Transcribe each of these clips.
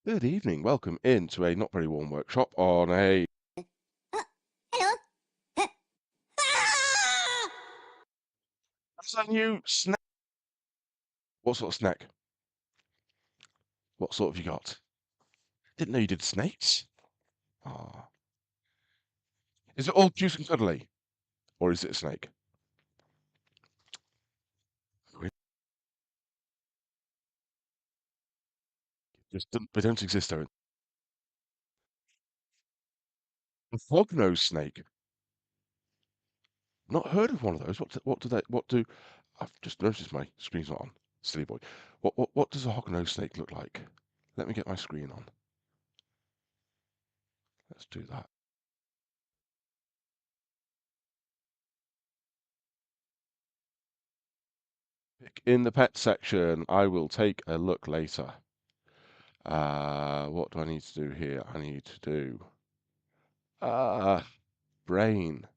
Good evening. Welcome into a not very warm workshop on a Hello. that's a new snack. What sort of snack? What sort have you got? Didn't know you did snakes. Ah, is it all juice and cuddly, or is it a snake? Really? They don't exist, don't. A hognose snake. Not heard of one of those. What do? I've just noticed my screen's not on. Silly boy. What does a hognose snake look like? Let me get my screen on. Let's do that. Pick in the pet section. I will take a look later. What do I need to do here? I need to do brain.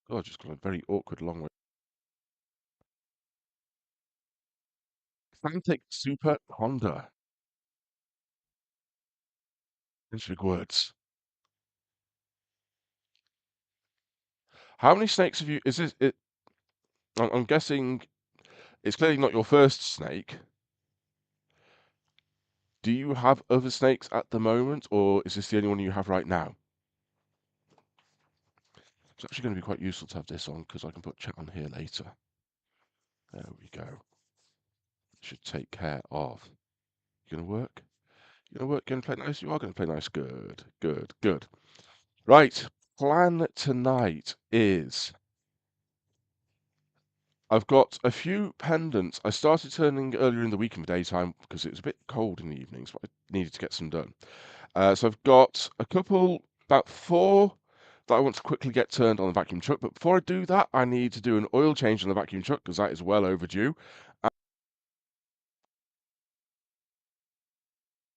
God, I just got a very awkward long way. Frantic Super Honda. Big words. How many snakes have you? Is this it? I'm guessing it's clearly not your first snake. Do you have other snakes at the moment, or is this the only one you have right now? It's actually going to be quite useful to have this on because I can put chat on here later. There we go. Should take care of. You gonna work? You gonna work? Gonna play nice? You are gonna play nice. Good, good, good. Right. Plan tonight is I've got a few pendants. I started turning earlier in the week in the daytime because it was a bit cold in the evenings, but I needed to get some done. So I've got a couple, about four, that I want to quickly get turned on the vacuum truck. But before I do that, I need to do an oil change on the vacuum truck because that is well overdue. And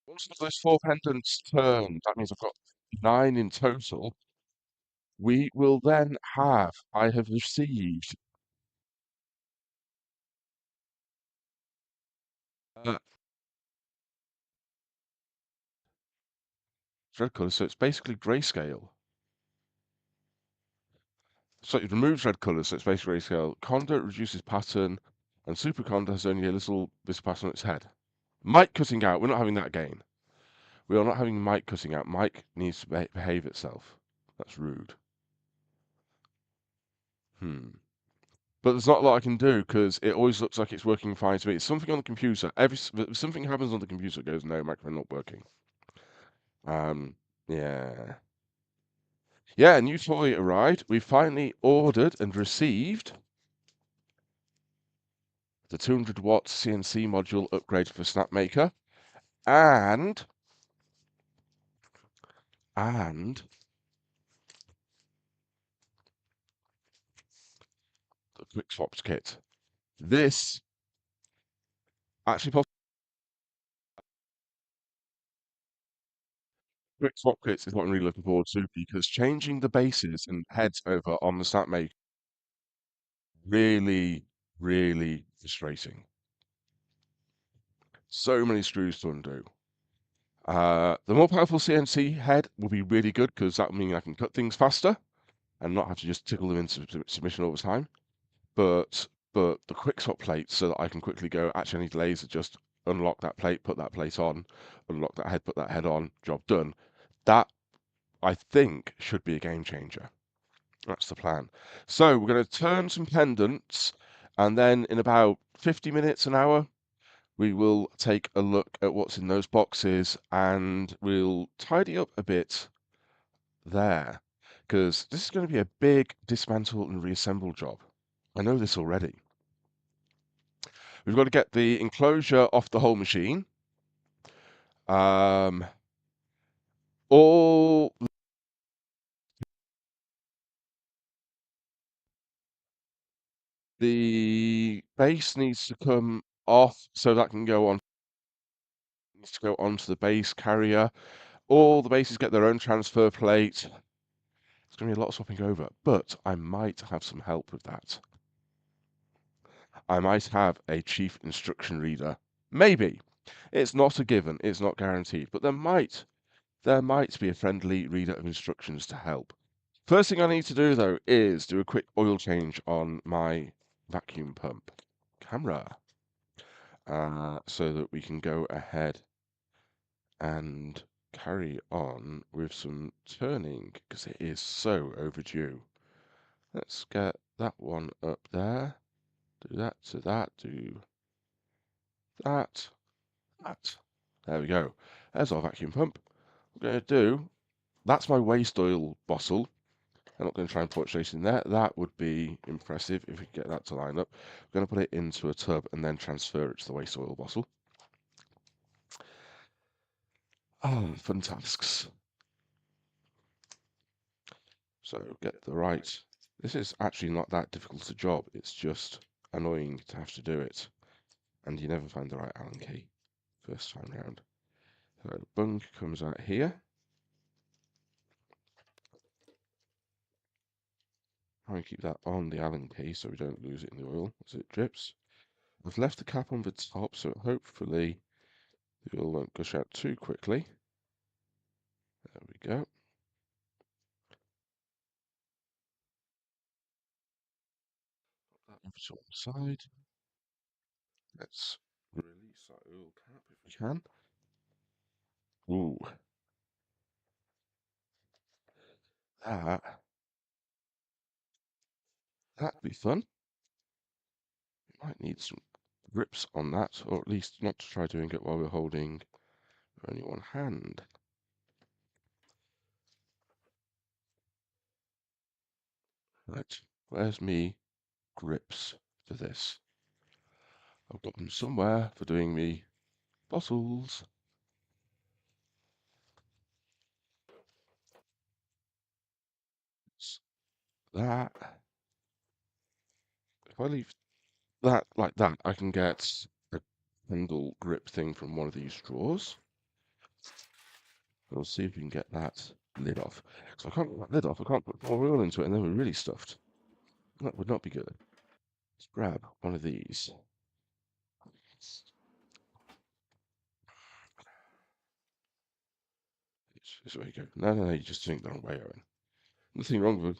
once those four pendants turned, that means I've got 9 in total. We will then I have received uh, red colour, so it's basically grayscale. So it removes red colours, so it's basically grayscale. Conda reduces pattern, and Super Conda has only a little bit of pattern on its head. Mic cutting out, we're not having that again. We are not having mic cutting out. Mic needs to behave itself. That's rude. But there's not a lot I can do because it always looks like it's working fine to me. It's something on the computer. If something happens on the computer, it goes, no, microphone not working. Yeah. Yeah, a new toy arrived. We finally ordered and received the 200-watt CNC module upgrade for snapmaker and the quick swaps kit. This actually quick swap kits is what I'm really looking forward to because changing the bases and heads over on the snapmaker really, really frustrating. So many screws to undo. The more powerful CNC head will be really good because that will mean I can cut things faster and not have to just tickle them into submission all the time. But the quick swap plates so that I can quickly go, actually I need laser, just unlock that plate, put that plate on, unlock that head, put that head on, job done. That I think should be a game changer. That's the plan. So we're going to turn some pendants and then in about 50 minutes, an hour, we will take a look at what's in those boxes and we'll tidy up a bit there because this is going to be a big dismantle and reassemble job. I know this already. We've got to get the enclosure off the whole machine. Um, all the base needs to come off so that can go on. Needs to go onto the base carrier. All the bases get their own transfer plate. It's going to be a lot of swapping over, but I might have some help with that. I might have a chief instruction reader. Maybe. It's not a given, it's not guaranteed, but there might be a friendly reader of instructions to help. First thing I need to do though is do a quick oil change on my vacuum pump camera, so that we can go ahead and carry on with some turning because it is so overdue. Let's get that one up there. Do that to that, do that, that. There we go. There's our vacuum pump. We're going to do, that's my waste oil bottle. I'm not going to try and put straight in there. That would be impressive if we could get that to line up. I'm going to put it into a tub and then transfer it to the waste oil bottle. Oh, fun tasks. So get the right. This is actually not that difficult a job. It's just annoying to have to do it. And you never find the right Allen key first time round. So bung comes out here. Try and keep that on the Allen key so we don't lose it in the oil as it drips. I've left the cap on the top so hopefully the oil won't gush out too quickly. There we go. Put that over to one side. Let's release that oil cap if we can. Ooh, that that'd be fun. Might need some grips on that, or at least not to try doing it while we're holding only one hand. Right, where's me grips for this? I've got them somewhere for doing me bottles. It's that. If I leave that like that, I can get a handle grip thing from one of these drawers. We'll see if we can get that lid off. So I can't get that lid off, I can't put more oil into it, and then we're really stuffed. That would not be good. Let's grab one of these. This way you go. No, no, no, you're just doing it the wrong way, Owen. Nothing wrong with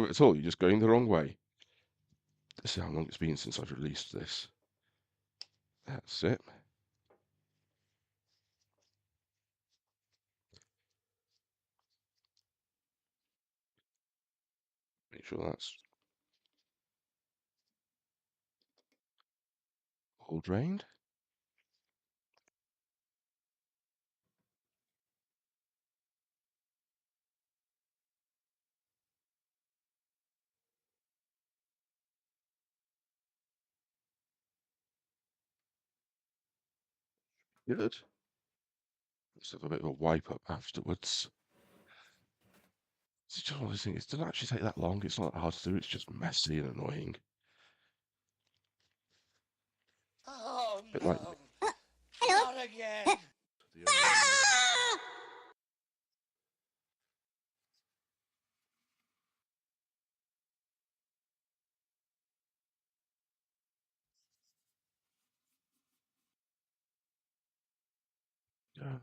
it at all. You're just going the wrong way. Let's see how long it's been since I've released this. That's it. Make sure that's all drained. Good. Let's have a bit of a wipe up afterwards. It's just one of those things. It doesn't actually take that long. It's not that hard to do. It's just messy and annoying. Oh A bit like no, Hello? not again. the Ah! yeah.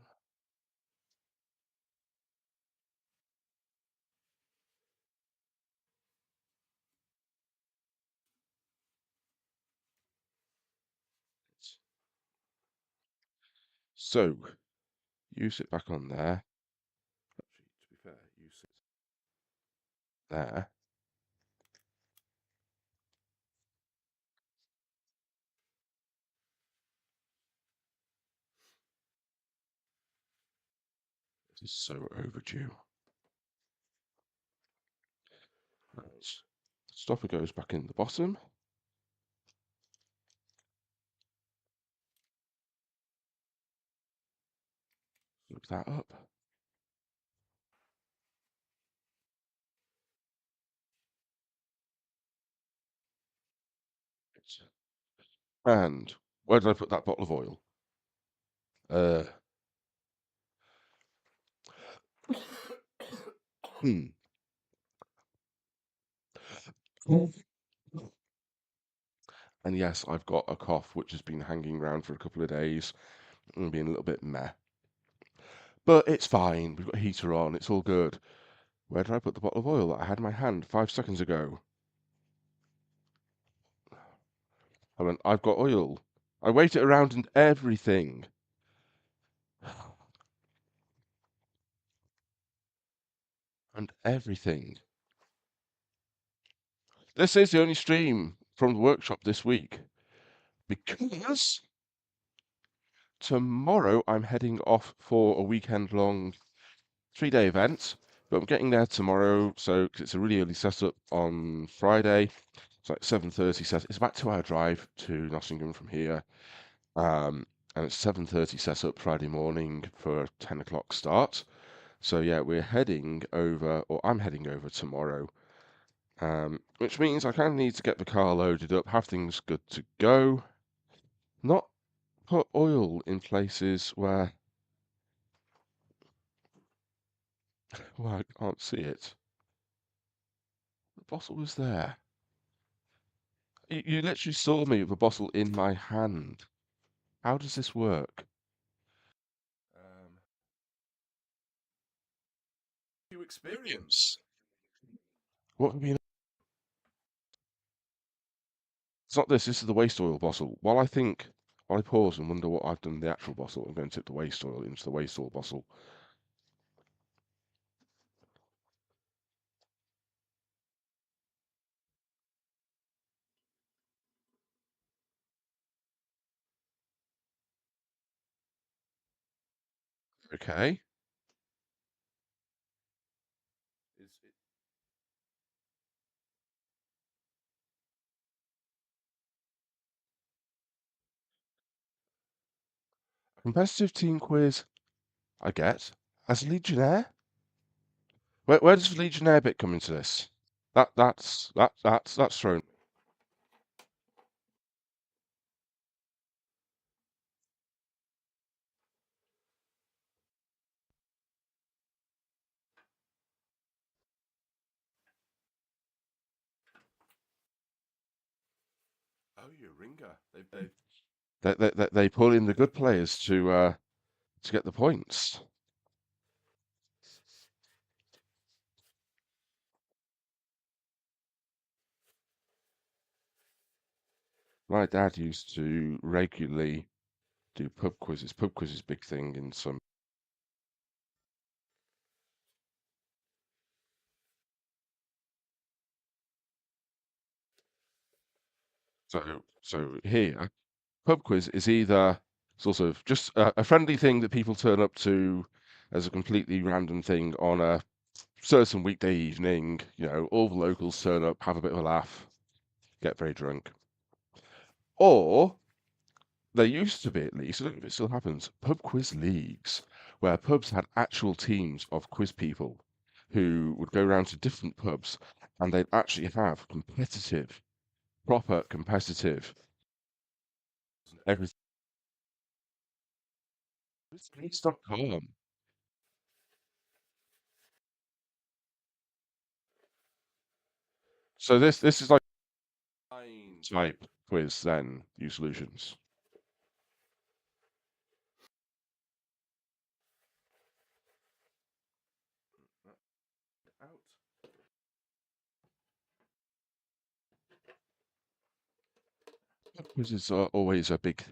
So you sit back on there. Actually, to be fair, you sit there. It is so overdue. Right. Stopper goes back in the bottom. Look that up. And where did I put that bottle of oil? Uh, hmm. And yes, I've got a cough which has been hanging around for a couple of days and being a little bit meh. But it's fine. We've got a heater on. It's all good. Where did I put the bottle of oil that I had in my hand 5 seconds ago? I mean, I've got oil. I weight it around and everything. And everything. This is the only stream from the workshop this week because tomorrow I'm heading off for a weekend-long 3-day event. But I'm getting there tomorrow, so 'cause it's a really early setup on Friday. It's like 7:30 set. It's about a 2-hour drive to Nottingham from here. And it's 7:30 set up Friday morning for a 10 o'clock start. So yeah, we're heading over, or I'm heading over tomorrow, which means I kind of need to get the car loaded up, have things good to go, not put oil in places where, well, I can't see it. The bottle was there. You literally saw me with a bottle in my hand. How does this work? New experience. What have you? It's not this. This is the waste oil bottle. While I pause and wonder what I've done in the actual bottle, I'm going to tip the waste oil into the waste oil bottle. Okay. Competitive team quiz. I get. As Legionnaire. Where does the Legionnaire bit come into this? That's thrown. Oh, you ringer. They pull in the good players to get the points. My dad used to regularly do pub quizzes. Pub quiz is a big thing in some. So here, pub quiz is either sort of just a friendly thing that people turn up to as a completely random thing on a certain weekday evening. You know, all the locals turn up, have a bit of a laugh, get very drunk. Or there used to be, at least, I don't know if it still happens, pub quiz leagues, where pubs had actual teams of quiz people who would go around to different pubs and they'd actually have competitive, proper competitive, everything. It's greece.com. So this is like type quiz then, you solutions. Pub quizzes are always a big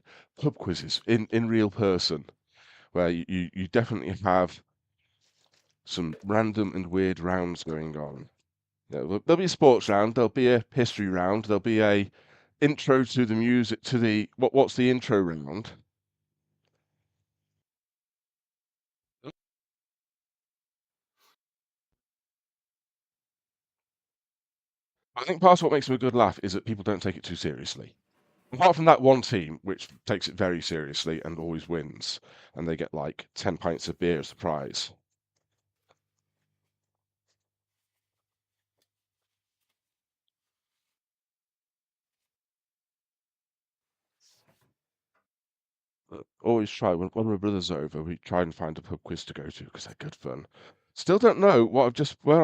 pub quizzes in real person, where you definitely have some random and weird rounds going on. There'll be a sports round, there'll be a history round, there'll be a intro to the music to the what's the intro round? I think part of what makes them a good laugh is that people don't take it too seriously. Apart from that one team which takes it very seriously and always wins, and they get like 10 pints of beer as a prize. Always try when my brother's over, we try and find a pub quiz to go to because they're good fun. Still don't know where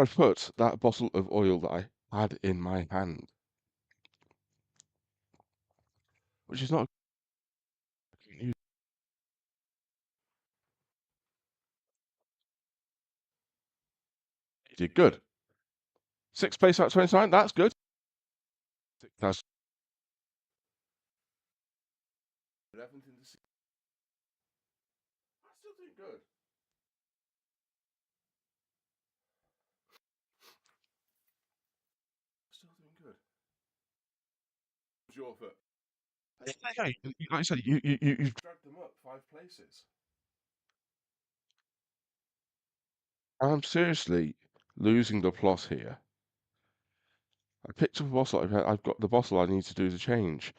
I've put that bottle of oil that I had in my hand. which is not. You did good. 6th place out of 29. That's good. That's 11th in the season. That's still doing good. Still doing good. What's your foot? Like I said, you've dragged them up 5 places. I'm seriously losing the plot here. I picked up a bottle. I've got the bottle I need to do the change.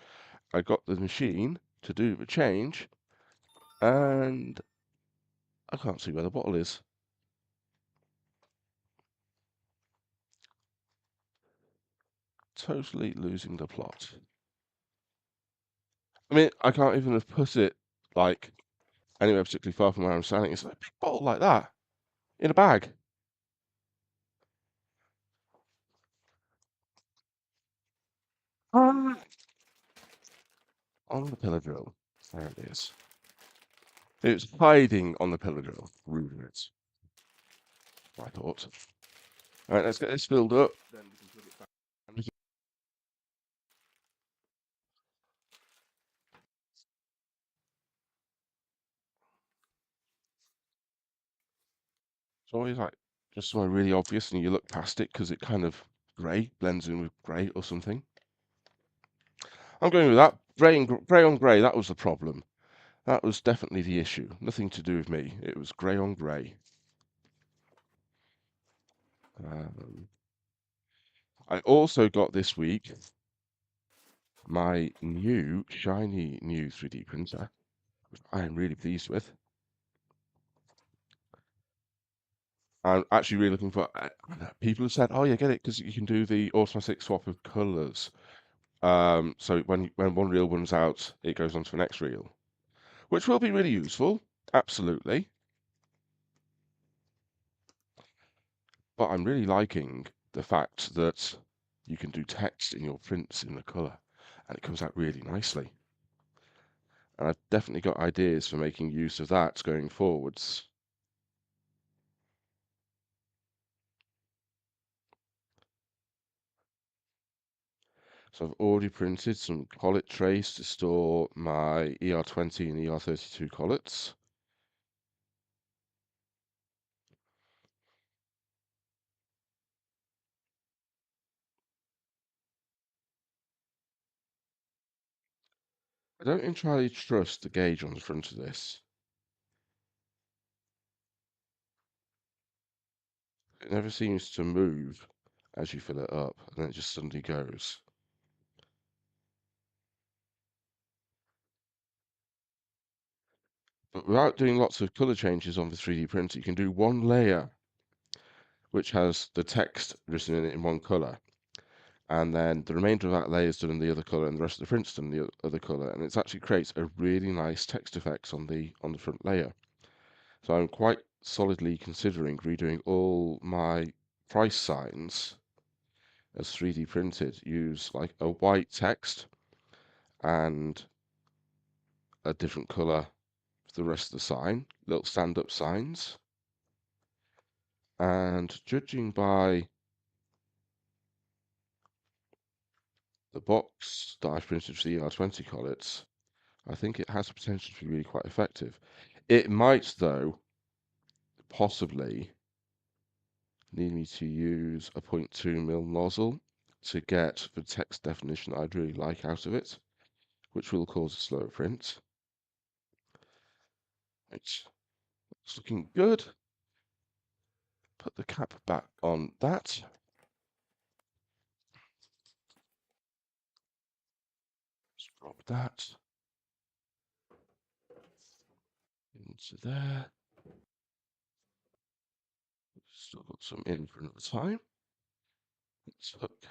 I got the machine to do the change, and I can't see where the bottle is. Totally losing the plot. I mean, I can't even have put it like anywhere particularly far from where I'm standing. It's like a big bottle like that in a bag. Ah. On the pillar drill. There it is. It's hiding on the pillar drill. Rude it. I thought. All right, let's get this filled up. Then we can put it back. It's always like just somewhere really obvious, and you look past it because it kind of grey blends in with grey or something. I'm going with that. Grey on grey. That was the problem. That was definitely the issue. Nothing to do with me. It was grey on grey. I also got this week my new shiny new 3D printer, which I am really pleased with. I'm actually really looking for. People have said, "Oh, yeah, get it because you can do the automatic swap of colours." So when one reel runs out, it goes on to the next reel, which will be really useful, absolutely. But I'm really liking the fact that you can do text in your prints in the colour, and it comes out really nicely. And I've definitely got ideas for making use of that going forwards. So I've already printed some collet trays to store my ER20 and ER32 collets. I don't entirely trust the gauge on the front of this. It never seems to move as you fill it up, and then it just suddenly goes. But without doing lots of color changes on the 3D printer, you can do one layer which has the text written in it in one color, and then the remainder of that layer is done in the other color, and the rest of the print's done in the other color, and it actually creates a really nice text effects on the front layer. So I'm quite solidly considering redoing all my price signs as 3D printed. Use like a white text and a different color for the rest of the sign, little stand-up signs. And judging by the box that I've printed for the ER20 collets, I think it has the potential to be really quite effective. It might, though, possibly need me to use a 0.2mm nozzle to get the text definition I'd really like out of it, which will cause a slower print. It's looking good. Put the cap back on that. Just drop that into there. Still got some in for another time. Let's hook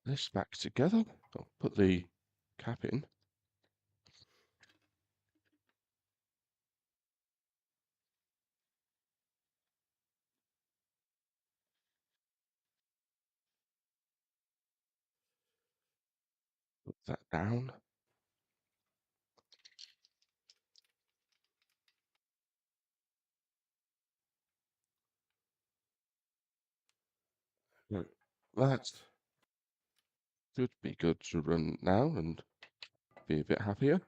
this back together. I'll put the cap in. that down. Right. That should be good to run now and be a bit happier.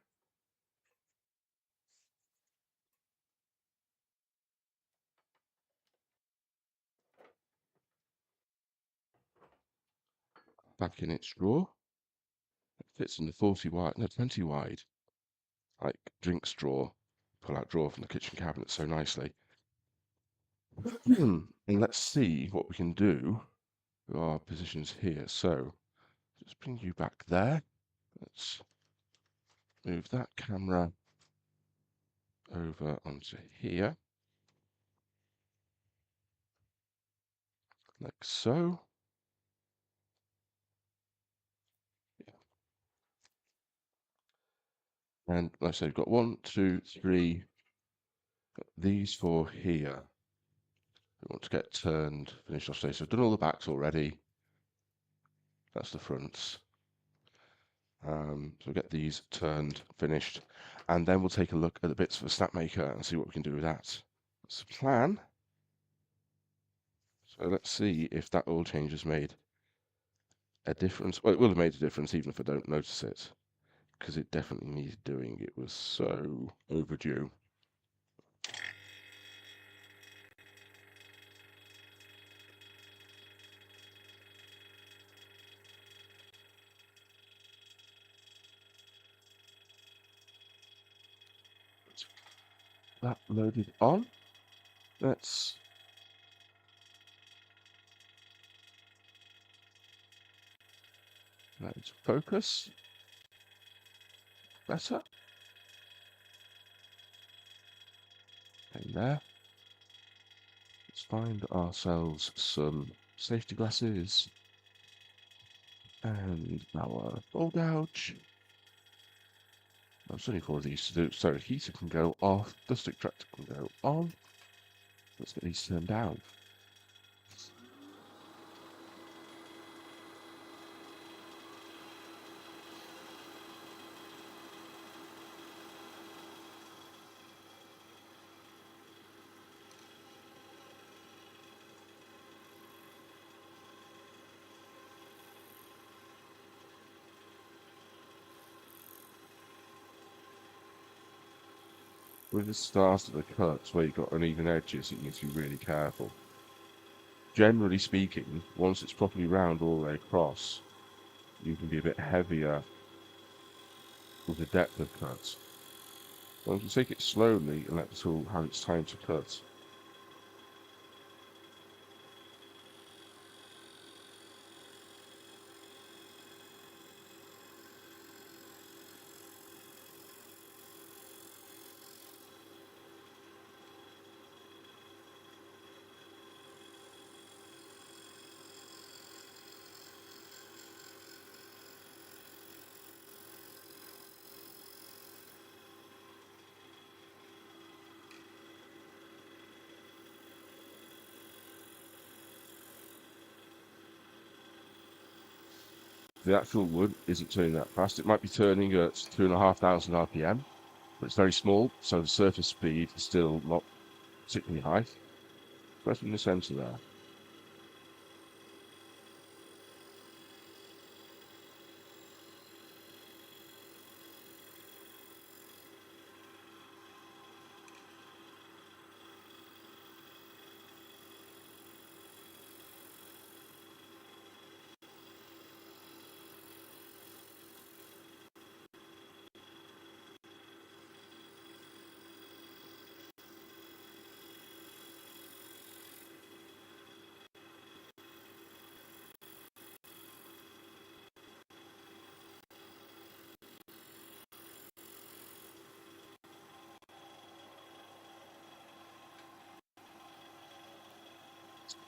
Back in its drawer. It fits in the 40 wide, no, 20 wide, like drink straw, pull out drawer from the kitchen cabinet so nicely. And let's see what we can do with our positions here. So just bring you back there. Let's move that camera over onto here, like so. And like I say, we've got 1, 2, 3, these 4 here. We want to get turned, finished off today. So I've done all the backs already. That's the fronts. So we'll get these turned, finished, and then we'll take a look at the bits for the snapmaker and see what we can do with that. That's the plan. So let's see if that oil change has made a difference. Well, it will have made a difference even if I don't notice it, because it definitely needed doing. It was so overdue. That loaded on. Let's focus. Better. And there. Let's find ourselves some safety glasses and our ball gouge. There's only 4 of these to do. So heater can go off, dust extractor can go on. Let's get these turned down. With the start of the cuts where you've got uneven edges, you need to be really careful. Generally speaking, once it's properly round all the way across, you can be a bit heavier with the depth of cuts. So if you take it slowly and let the tool have its time to cut. The actual wood isn't turning that fast. It might be turning at 2,500 RPM, but it's very small, so the surface speed is still not particularly high. Especially in the centre there.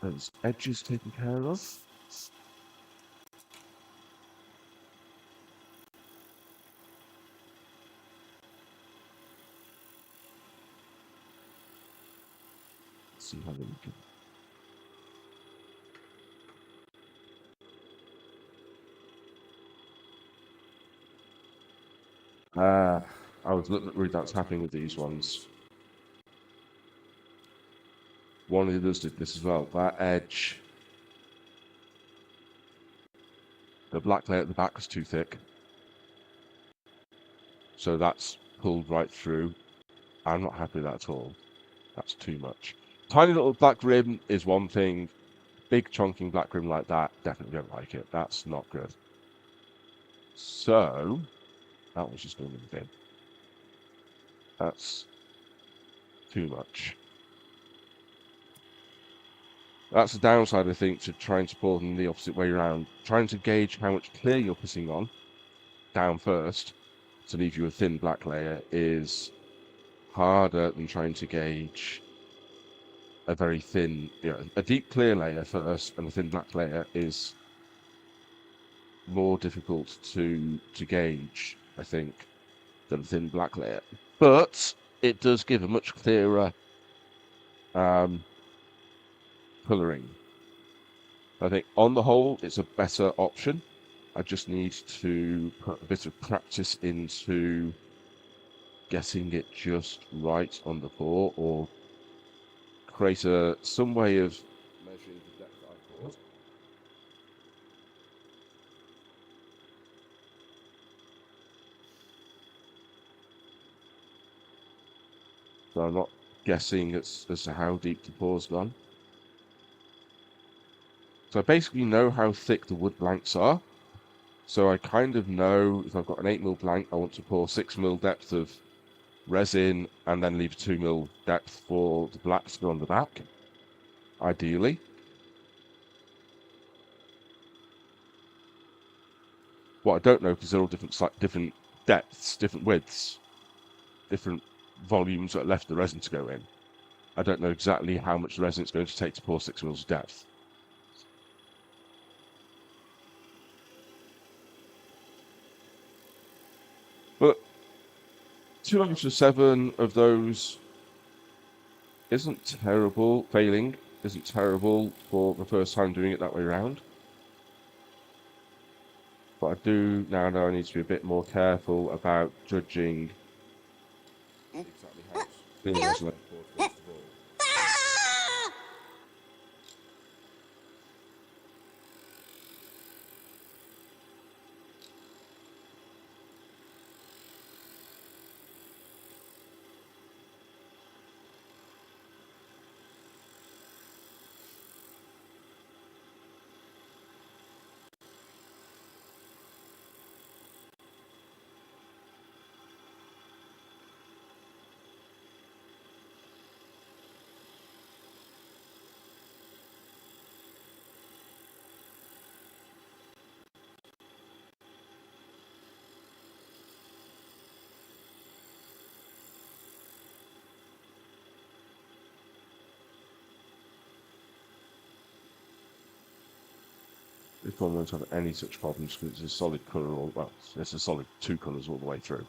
Those edges taken care of. Let's see how they look. I was looking at read that's happening with these ones. One of the others did this as well. That edge, the black layer at the back was too thick. So that's pulled right through. I'm not happy with that at all. That's too much. Tiny little black rim is one thing. Big chunking black rim like that, definitely don't like it. That's not good. So, that was just going in the bin. That's too much. That's the downside, I think, to trying to pour them the opposite way around. Trying to gauge how much clear you're putting on down first to leave you a thin black layer is harder than trying to gauge a very thin, a deep clear layer first and a thin black layer is more difficult to gauge, I think, than a thin black layer. But it does give a much clearer colouring. I think on the whole, it's a better option. I just need to put a bit of practice into getting it just right on the pour, or create some way of measuring the depth I poured. So I'm not guessing as to how deep the pour's gone. So I basically know how thick the wood blanks are. So I kind of know if I've got an 8mm blank, I want to pour 6mm depth of resin and then leave 2mm depth for the black to go on the back, ideally. What I don't know, because they're all different depths, different widths, different volumes that left the resin to go in. I don't know exactly how much resin it's going to take to pour 6mm depth. But 2 out of 7 of those isn't terrible. Failing isn't terrible for the first time doing it that way around. But I do now know I need to be a bit more careful about judging exactly how clean the resin I poured first of all. This one won't have any such problems because it's a solid colour well, it's a solid 2 colours all the way through.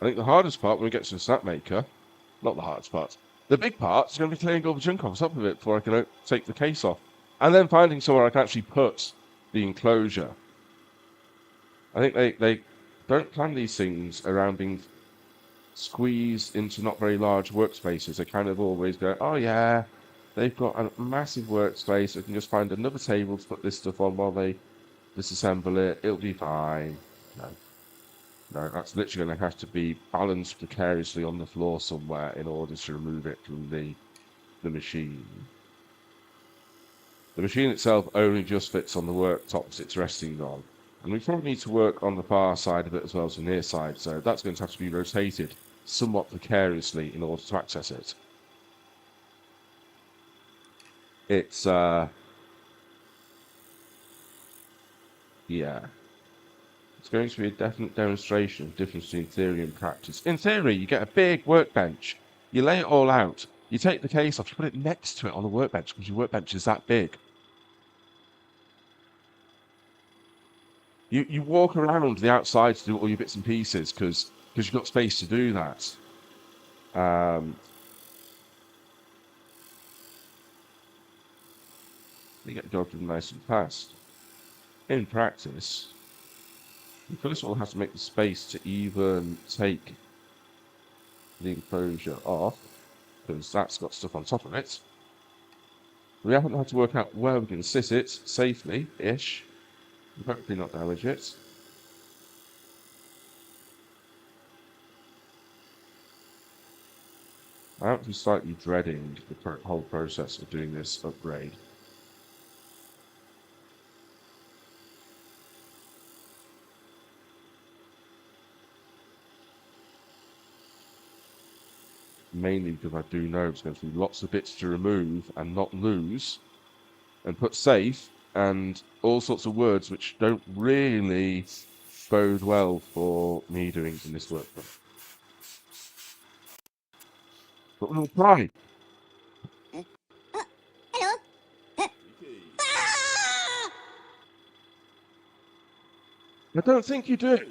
I think the hardest part when we get to the snapmaker, not the hardest part, the big part is going to be clearing all the junk off the top of it before I can take the case off. And then finding somewhere I can actually put the enclosure. I think they don't plan these things around being squeezed into not very large workspaces. They kind of always go, oh yeah, they've got a massive workspace. I can just find another table to put this stuff on while they disassemble it. It'll be fine. No, that's literally going to have to be balanced precariously on the floor somewhere in order to remove it from the machine. The machine itself only just fits on the worktops it's resting on. And we probably need to work on the far side of it as well as the near side, so that's going to have to be rotated somewhat precariously in order to access it. It's, yeah. It's going to be a definite demonstration of the difference between theory and practice. In theory, you get a big workbench. You lay it all out. You take the case off, you put it next to it on the workbench because your workbench is that big. You walk around the outside to do all your bits and pieces because you've got space to do that. You get the job done nice and fast. In practice, you first of all have to make the space to even take the enclosure off because that's got stuff on top of it. We haven't had to work out where we can sit it safely-ish. Hopefully not damage it. I'm actually slightly dreading the whole process of doing this upgrade. Mainly because I do know there's going to be lots of bits to remove and not lose, and put safe, and all sorts of words which don't really bode well for me doing in this workbook. But we'll try. Hello. Ah! I don't think you do.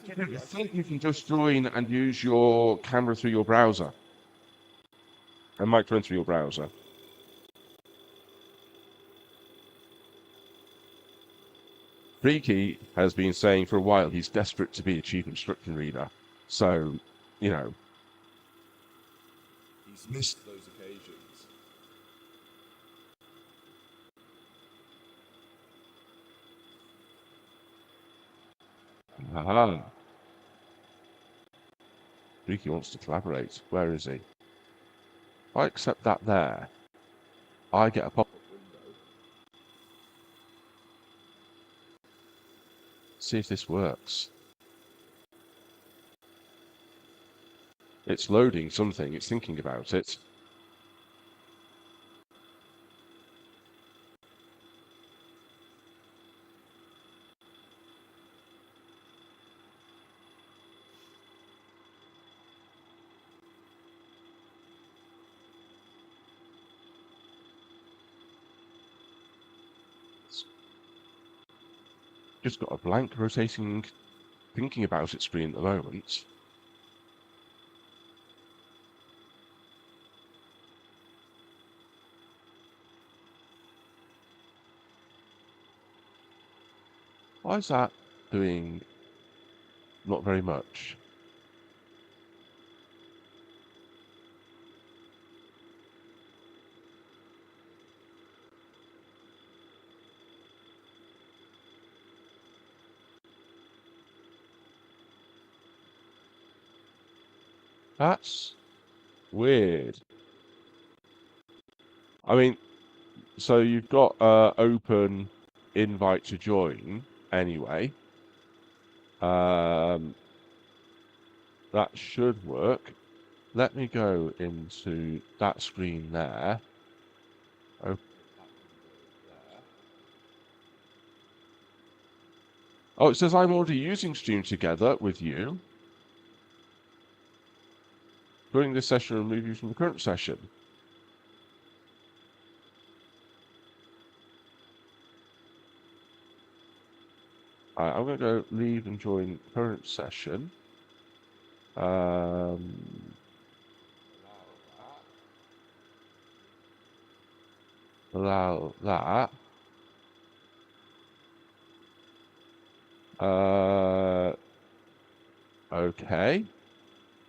I think you can just join and use your camera through your browser and microphone through your browser. Freaky has been saying for a while he's desperate to be a chief instruction reader. So, you know, he's missed those occasions. Haha. Freaky wants to collaborate. Where is he? If I accept that there, I get a pop-up window. See if this works. It's loading something. It's thinking about it. It's just got a blank rotating thinking about it screen at the moment. Why is that doing not very much? That's weird. I mean, so you've got open invite to join anyway. That should work. Let me go into that screen there. Open there. Oh, it says I'm already using Stream Together with you. During this session, remove you from the current session. I'm going to go leave and join current session. Allow that. Okay,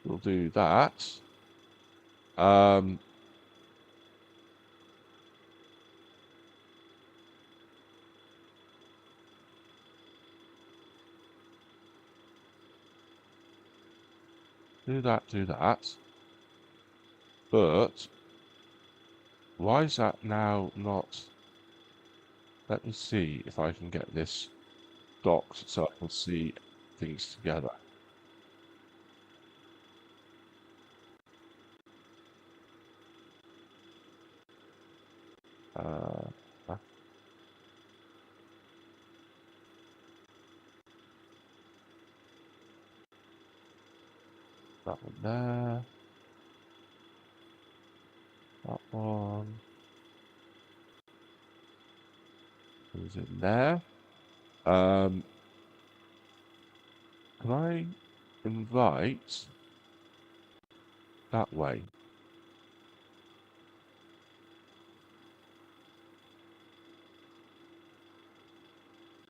we'll do that. Do that. But why is that now not? Let me see if I can get this docked so I can see things together. That one there. That one is in there. Can I invite that way?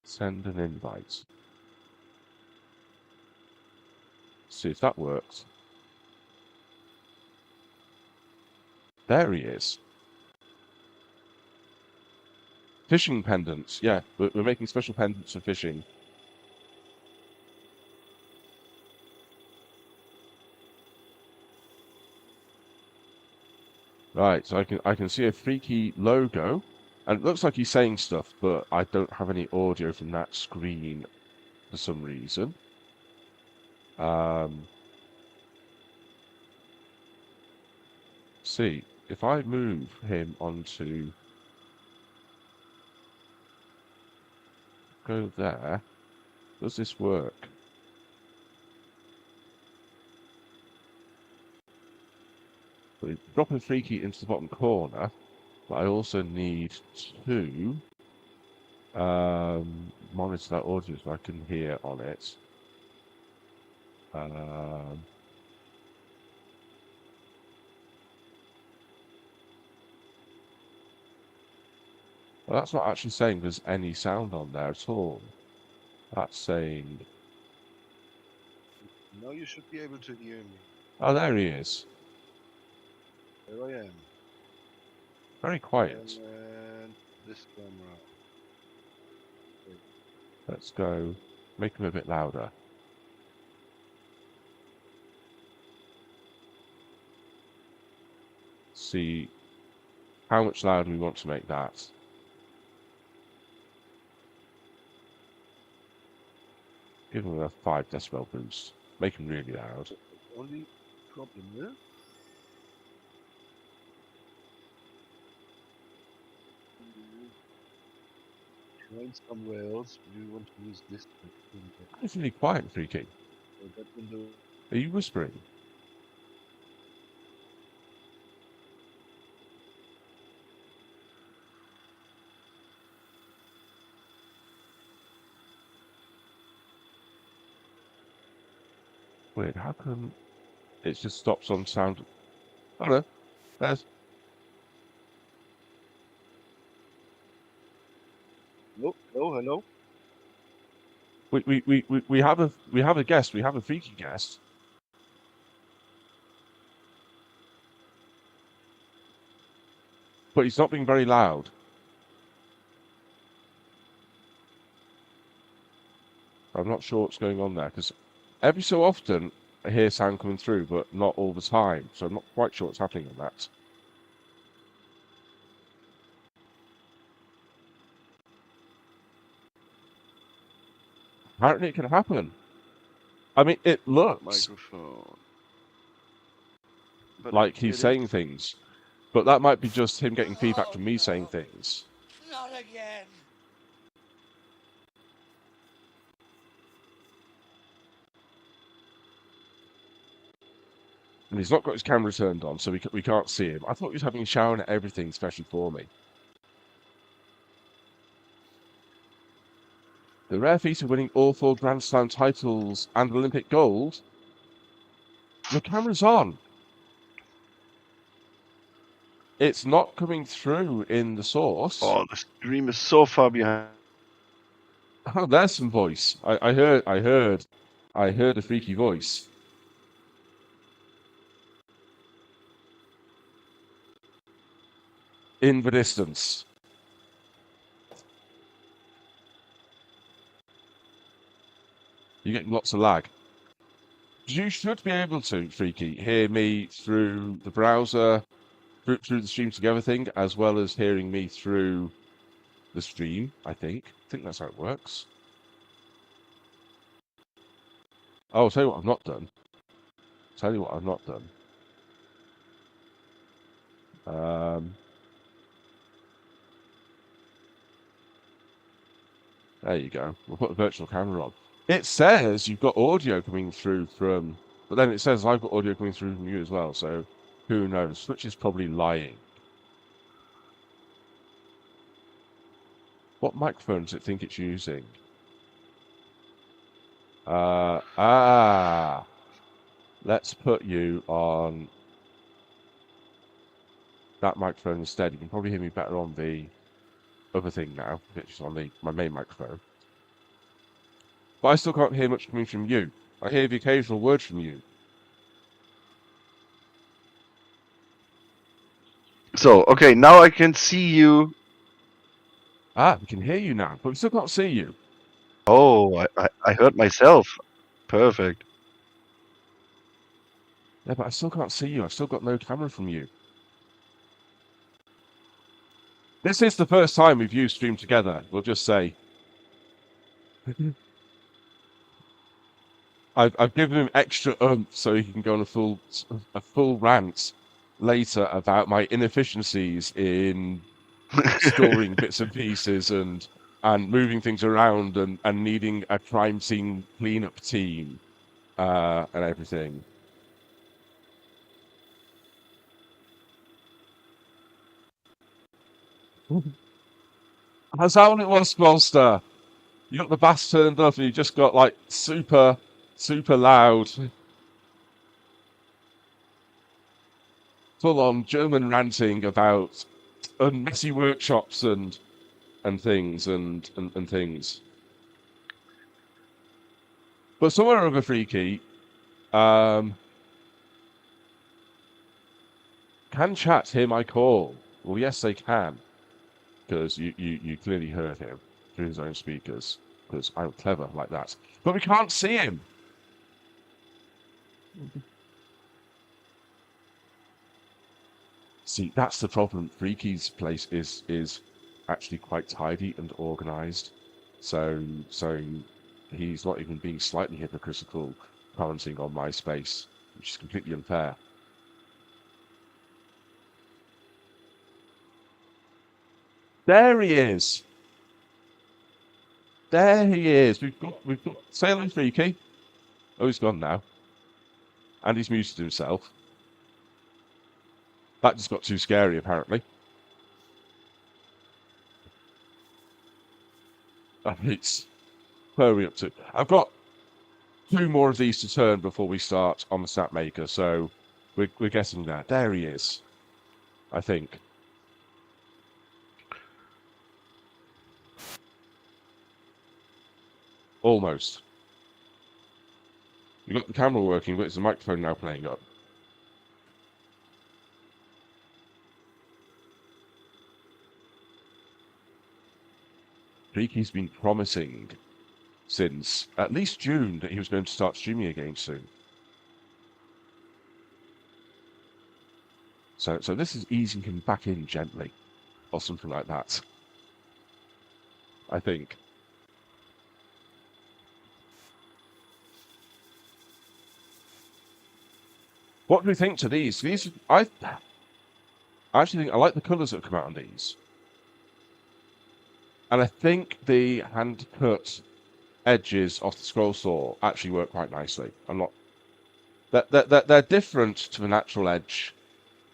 Send an invite. See if that works. There he is. Fishing pendants. Yeah, we're making special pendants for fishing. Right, so I can see a freaky logo, and it looks like he's saying stuff, but I don't have any audio from that screen for some reason. See, if I move him onto go there, does this work? So drop a freaky into the bottom corner, but I also need to monitor that audio so I can hear on it. Well, that's not actually saying there's any sound on there at all. That's saying... Now you should be able to hear me. Oh, there he is. There I am. Very quiet. And this camera. Let's go. Make him a bit louder. See how much louder we want to make that. Give him a 5 decibel boost. Make him really loud. Only problem is trying somewhere else. We want to use this. It's really quiet, Freaky. That window. Are you whispering? Weird, how come it just stops on sound? Oh no, there's... Hello. We have a guest. We have a freaky guest. But he's not being very loud. I'm not sure what's going on there because every so often I hear sound coming through, but not all the time. So I'm not quite sure what's happening on that. Apparently it can happen. I mean, it looks Microphone. like he's saying things, but that might be just him getting feedback from me saying things. Not again. And he's not got his camera turned on, so we can't see him. I thought he was having a shower and everything, especially for me. The rare feat of winning all 4 Grand Slam titles and Olympic gold. The camera's on. It's not coming through in the source. Oh, the stream is so far behind. Oh, there's some voice. I heard a freaky voice. In the distance. You're getting lots of lag. You should be able to, Freaky, hear me through the browser, through the stream together thing, as well as hearing me through the stream, I think. I think that's how it works. Oh, I'll tell you what I've not done. There you go. We'll put the virtual camera on. It says you've got audio coming through from... But then it says I've got audio coming through from you as well, so who knows? Switch is probably lying. What microphone does it think it's using? Let's put you on that microphone instead. You can probably hear me better on the other thing now, which is on my main microphone. But I still can't hear much coming from you. I hear the occasional word from you. So, okay, now I can see you. We can hear you now, but we still can't see you. Oh, I heard myself. Perfect. Yeah, but I still can't see you. I've still got no camera from you. This is the first time we've used Stream together, we'll just say. I've given him extra oomph so he can go on a full rant later about my inefficiencies in storing bits and pieces and moving things around and needing a crime scene cleanup team and everything. That's how it was, Monster. You got the bass turned up and you just got like super loud, full on German ranting about messy workshops and things and things. But somewhere over Freaky, can chat hear my call? Well, yes, they can, because you clearly heard him through his own speakers, because I'm clever like that. But we can't see him. See, that's the problem. Freaky's place is actually quite tidy and organised, so he's not even being slightly hypocritical commenting on my space, which is completely unfair. There he is. There he is. We've got say hello, Freaky. Oh, he's gone now, and he's muted himself. That just got too scary, apparently. It's where are we up to? I've got 2 more of these to turn before we start on the snapmaker, so we're getting there. There he is, I think. Almost. You got the camera working, but it's the microphone now playing up. Freaky's been promising since at least June that he was going to start streaming again soon. So this is easing him back in gently, or something like that, I think. What do we think to these? I actually think I like the colours that have come out on these. And I think the hand-cut edges off the scroll saw actually work quite nicely. I'm not... They're different to the natural edge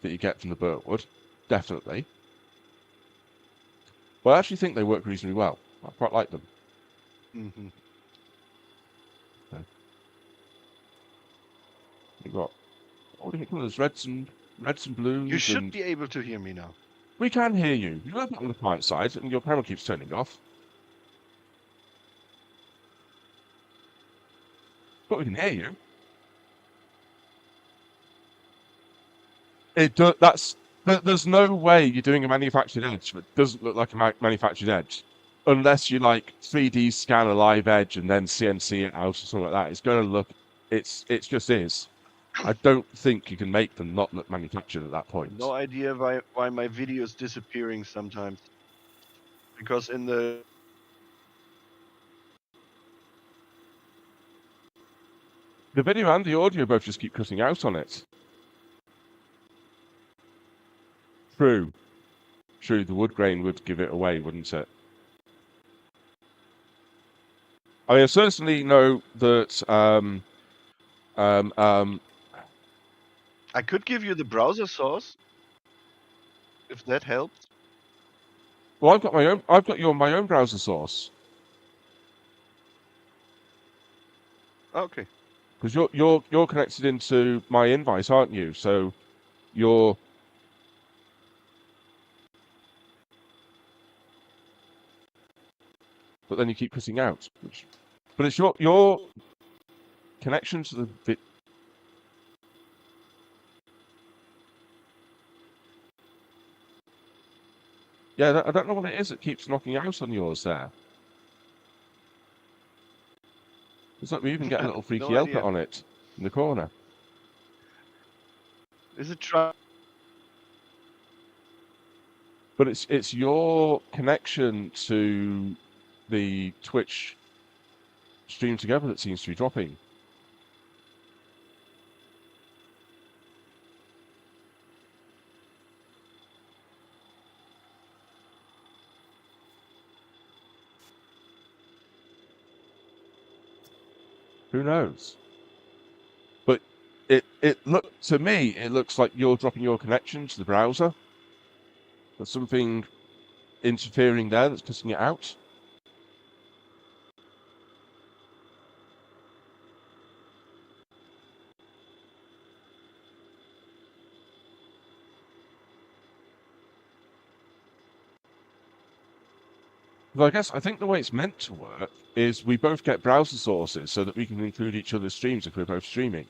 that you get from the Birtwood, definitely. But I actually think they work reasonably well. I quite like them. Mm-hmm. Okay. You've got all different colours, reds and blues. You should be able to hear me now. We can hear you. You look on the client side, and your panel keeps turning off. But we can hear you. There's no way you're doing a manufactured edge that doesn't look like a manufactured edge, unless you like 3D scan a live edge and then CNC it out or something like that. It's going to look. It just is. I don't think you can make them not look manufactured at that point. No idea why my video is disappearing sometimes. Because in the video and the audio both just keep cutting out on it. True. The wood grain would give it away, wouldn't it? I mean, I certainly know that I could give you the browser source, if that helps. Well, I've got my own. I've got my own browser source Okay. because you're connected into my invite, aren't you? So you're. But then you keep cutting out. But it's your connection to the. Yeah, I don't know what it is that keeps knocking out on yours there. It's like we even get a little freaky No output idea. on it in the corner. Is it try? But it's your connection to the Twitch stream together that seems to be dropping. Who knows? But it to me it looks like you're dropping your connection to the browser. There's something interfering there that's cutting it out. But I think the way it's meant to work is we both get browser sources so that we can include each other's streams if we're both streaming.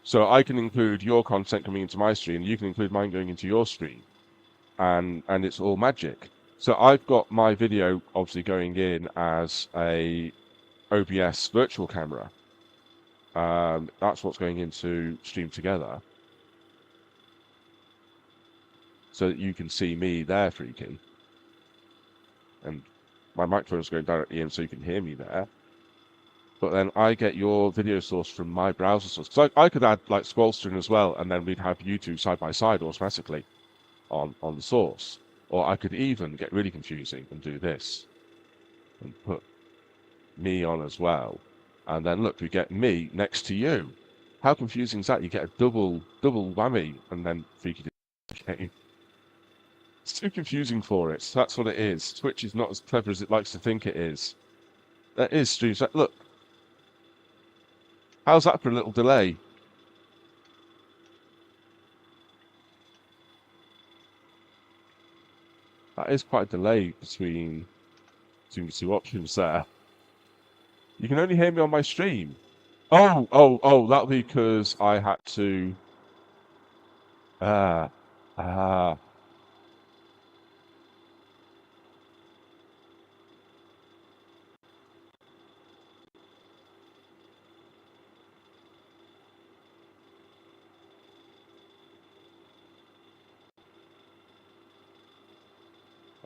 So I can include your content coming into my stream, you can include mine going into your stream, and it's all magic. So I've got my video obviously going in as a OBS virtual camera. That's what's going into Stream Together, so that you can see me there, Freaky. And my microphone's going directly in so you can hear me there. But then I get your video source from my browser source. So I could add like Squallster as well, and then we'd have you two side by side automatically on the source. Or I could even get really confusing and do this and put me on as well. And then look, we get me next to you. How confusing is that? You get a double whammy, and then Freaky did. It's too confusing for it. That's what it is. Twitch is not as clever as it likes to think it is. That is streams. Look, how's that for a little delay? That is quite a delay between the two options there. You can only hear me on my stream. Oh, that'll be because I had to. Ah.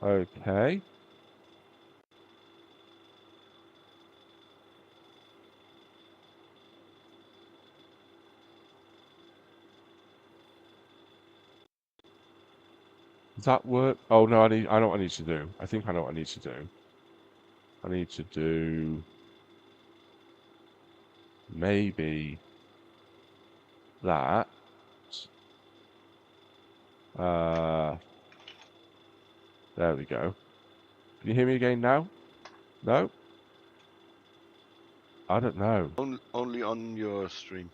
Okay. Does that work? Oh no, I know what I need to do. I think I know what I need to do. I need to do maybe that. There we go. Can you hear me again now? No? I don't know. Only on your stream.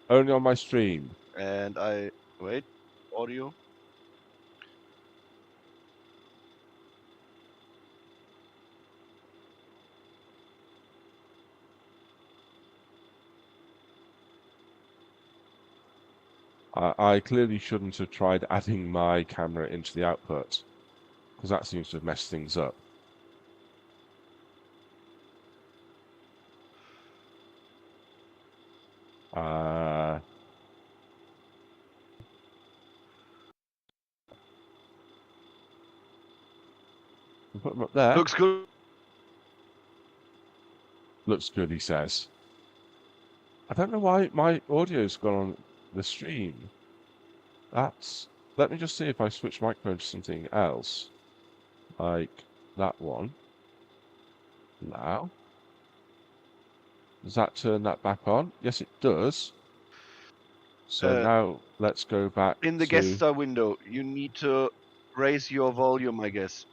Only on my stream. And wait, audio. I clearly shouldn't have tried adding my camera into the output, because that seems to have messed things up. Put them up there. Looks good. Looks good, he says. I don't know why my audio's gone on the stream. Let me just see if I switch microphone to something else. Like that one. Now. Does that turn that back on? Yes, it does. So now let's go back in the guest star window. You need to raise your volume, I guess.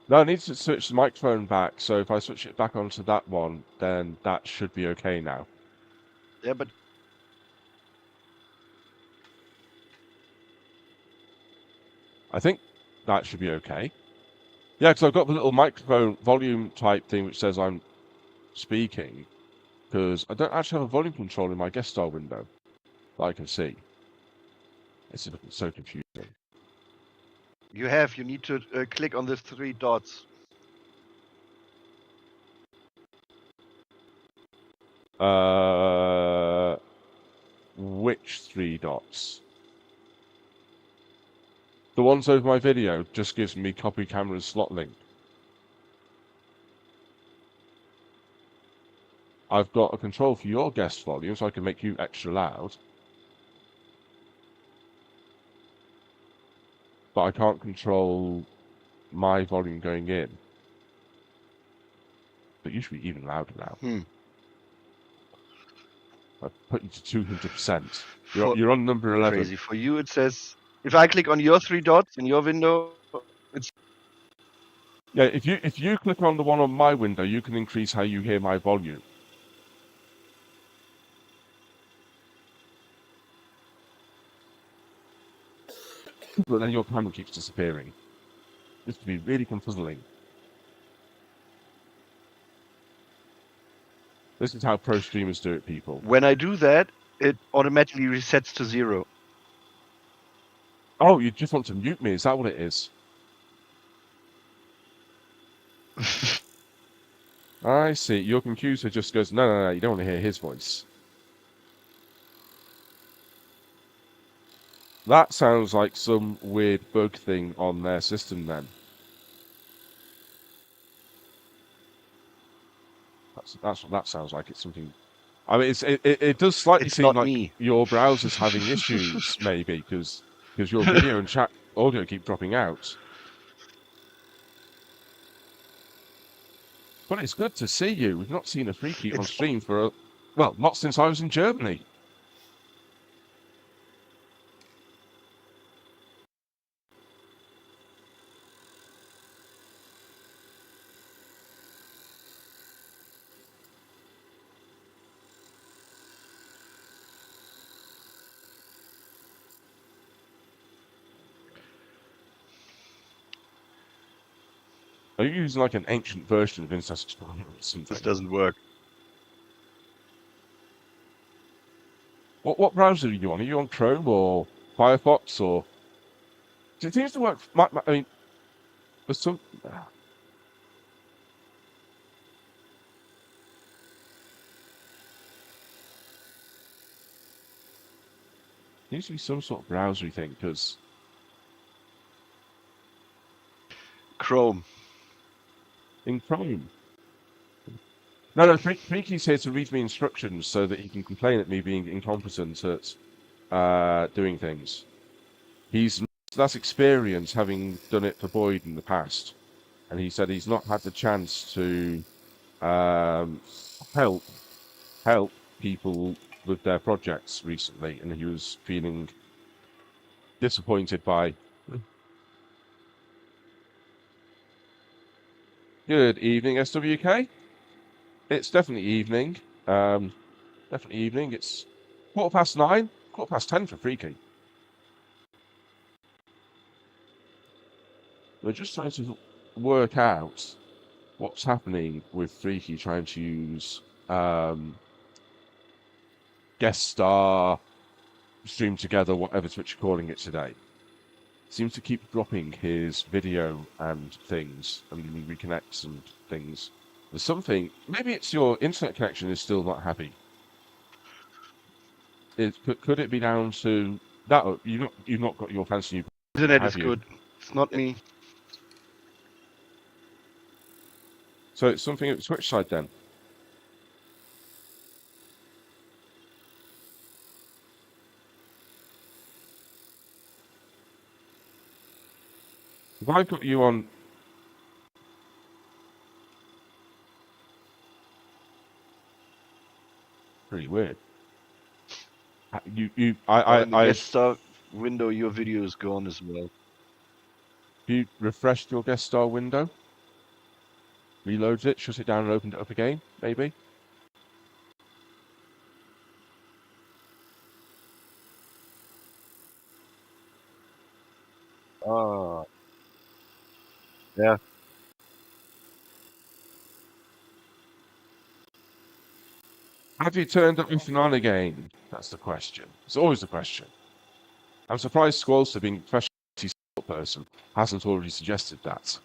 No, I need to switch the microphone back. So if I switch it back onto that one, then that should be okay now. Yeah, but I think that should be okay. Yeah, because I've got the little microphone volume type thing which says I'm speaking, because I don't actually have a volume control in my guest star window that I can see. It's so confusing. you need to click on the 3 dots. Which 3 dots? The ones over my video just gives me copy camera slot link. I've got a control for your guest volume, so I can make you extra loud. But I can't control my volume going in. But you should be even louder now. I put you to 200%. You're on number 11. Crazy. For you, it says, if I click on your 3 dots in your window, it's Yeah, if you click on the one on my window, you can increase how you hear my volume. But then your camera keeps disappearing. This would be really confuzzling. This is how pro streamers do it, people. when I do that, it automatically resets to 0. Oh, you just want to mute me? Is that what it is? I see. Your computer just goes, no, you don't want to hear his voice. That sounds like some weird bug thing on their system then. That's what that sounds like. It's something... I mean, it does slightly It's seem not like me. your browser's having issues, maybe, because your video and chat audio keep dropping out. But it's good to see you. We've not seen a freaky on stream for well, not since I was in Germany. Are you using like an ancient version of Internet Explorer or something? This doesn't work. What browser are you on? Are you on Chrome or Firefox or? It seems to work. I mean, there's some. Needs to be some sort of browsery thing because Chrome. in Chrome. No, Freaky's here to read me instructions so that he can complain at me being incompetent at doing things. He's that's experience having done it for Boyd in the past, and he said he's not had the chance to help people with their projects recently, and he was feeling disappointed by. Good evening, SWK. It's definitely evening. Definitely evening. It's 9:15, 10:15 for Freaky. We're just trying to work out what's happening with Freaky trying to use guest star, stream together, whatever Twitch you're calling it today. Seems to keep dropping his video and things, and he reconnects and things. There's something. Maybe it's your internet connection is still not happy. Could it be down to that? You've not got your fancy new Internet have is you? good. It's not me. So it's something at the Twitch side then. If I've got you on. Pretty weird. In the guest star window, your video is gone as well. you refreshed your guest star window, reloaded it, shut it down, and opened it up again, maybe? Ah, yeah. Have you turned it off and on again? That's the question. It's always the question. I'm surprised Squalster, being a professional IT person, hasn't already suggested that.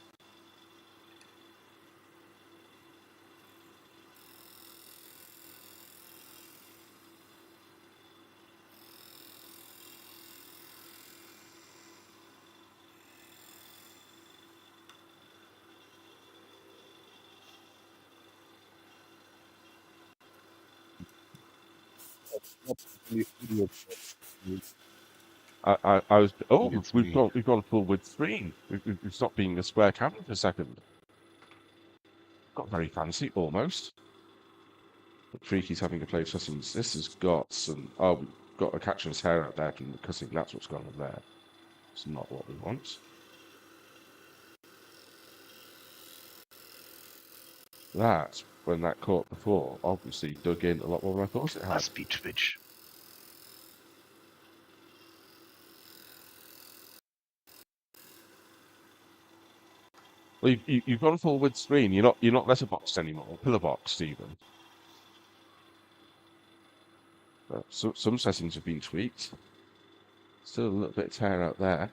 I was. Oh, It's we've me. gone full width screen. We've stopped being a square camera for a second. Got very fancy, almost. But Freaky's having a play of settings. This has got some. Oh, we've got a catching his hair out there from the cutting. That's what's going on there. It's not what we want. That, when that caught before, obviously dug in a lot more than I thought it had. Must be Twitch. Well, you've gone full width screen. You're not letterboxed anymore. Pillar boxed even. But some settings have been tweaked. Still a little bit of tear out there.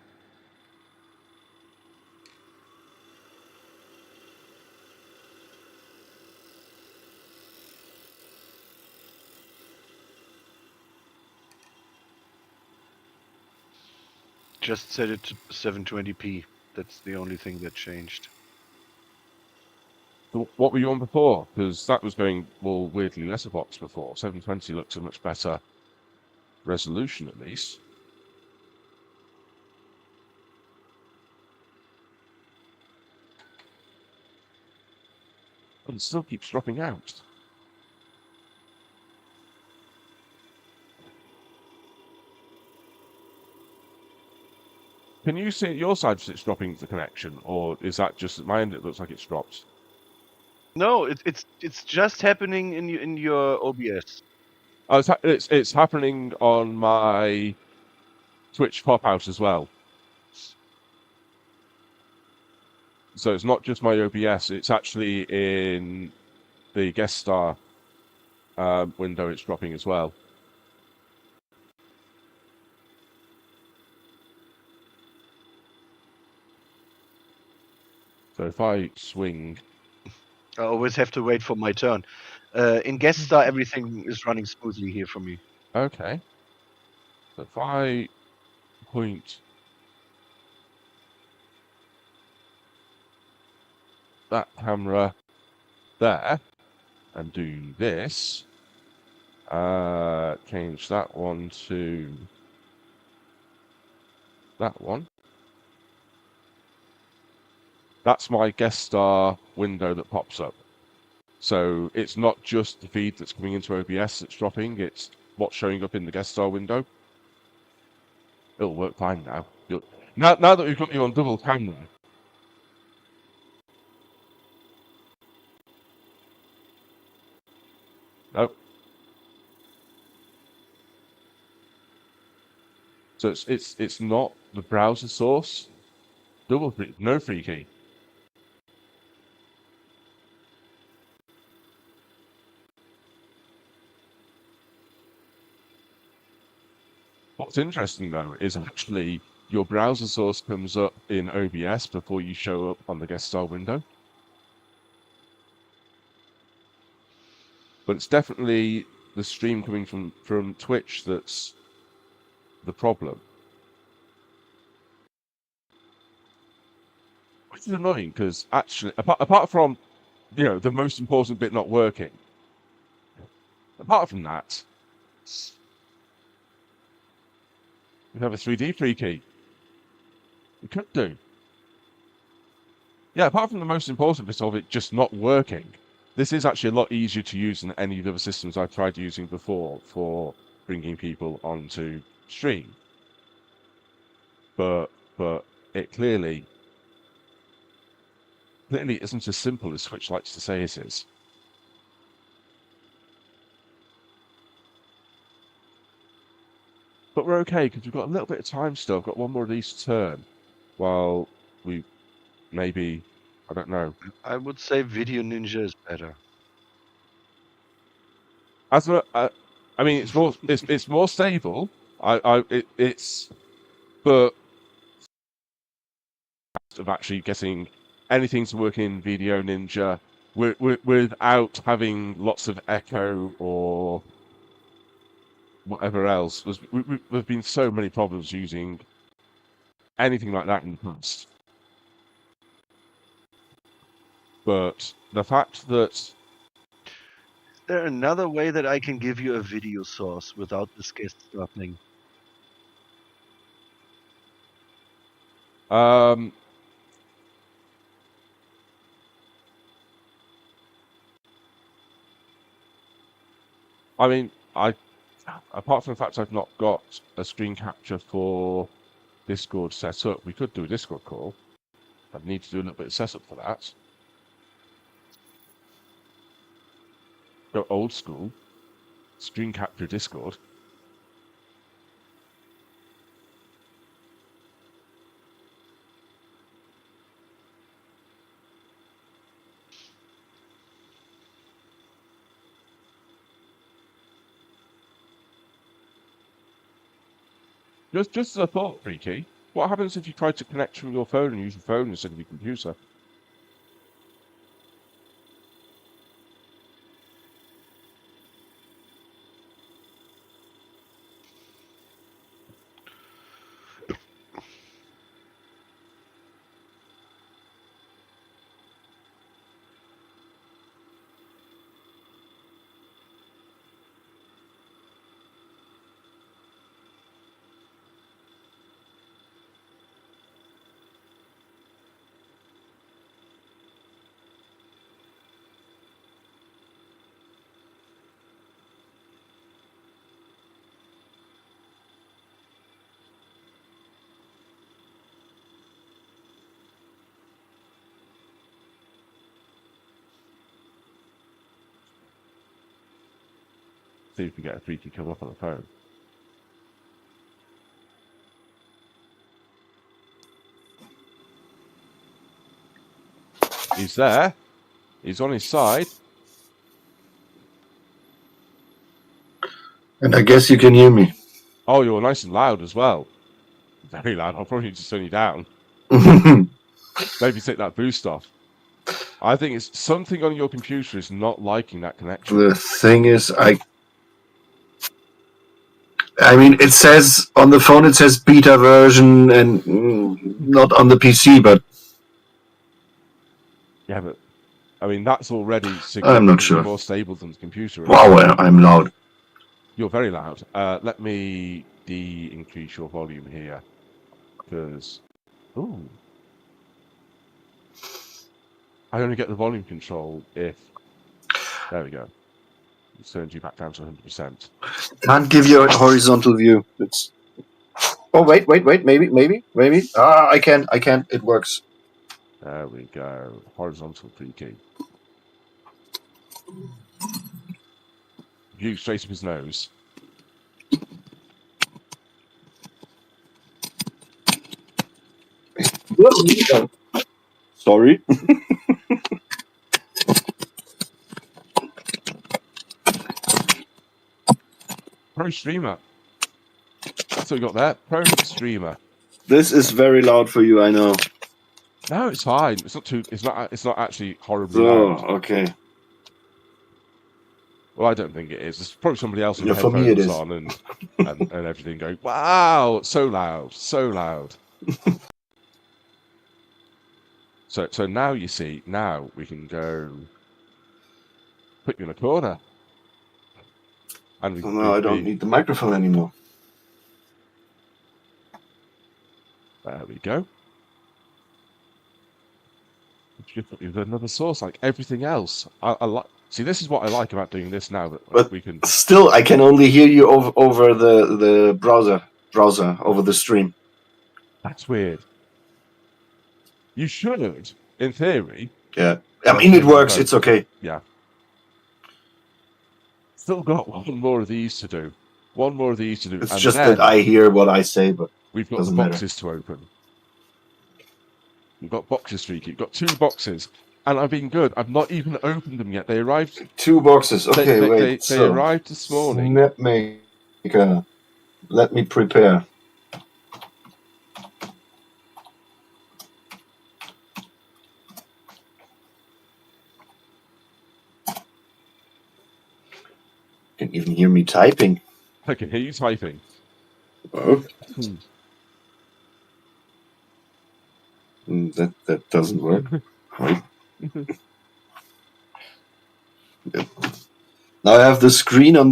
Just set it to 720p. That's the only thing that changed. So what were you on before? Because that was going all weirdly letterboxed before. 720 looks a much better resolution, at least. But it still keeps dropping out. Can you see at your side if it's dropping the connection, or is that just at my end? It looks like it's dropped. No, it's just happening in your OBS. Oh, it's happening on my Twitch pop out as well. So it's not just my OBS; it's actually in the guest star window. It's dropping as well. So if I swing, I always have to wait for my turn. In guest star, everything is running smoothly here for me. okay. So if I point that camera there and do this, change that one to that one. That's my guest star window that pops up. So it's not just the feed that's coming into OBS that's dropping, it's what's showing up in the guest star window. It'll work fine now. Now that we've got you on double camera. Nope. So it's not the browser source. No free key. What's interesting though is actually your browser source comes up in OBS before you show up on the guest star window. But it's definitely the stream coming from Twitch that's the problem. Which is annoying because actually, apart from the most important bit not working, apart from that, we have a 3D free key. We could do. Yeah, apart from the most important bit of it just not working, this is actually a lot easier to use than any of the other systems I've tried using before for bringing people onto stream. But it clearly clearly isn't as simple as Twitch likes to say it is. But we're okay, because we've got a little bit of time still. I've got one more of these to turn. While we maybe, I don't know. I would say Video Ninja is better. As a, I mean, it's more stable. It's, but of actually getting anything to work in Video Ninja without having lots of echo or whatever else. There've been so many problems using anything like that in the past. But the fact that Is there another way that I can give you a video source without this guest stopping? I mean, apart from the fact I've not got a screen capture for Discord set up, we could do a Discord call. I'd need to do a little bit of setup for that. Go old school, screen capture Discord. Just as a thought, Freaky, what happens if you try to connect from your phone and use your phone instead of your computer? See if we get a Freaky come up on the phone. He's there. He's on his side. And I guess you can hear me. Oh, you're nice and loud as well. Very loud. I'll probably just turn you down. Maybe take that boost off. I think it's something on your computer is not liking that connection. The thing is, I mean, it says on the phone, it says beta version and not on the PC, but Yeah, but I mean, that's already I'm significantly not sure. more stable than the computer. Wow, I'm loud. You're very loud. Let me increase your volume here. Because... Ooh. I only get the volume control if... There we go. It's turned you back down to 100%. Can't give you a horizontal view. It's. Oh wait, maybe. Ah, I can. It works. There we go. Horizontal Freaky. View straight up his nose. Sorry. Pro streamer. That's what we got there. Pro streamer. This is very loud for you, I know. No, it's fine. It's not too. It's not actually horribly Oh, loud. okay. Well, I don't think it is. There's probably somebody else with Yeah, for me it headphones is. on and everything going, wow, so loud, so loud. So now you see, now we can go put you in a corner. And we, So now I don't need the microphone anymore. There we go. Just put you with another source, like everything else. I like. See, this is what I like about doing this now, that But we can. still, I can only hear you over the browser over the stream. That's weird. You should in theory. Yeah. I mean, it works. It's okay. Yeah. Still got one more of these to do. One more of these to do. It's and just then that I hear what I say, but we've got the doesn't matter. boxes to open. We've got boxes, Streaky. We've got 2 boxes. And I've been good. I've not even opened them yet. They arrived. 2 boxes. Okay, wait. They arrived this morning. Snapmaker. Let me prepare. You can even hear me typing. I can hear you typing. Oh. That doesn't work. Right. Now I have the screen on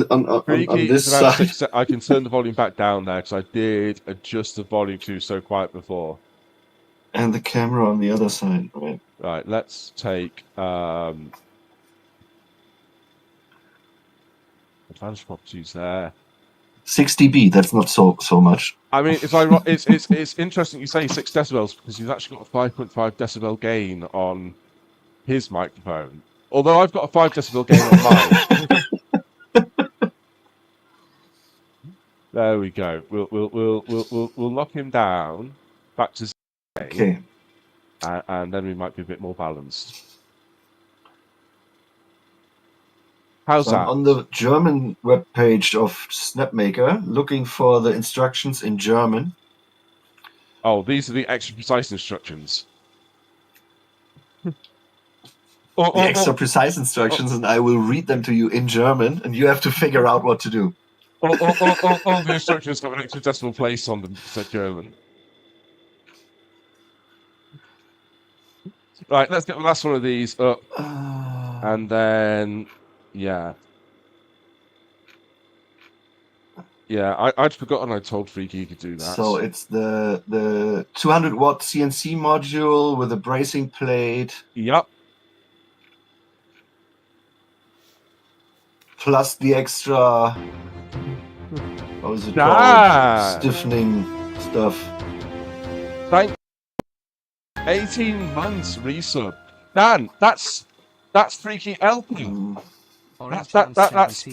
this side. I can turn the volume back down there because I did adjust the volume to so quiet before. And the camera on the other side. Right. Right. Let's take advanced properties there. 6 dB. That's not so much. I mean, it's interesting you say 6 decibels because he's actually got a 5.5 decibel gain on his microphone. Although I've got a 5 decibel gain on mine. There we go. We'll knock him down back to 0. Okay. And then we might be a bit more balanced. How's that? I'm on the German webpage of Snapmaker, looking for the instructions in German. Oh, these are the extra precise instructions. The extra precise instructions, and I will read them to you in German, and you have to figure out what to do. All the instructions have an extra decimal place on them, said German. Right, let's get the last one of these up. And then, yeah. Yeah, I'd forgotten I told Freaky he could do that. So it's the 200-watt CNC module with a bracing plate. Yep. Plus the extra, what was it called? Stiffening stuff. Thank 18 months resub. Dan, that's Freaky Elka.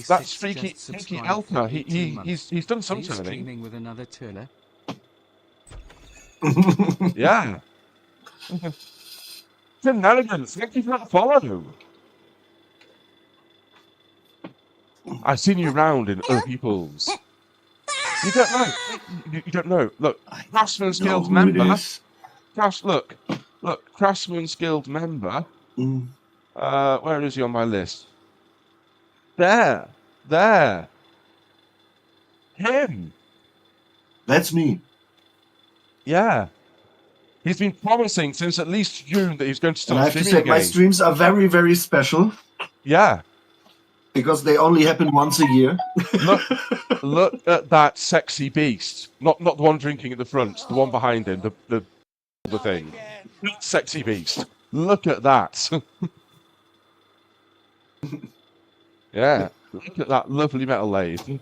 That's Freaky Elka. He's done some turning. With another turner. Yeah. Shenanigans. Thank you for that follow. I've seen you around in other people's. You don't know. You don't know. Look, Craftsman's Guild member. Look, Craftsman's Guild member. Where is he on my list? There. Him. That's me. Yeah. He's been promising since at least June that he's going to start and I have to streaming say, my streams are very, very special. Yeah. Because they only happen once a year. Look at that sexy beast. Not the one drinking at the front, the one behind him, the thing. Sexy beast. Look at that. Yeah. Look at that lovely metal lathe.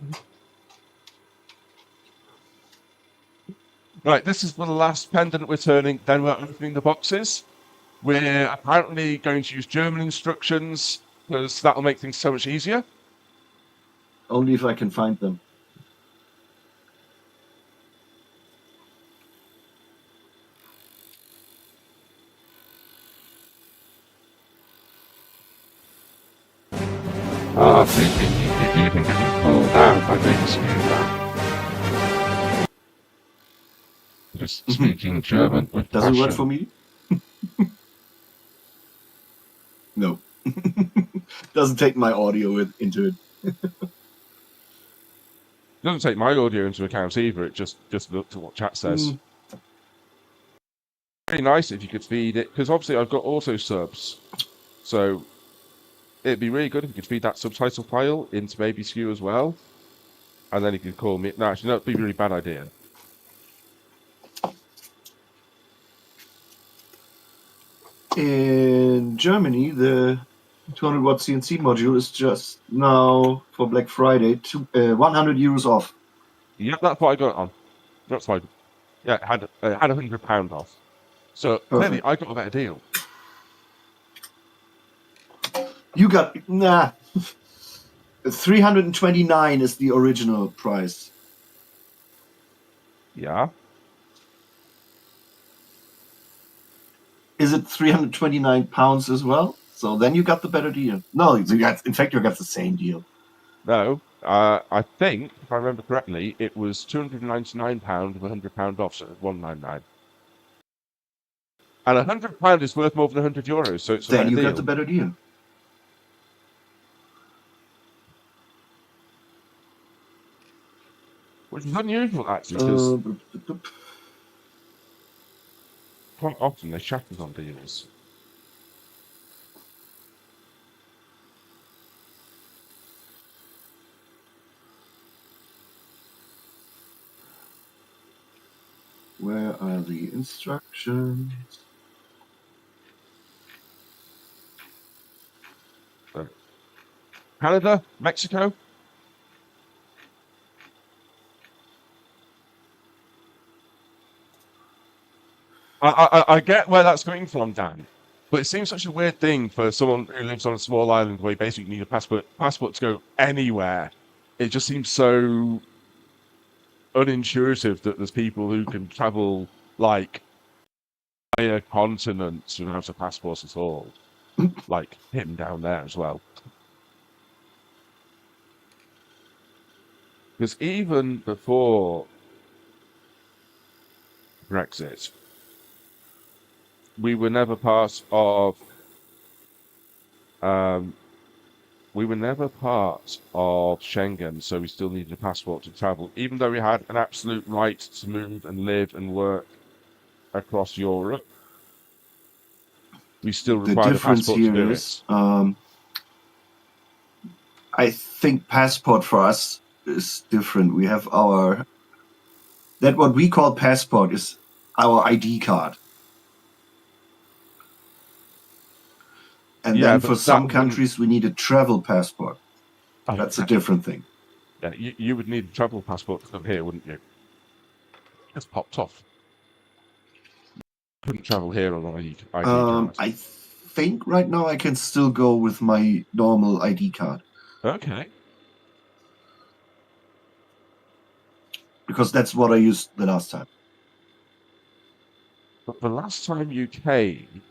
Right, this is the last pendant we're turning, then we're opening the boxes. We're apparently going to use German instructions, because that'll make things so much easier. Only if I can find them. I think you can pull down if I make a scooter. Just speaking German with Does it work passion. for me? No. Doesn't take my audio into it. It doesn't take my audio into account either, it just looks at what chat says. Very nice if you could feed it, because obviously I've got auto subs, so it'd be really good if you could feed that subtitle file into Baby Skew as well, and then you could call me. No, actually, that'd be a really bad idea. In Germany, the 200-watt CNC module is just now, for Black Friday, 100 euros off. Yep, that's what I got on. That's fine. Yeah, it had £100 off. So clearly I got a better deal. You got 329 is the original price. Yeah. Is it 329 pounds as well? So then you got the better deal. No, you got, in fact, you got the same deal. No. I think, if I remember correctly, it was £299 with £100 off, so it's £199. And £100 is worth more than €100, so it's a Then better you deal. got the better deal. Which is unusual, actually, because quite often they shackles on deals. Where are the instructions? Canada? Mexico? I get where that's coming from, Dan. But it seems such a weird thing for someone who lives on a small island where you basically need a passport to go anywhere. It just seems so unintuitive that there's people who can travel like entire continents without a passport at all. Like him down there as well. Because even before Brexit, we were never part of Schengen, so we still needed a passport to travel, even though we had an absolute right to move and live and work across Europe. We still The required a difference passport to here do is, it. I think passport for us is different. We have that what we call passport is our ID card. And Yeah, then but for that some wouldn't- countries, we need a travel passport. That's a different thing. Yeah, you would need a travel passport to come here, wouldn't you? It's popped off. Couldn't travel here on an ID card. I think right now I can still go with my normal ID card Okay. because that's what I used the last time. But the last time you came,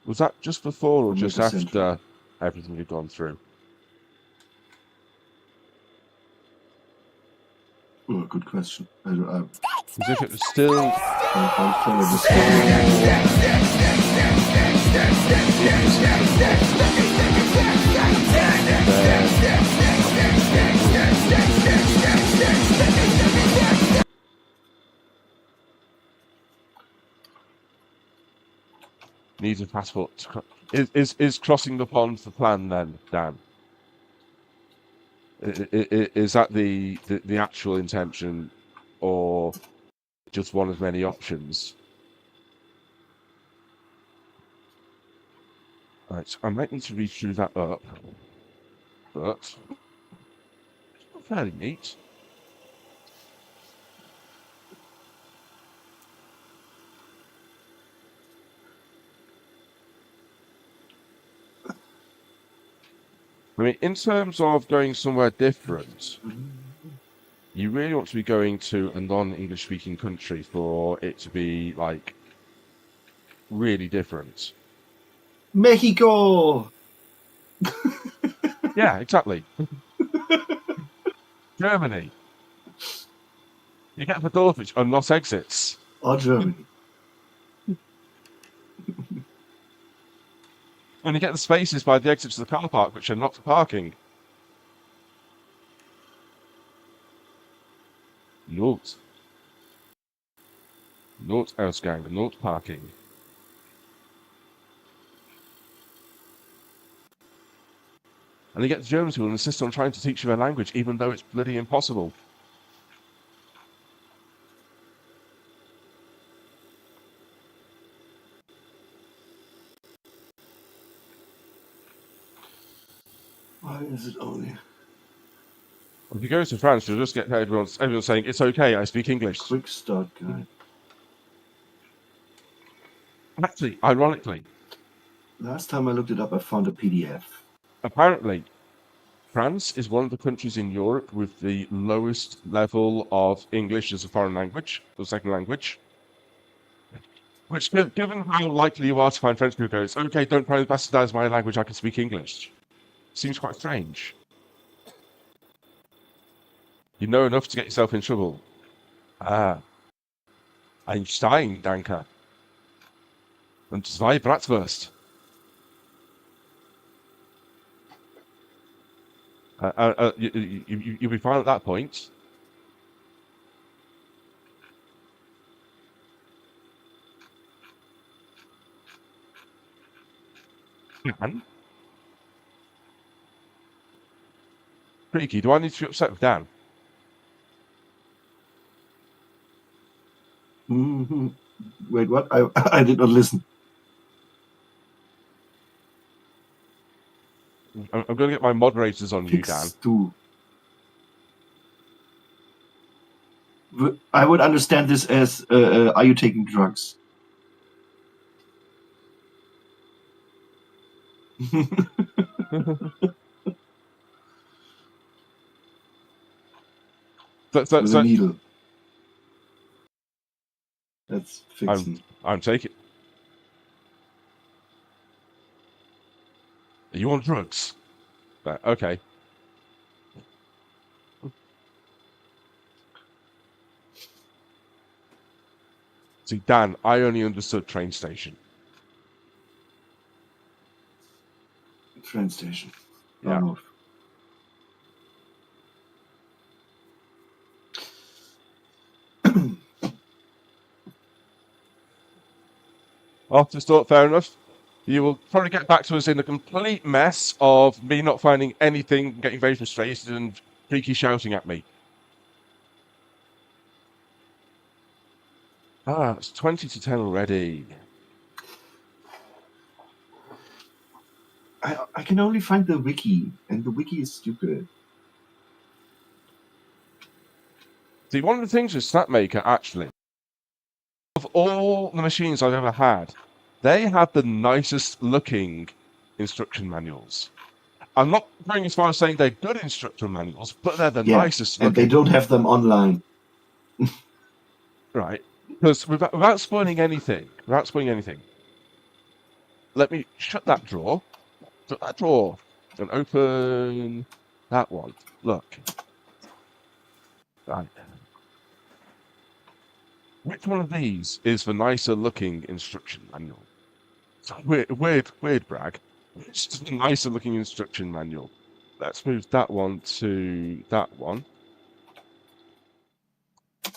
was that just before or just America Central. after everything had gone through? Oh, good question. As if it was still. Needs a passport. Is crossing the pond the plan then, Dan? Is that the actual intention, or just one of many options? Right, I might need to read through that up, but it's fairly neat. I mean, in terms of going somewhere different, you really want to be going to a non-English speaking country for it to be like really different. Mexico. Yeah, exactly. Germany. You get the doors which are not exits. Or Germany. And you get the spaces by the exits of the car park which are not for parking. Not Ausgang, not parking. And you get the Germans who will insist on trying to teach you their language, even though it's bloody impossible. Why is it only If you go to France, you'll just get everyone saying, it's okay, I speak English. quick start guide? Actually, ironically, Last time I looked it up, I found a PDF. Apparently, France is one of the countries in Europe with the lowest level of English as a foreign language, or second language. Which, given how likely you are to find French people, goes, okay, don't try to bastardize my language, I can speak English. Seems quite strange. You know enough to get yourself in trouble. Ah. Einstein, danke. Und zwei Bratwurst. You'll be fine at that point. Dan? Freaky, do I need to be upset with Dan? Mm-hmm. Wait, what? I did not listen. I'm going to get my moderators on you, Dan. Fix du. I would understand this as, are you taking drugs? With a needle. That's fixing. I'm taking. Are you on drugs? Right, okay. See, Dan, I only understood train station. Train station. Yeah. Oh. After thought, fair enough. You will probably get back to us in a complete mess of me not finding anything, getting very frustrated, and Freaky shouting at me. Ah, it's 20 to 10 already. I can only find the wiki, and the wiki is stupid. See, one of the things with Snapmaker, actually, of all the machines I've ever had, they have the nicest looking instruction manuals. I'm not going as far as saying they're good instruction manuals, but they're the nicest looking. And they don't have them online. Right. Because without spoiling anything, let me shut that drawer, and open that one. Look. Right. Which one of these is the nicer looking instruction manual? It's weird brag. It's just a nicer looking instruction manual. Let's move that one to that one.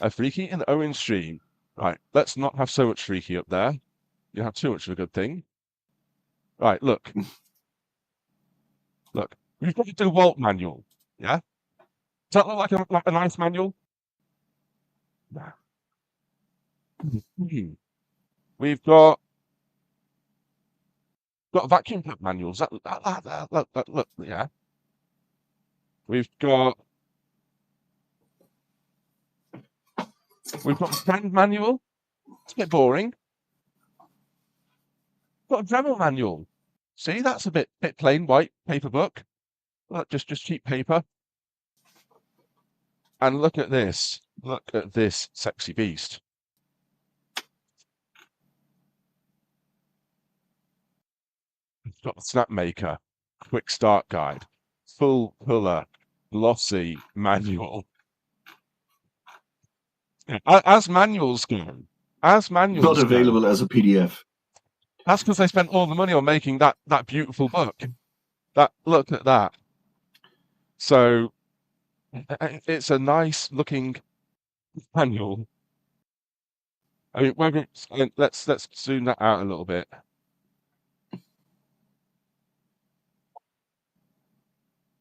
A Freaky and Owen stream. Right, let's not have so much Freaky up there. You have too much of a good thing. Right, look. Look, we've got to do Walt manual. Yeah? Does that look like a nice manual? Nah. We've got vacuum pump manuals. Look, yeah. We've got a friend manual. It's a bit boring. We've got a Dremel manual. See, that's a bit plain white paper book. Look, just cheap paper. And look at this. Look at this sexy beast. We've got the Snapmaker quick start guide, full color, glossy manual. As manuals go, Not available as a PDF. That's because they spent all the money on making that beautiful book. Look at that. So it's a nice looking manual. I mean, let's zoom that out a little bit.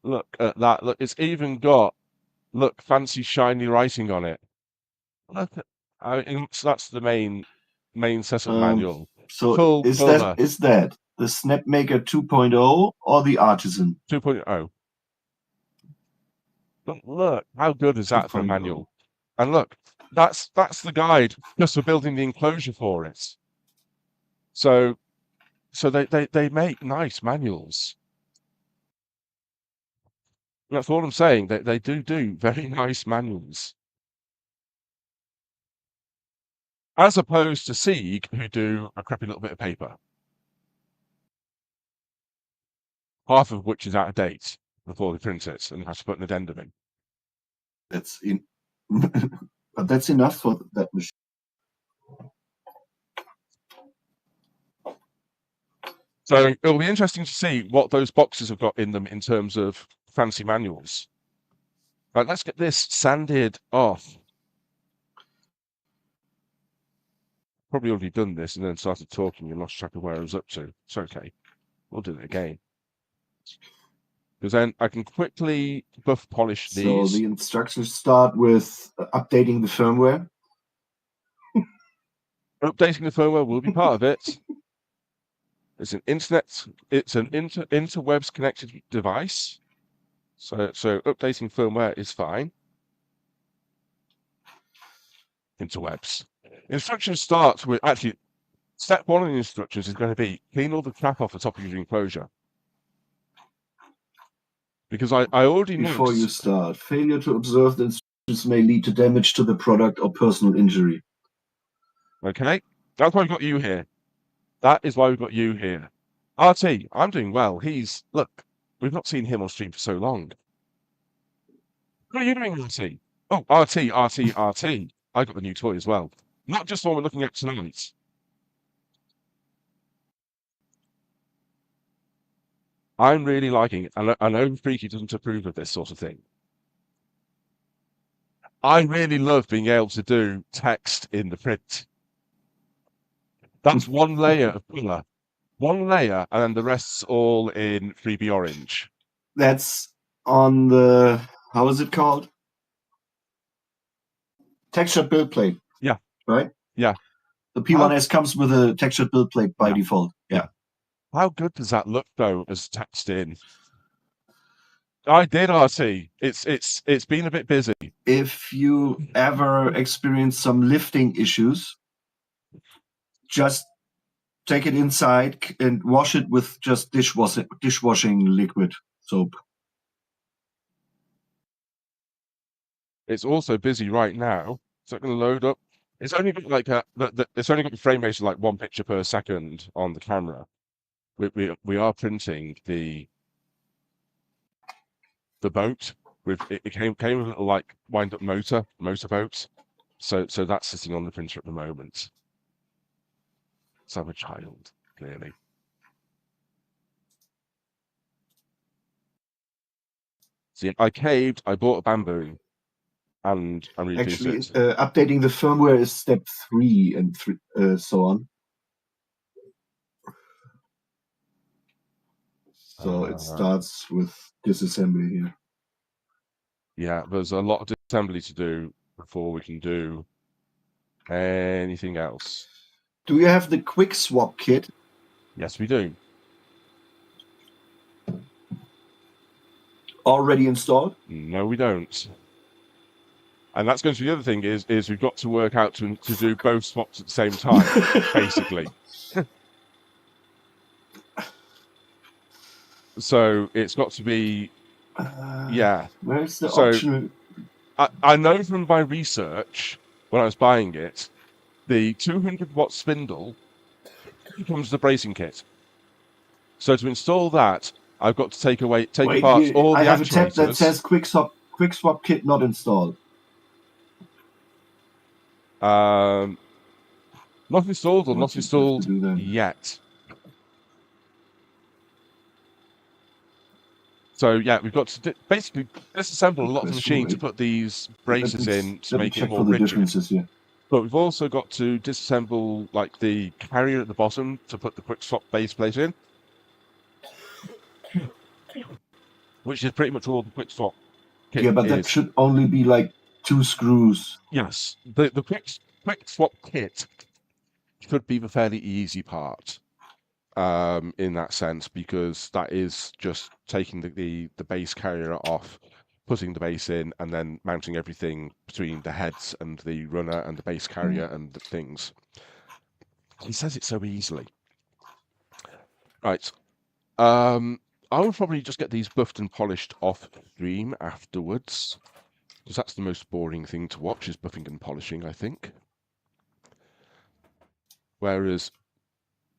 Look at that. Look, it's even got fancy shiny writing on it. Look at, so that's the main setup manual. So is that the Snapmaker 2.0 or the Artisan? 2.0. Look, how good is that for a manual? And look, that's the guide just for building the enclosure for it. So So they make nice manuals. That's all I'm saying. They do very nice manuals. As opposed to Sieg, who do a crappy little bit of paper. Half of which is out of date before they print it and have to put an addendum in. That's in, but that's enough for that machine. So it'll be interesting to see what those boxes have got in them in terms of fancy manuals. Right, let's get this sanded off. Probably already done this and then started talking and lost track of where I was up to. It's okay. We'll do it again. Because then I can quickly buff polish So these. the instructions start with updating the firmware. Updating the firmware will be part of it. It's an interwebs connected device. So updating firmware is fine. Interwebs. Instructions start with actually step 1 of the instructions is going to be clean all the crap off the top of your enclosure. Because I already know. Before you start, failure to observe the instructions may lead to damage to the product or personal injury. Okay, that's why we've got you here. That is why we've got you here. RT, I'm doing well. Look, we've not seen him on stream for so long. What are you doing, RT? Oh, RT. I got the new toy as well. Not just the one we're looking at tonight. I'm really liking it. I know Freaky doesn't approve of this sort of thing. I really love being able to do text in the print. That's one layer of colour. One layer, and then the rest's all in 3B orange. That's on the, how is it called? Textured build plate. Yeah. Right? Yeah. The P1S comes with a textured build plate by default. Yeah. How good does that look though as text in? I did, RT. It's been a bit busy. If you ever experience some lifting issues, just take it inside and wash it with just dishwashing liquid soap. It's also busy right now. It's not going to load up. It's only got like it's only got the frame rate of like 1 picture per second on the camera. We are printing the boat with it came with a little like wind up motorboat. So that's sitting on the printer at the moment. So I'm a child, clearly. See, I caved, I bought a bamboo, and I'm Actually, it. updating the firmware is step 3 and so on. So it starts with disassembly here. Yeah, there's a lot of disassembly to do before we can do anything else. Do you have the quick swap kit? Yes, we do. Already installed? No, we don't. And that's going to be the other thing is we've got to work out to do both swaps at the same time, basically. So it's got to be, yeah. Where's the optional? I know from my research when I was buying it, the 200-watt spindle comes with the bracing kit. So to install that, I've got to take apart all the actuators. I have a tab that says quick swap kit not installed. Not installed or not installed yet. So yeah, we've got to basically disassemble a lot of the machine to put these braces in to make it more rigid. But we've also got to disassemble like the carrier at the bottom to put the quick swap base plate in, which is pretty much all the quick swap kit. Yeah, but that should only be like 2 screws. Yes, the quick swap kit should be the fairly easy part. In that sense, because that is just taking the base carrier off, putting the base in, and then mounting everything between the heads and the runner and the base carrier and the things. He says it so easily. Right. I will probably just get these buffed and polished off stream afterwards, because that's the most boring thing to watch, is buffing and polishing, I think. Whereas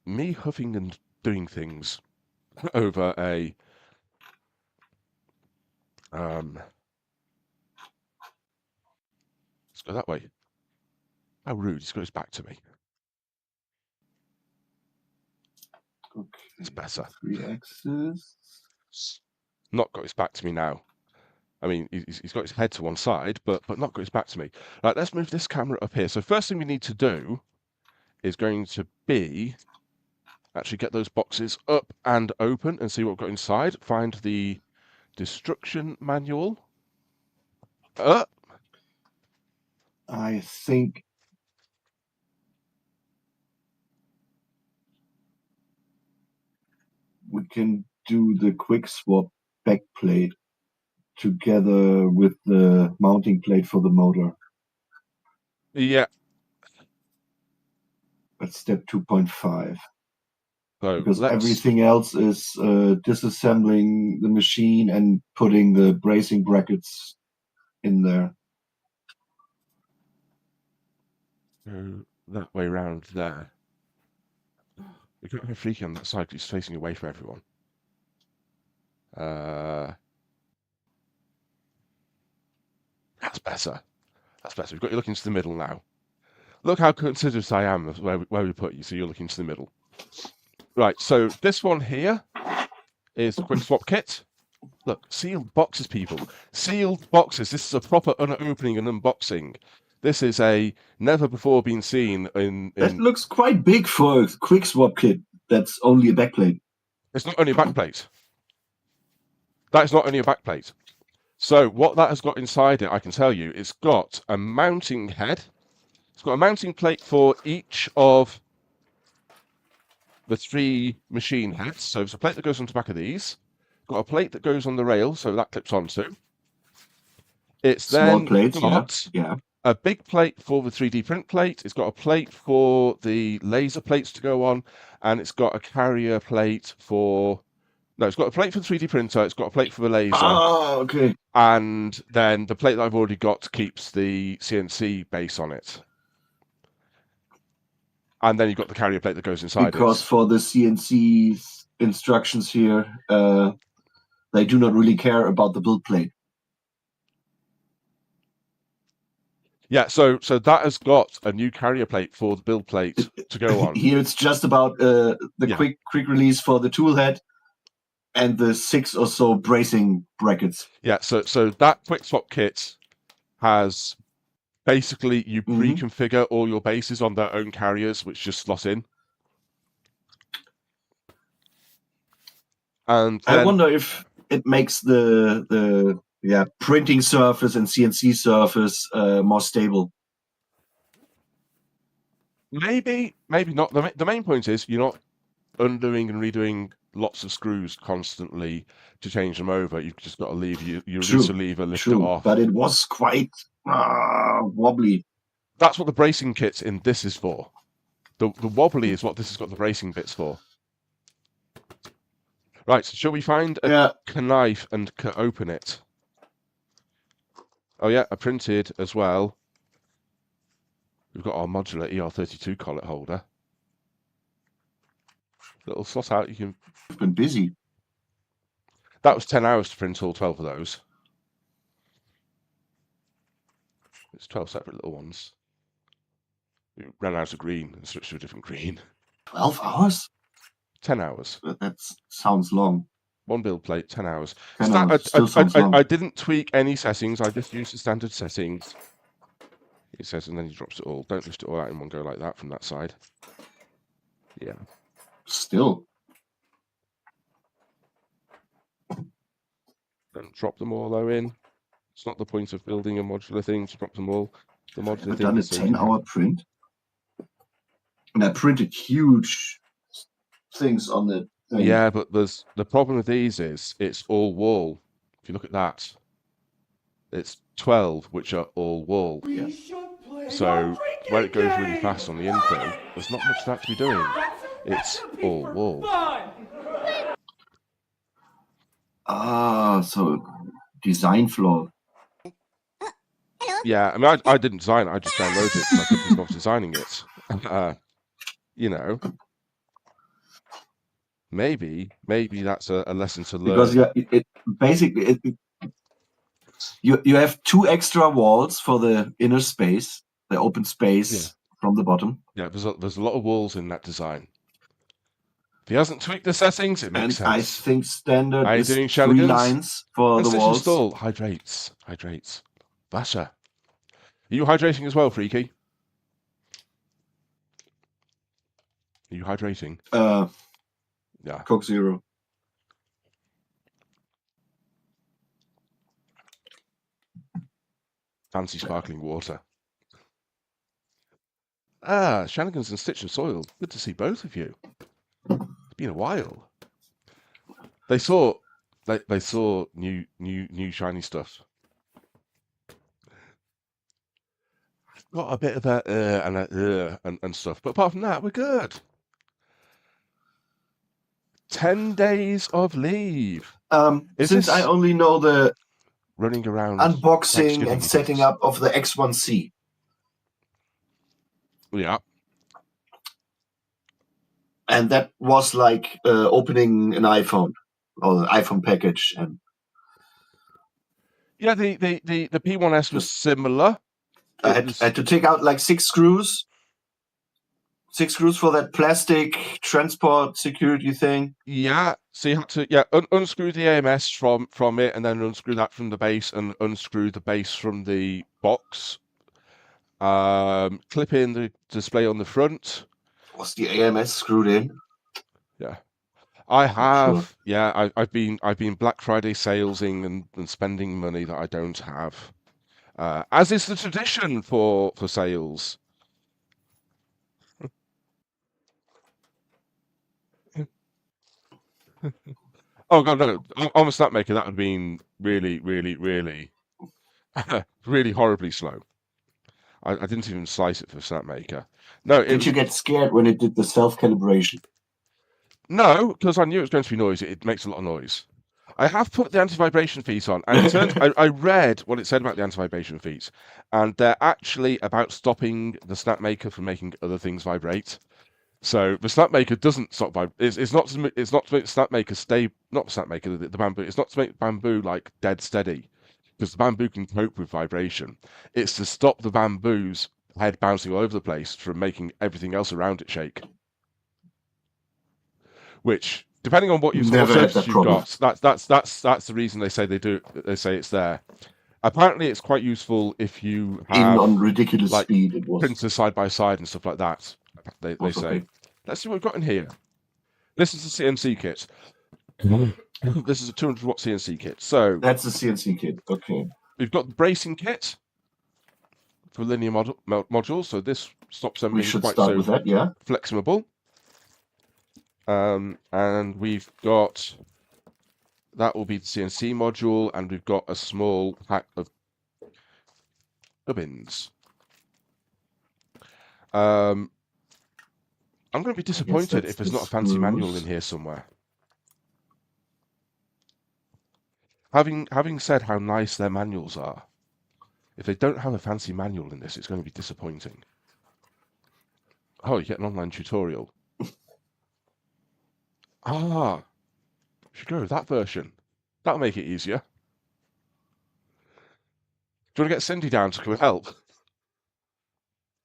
me huffing and doing things over a let's go that way. How rude, he's got his back to me. Okay. It's better. 3 axes. Not got his back to me now. I mean, he's got his head to one side, but not got his back to me. Right, let's move this camera up here. So first thing we need to do is going to be actually get those boxes up and open and see what we've got inside. Find the destruction manual. I think we can do the quick swap back plate together with the mounting plate for the motor. Yeah. That's step 2.5. So Because let's... everything else is disassembling the machine and putting the bracing brackets in there. go that way round there. We got a freaky on that side because he's facing away from everyone. That's better. That's better. We've got you looking to the middle now. Look how considerate I am of where we put you, so you're looking to the middle. Right, so this one here is the quick swap kit. Look, sealed boxes, people. Sealed boxes. This is a proper opening and unboxing. This is a never before been seen in... That looks quite big for a quick swap kit. That's only a backplate. It's not only a backplate. That is not only a backplate. So what that has got inside it, I can tell you, it's got a mounting head. It's got a mounting plate for each of the 3 machine heads. So there's a plate that goes on the back of these. Got a plate that goes on the rail, so that clips onto. It's Small then plates, got a big plate for the 3D print plate. It's got a plate for the laser plates to go on, and it's got a carrier plate for... No, it's got a plate for the 3D printer. It's got a plate for the laser. Oh, okay. And then the plate that I've already got keeps the CNC base on it. And then you've got the carrier plate that goes inside because for the CNC instructions here, they do not really care about the build plate. Yeah, so that has got a new carrier plate for the build plate to go on. Here it's just about the quick release for the tool head and the 6 or so bracing brackets. Yeah, so that quick swap kit has basically you pre-configure all your bases on their own carriers, which just slot in. And then... I wonder if it makes the printing surface and CNC surface more stable. Maybe not. The main point is you're not undoing and redoing lots of screws constantly to change them over. You've just got to leave you release a lever, lift it off. But it was quite wobbly. That's what the bracing kit in this is for. The wobbly is what this has got the bracing bits for. Right, so shall we find a knife and open it? Oh yeah, I printed as well. We've got our modular ER32 collet holder. Little slot out, you can... I've been busy. That was 10 hours to print all 12 of those. It's 12 separate little ones. We ran out of green and switched to a different green. 12 hours? 10 hours. That sounds long. One build plate, 10 hours. 10 hours still sounds long. I didn't tweak any settings. I just used the standard settings. It says, and then he drops it all. Don't lift it all out in one go like that from that side. Yeah. Still. Don't drop them all though in. It's not the point of building a modular thing to drop them all. The modular I've thing done a is 10-hour print. And I printed huge things on the thing. Yeah, but the problem with these is it's all wall. If you look at that, it's 12 which are all wall. Yeah. So where it goes really fast on the info, there's not much of that to be doing. It's all wall. Ah, so design flaw. Yeah, I mean, I didn't design it. I just downloaded it because I couldn't be bothered designing it. You know, maybe that's a lesson to Because learn. basically you have 2 extra walls for the inner space, the open space Yeah. from the bottom. Yeah, there's a lot of walls in that design. If he hasn't tweaked the settings, it makes And I sense. think standard How you is doing, 3 Shenanigans? lines for And the stitch walls. install hydrates. Basha. Are you hydrating as well, Freaky? Are you hydrating? Yeah. Coke Zero. Fancy sparkling water. Shenanigans and Stitch and Soil. Good to see both of you. It's been a while. They saw new shiny stuff. Got a bit of a and stuff, but apart from that, we're good. 10 days of leave. Since I only know the Running around unboxing Thanksgiving and setting events. up of the X1C, Yeah. and that was like opening an iPhone or an iPhone package, and Yeah, the P1S was similar. I had to take out like 6 screws. 6 screws for that plastic transport security thing. Yeah, so you had to unscrew the AMS from it, and then unscrew that from the base, and unscrew the base from the box. Clip in the display on the front. Was the AMS screwed in? Yeah, I have. Sure. Yeah, I've been Black Friday salesing and spending money that I don't have, as is the tradition for sales. Oh god, no! On a snapmaker, that would have been really, really horribly slow. I didn't even slice it for snapmaker. No, Did you get scared when it did the self-calibration? No, because I knew it was going to be noisy. It makes a lot of noise. I have put the anti-vibration feet on, and it turns I read what it said about the anti-vibration feet, and they're actually about stopping the snapmaker from making other things vibrate. So the snapmaker doesn't stop it's not to make the snapmaker stay, not the snapmaker, the bamboo. It's not to make bamboo like dead steady, because the bamboo can cope with vibration. It's to stop the bamboo's head bouncing all over the place from making everything else around it shake. Which, depending on what surface you've got, that's the reason they say they do. They say it's there. Apparently, it's quite useful if you have even on ridiculous like speed. It was printers side by side and stuff like that. They say. okay. Let's see what we've got in here. This is the CNC kit. This is a 200-watt CNC kit. So That's the CNC kit. Okay. we've got the bracing kit for linear modules. So this stops them We being should quite start so with that, yeah. flexible. And we've got, that will be the CNC module, and we've got a small pack of gubbins. I'm going to be disappointed if there's not a fancy manual in here somewhere. Having said how nice their manuals are, if they don't have a fancy manual in this, it's going to be disappointing. Oh, you get an online tutorial. Should go with that version. That'll make it easier. Do you want to get Cindy down to come help?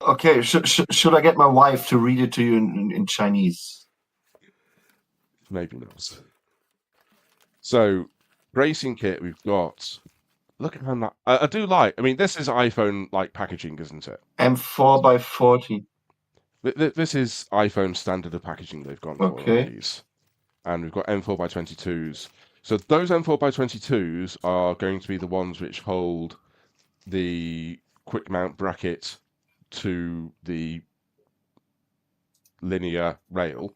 Okay, should I get my wife to read it to you in Chinese? Maybe not. So, bracing kit we've got. Look at how that. I do like. I mean, this is iPhone-like packaging, isn't it? M4 by 40. This is iPhone standard of packaging they've gone for on these. And we've got M4 by 22s. So those M4 by 22s are going to be the ones which hold the quick mount bracket to the linear rail.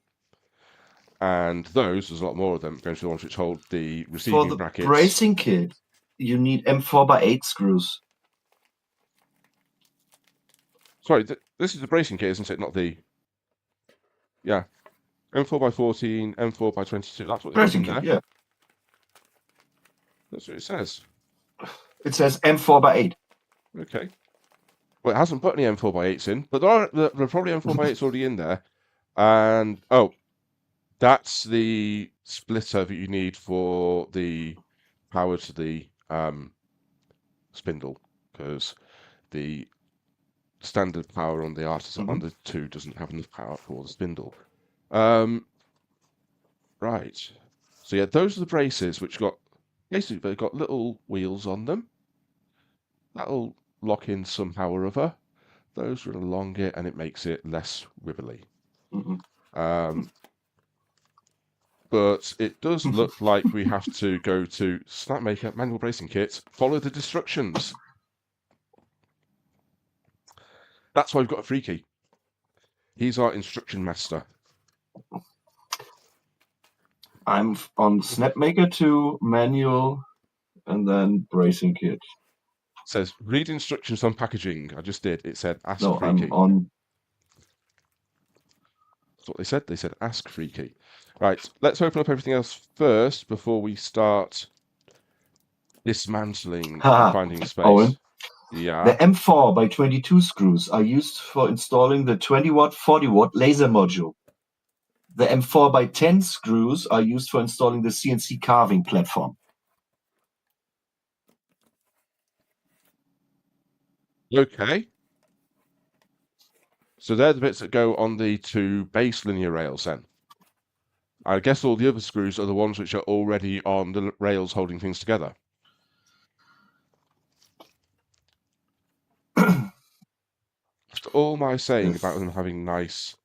And those, there's a lot more of them, going to be the ones which hold the receiving brackets. For the bracing kit, you need M4 by 8 screws. Sorry, this is the bracing kit, isn't it? Not the... Yeah. M4 by 14, M4 by 22. That's what they've got in there. Yeah. That's what it says. It says M4x8. Okay. Well, it hasn't put any M4x8s in, but there are probably M4x8s already in there. And oh, that's the splitter that you need for the power to the spindle, because the standard power on the Artisan on the 2 doesn't have enough power for the spindle. Right. So yeah, those are the braces which got basically they've got little wheels on them. That'll lock in somehow or other. Those run along it and it makes it less wibbly. But it does look like we have to go to Snapmaker, manual bracing kit, follow the instructions. That's why we've got a free key. He's our instruction master. I'm on Snapmaker 2, manual, and then bracing kit. It says read instructions on packaging. I just did. It said ask No, free I'm key. on. That's what they said. They said ask free key. Right, let's open up everything else first before we start dismantling and finding space. Owen, Yeah. the M4x22 screws are used for installing the 20-watt, 40-watt laser module. The M4x10 screws are used for installing the CNC carving platform. Okay. So they're the bits that go on the 2 base linear rails then. I guess all the other screws are the ones which are already on the rails holding things together. After all my saying about them having nice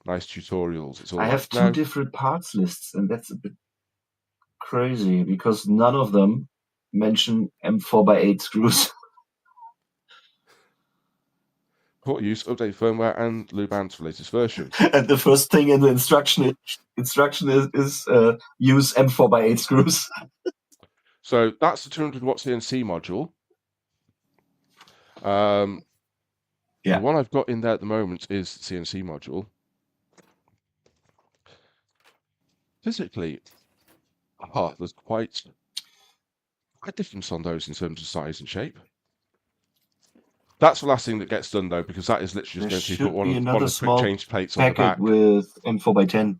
tutorials, it's all I like, have 2 no. different parts lists, and that's a bit crazy because none of them mention M4x8 screws. Port use, update firmware, and Luban's for latest version. And the first thing in the instruction is use M4x8 screws. So that's the 200 watt CNC module. Yeah. The one I've got in there at the moment is the CNC module. Physically, there's quite a difference on those in terms of size and shape. That's the last thing that gets done though, because that is literally just going to put one of the quick change plates on the back with M4x10.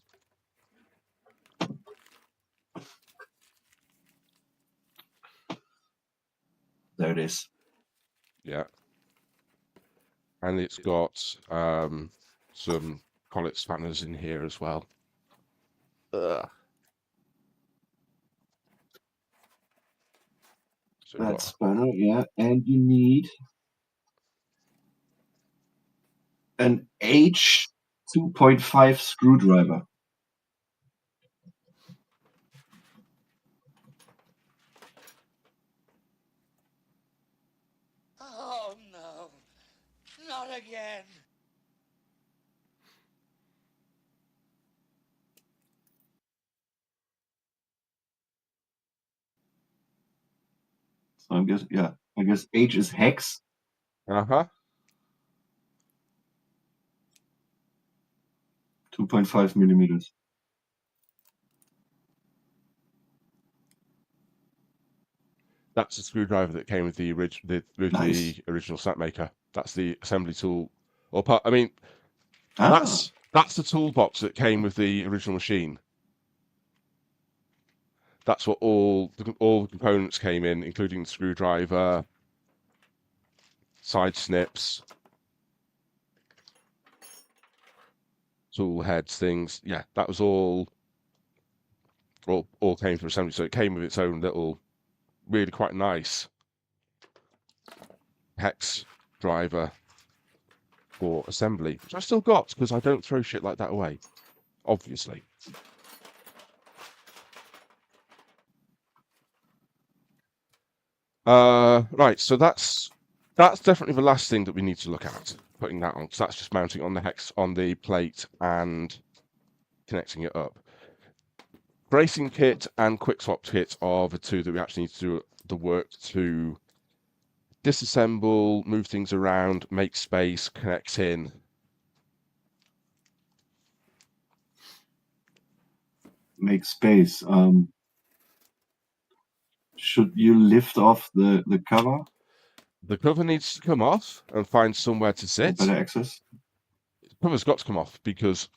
There it is. Yeah. And it's got some collet spanners in here as well. So That spanner, yeah. And you need an H 2.5 screwdriver. Oh no. Not again. So I guess H is hex. 2.5 millimeters. That's the screwdriver that came with the original Snapmaker. That's the assembly tool or part. I mean, that's the toolbox that came with the original machine. That's what all the components came in, including the screwdriver, side snips, tool heads, things. Yeah, that was all came from assembly. So it came with its own little, really quite nice hex driver for assembly, which I still got because I don't throw shit like that away, obviously. Right, so that's definitely the last thing that we need to look at, putting that on, because that's just mounting on the hex on the plate and connecting it up. Bracing kit and quick swap kit are the 2 that we actually need to do the work to disassemble, move things around, make space, connect in. Make space. Should you lift off the cover The cover needs to come off and find somewhere to for sit. better access? The cover's got to come off because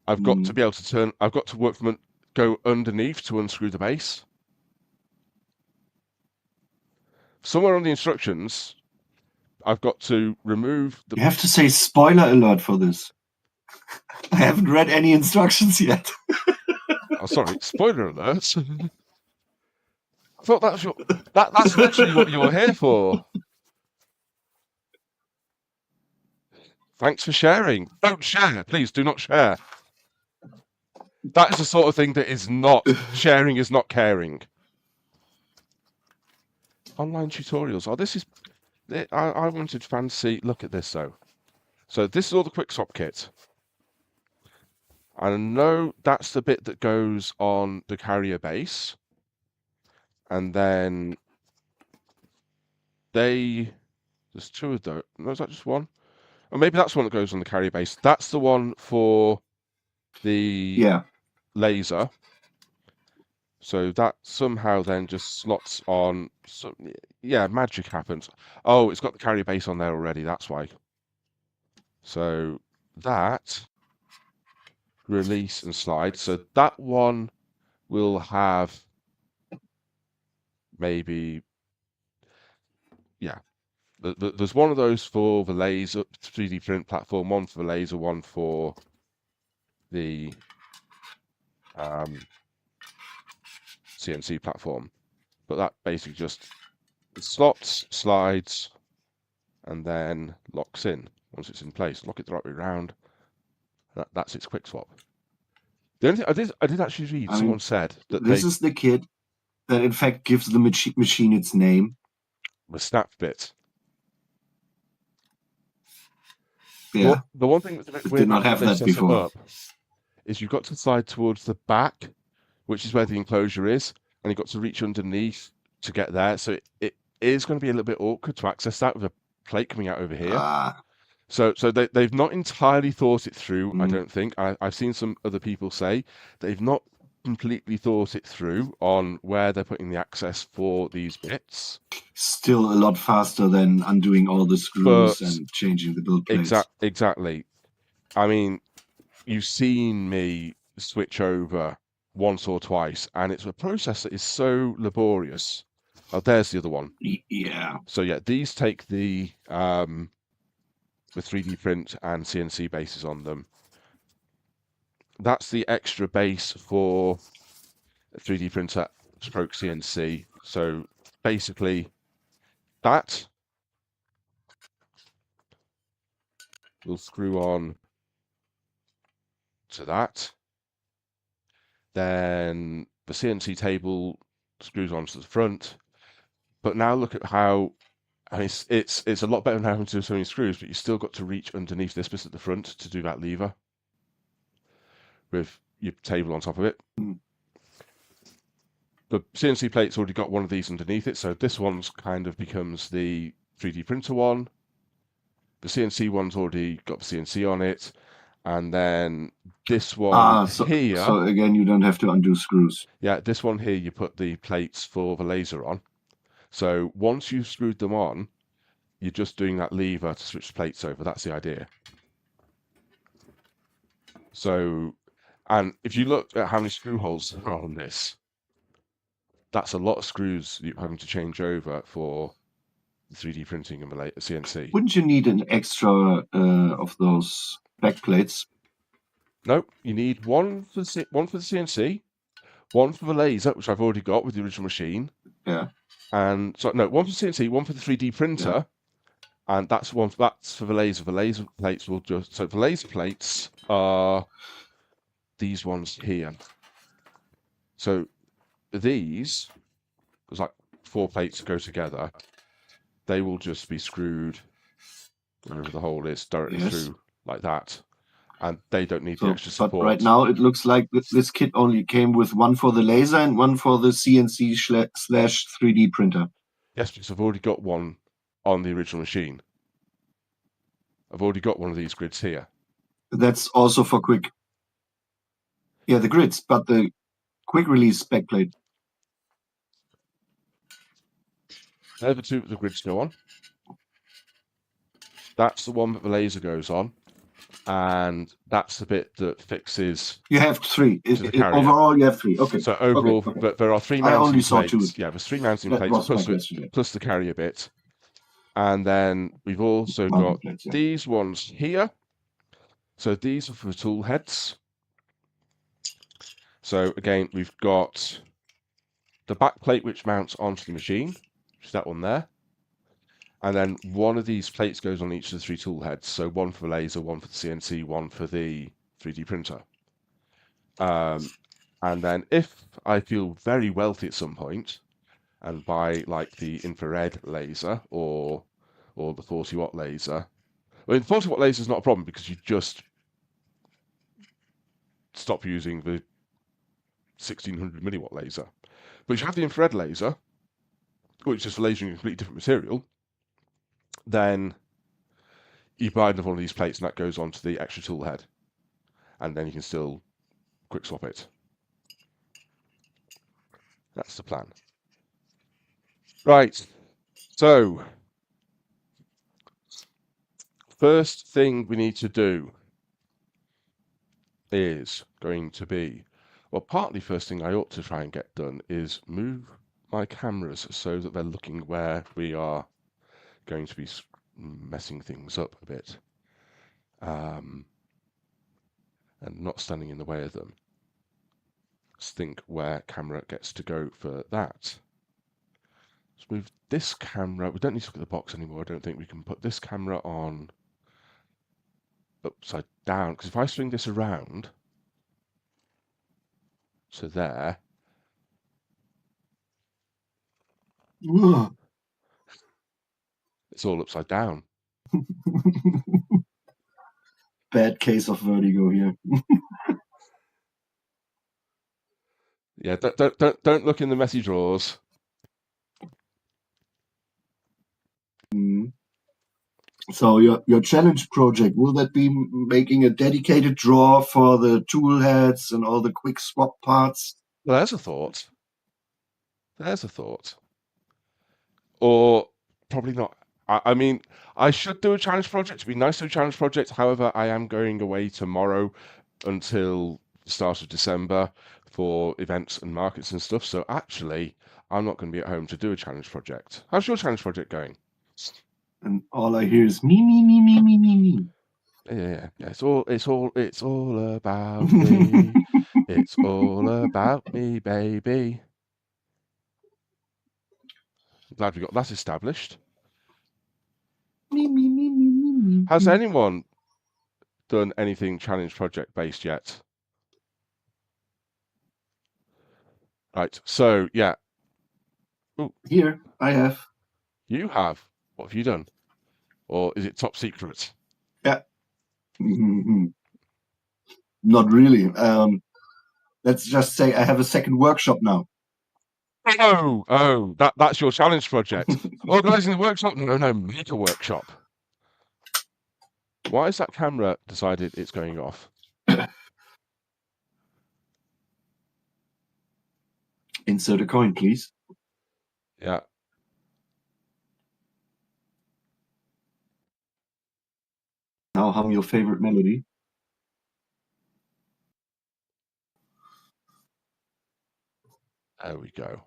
I've got to be able to turn. I've got to work from go underneath to unscrew the base. Somewhere on the instructions, I've got to remove the. You have to say spoiler alert for this. I haven't read any instructions yet. Oh, sorry, spoiler alert. I thought that's that's actually what you're here for. Thanks for sharing. Don't share, please. Do not share. That is the sort of thing that is not sharing. Is not caring. Online tutorials. Oh, this is. I wanted fancy. Look at this though. So this is all the quick swap kit. I know that's the bit that goes on the carrier base. And then there's two of those. No, is that just one? Or maybe that's one that goes on the carrier base. That's the one for the laser. So that somehow then just slots on. So, yeah, magic happens. Oh, it's got the carrier base on there already. That's why. So that release and slide. So that one will have maybe, yeah. There's one of those for the laser 3D print platform, one for the laser, one for the CNC platform. But that basically just slots, slides, and then locks in once it's in place. Lock it the right way around. That's its quick swap. The only thing I did actually read. Someone said that this is the kit that in fact gives the machine its name. The snap bit. Yeah. Well, the one thing that's a bit weird did not have that before. Is you've got to slide towards the back, which is where the enclosure is, and you've got to reach underneath to get there. So it is going to be a little bit awkward to access that with a plate coming out over here. So they've not entirely thought it through, I don't think. I've seen some other people say they've not completely thought it through on where they're putting the access for these bits. Still a lot faster than undoing all the screws and changing the build plates. Exactly. I mean, you've seen me switch over once or twice, and it's a process that is so laborious. Oh, there's the other one. Yeah. So yeah, these take the 3D print and CNC bases on them. That's the extra base for a 3D printer stroke CNC. So basically, that will screw on to that. Then the CNC table screws onto the front. But now look at how, I mean, it's a lot better than having to do so many screws, but you still got to reach underneath this bit at the front to do that lever with your table on top of it. The CNC plate's already got one of these underneath it, so this one's kind of becomes the 3D printer one. The CNC one's already got the CNC on it, and then this one here. So again, you don't have to undo screws. Yeah, this one here, you put the plates for the laser on. So once you've screwed them on, you're just doing that lever to switch the plates over. That's the idea. So, and if you look at how many screw holes there are on this, that's a lot of screws you're having to change over for 3D printing and CNC. Wouldn't you need an extra of those back plates? Nope, you need one for the CNC, one for the laser, which I've already got with the original machine. Yeah. And so no, one for CNC, one for the 3D printer, and that's for the laser. The laser plates will just the laser plates are these ones here. So these, there's like 4 plates that go together. They will just be screwed wherever the hole is directly through like that, and they don't need the extra support. But right now it looks like this kit only came with one for the laser and one for the CNC slash 3D printer. Yes, because I've already got one on the original machine. I've already got one of these grids here. That's also for quick. Yeah, the grids, but the quick release backplate. They're the two that the grids go on. That's the one that the laser goes on. And that's the bit that fixes You have 3. to the carrier. Overall, you have 3. Okay. So overall, okay. but there are 3 I mounting only saw plates. 2. Yeah, there's 3 mounting That plates was my plus, question. plus the carrier bit. And then we've also Mounting got plates, yeah. these ones here. So these are for the tool heads. So again, we've got the back plate which mounts onto the machine, which is that one there. And then one of these plates goes on each of the 3 tool heads. So one for the laser, one for the CNC, one for the 3D printer. And then if I feel very wealthy at some point and buy like the infrared laser or the 40-watt laser, well, the 40-watt laser is not a problem because you just stop using the 1600 milliwatt laser. But if you have the infrared laser, which is for lasering a completely different material, then you buy another one of these plates and that goes onto the extra tool head. And then you can still quick swap it. That's the plan. Right. So, first thing we need to do is going to be, well, partly first thing I ought to try and get done is move my cameras so that they're looking where we are going to be messing things up a bit. And not standing in the way of them. Let's think where camera gets to go for that. Let's move this camera. We don't need to look at the box anymore. I don't think we can put this camera on upside down, because if I swing this around to there, it's all upside down. Bad case of vertigo here. Yeah, don't look in the messy drawers. So your challenge project, will that be making a dedicated drawer for the tool heads and all the quick swap parts? Well, there's a thought. There's a thought. Or probably not. I mean, I should do a challenge project. It'd be nice to do a challenge project. However, I am going away tomorrow until the start of December for events and markets and stuff. So actually, I'm not going to be at home to do a challenge project. How's your challenge project going? And all I hear is me. Yeah. It's all about me. It's all about me, baby. Glad we got that established. Me. Has anyone done anything challenge project based yet? Right. So yeah. Ooh, Here, I have. you have. What have you done? Or is it top secret? Yeah. Not really. Let's just say I have a second workshop now. Oh, that's your challenge project. Organising the workshop? No, make a workshop. Why has that camera decided it's going off? Insert a coin, please. Yeah. Now hum your favorite melody. There we go.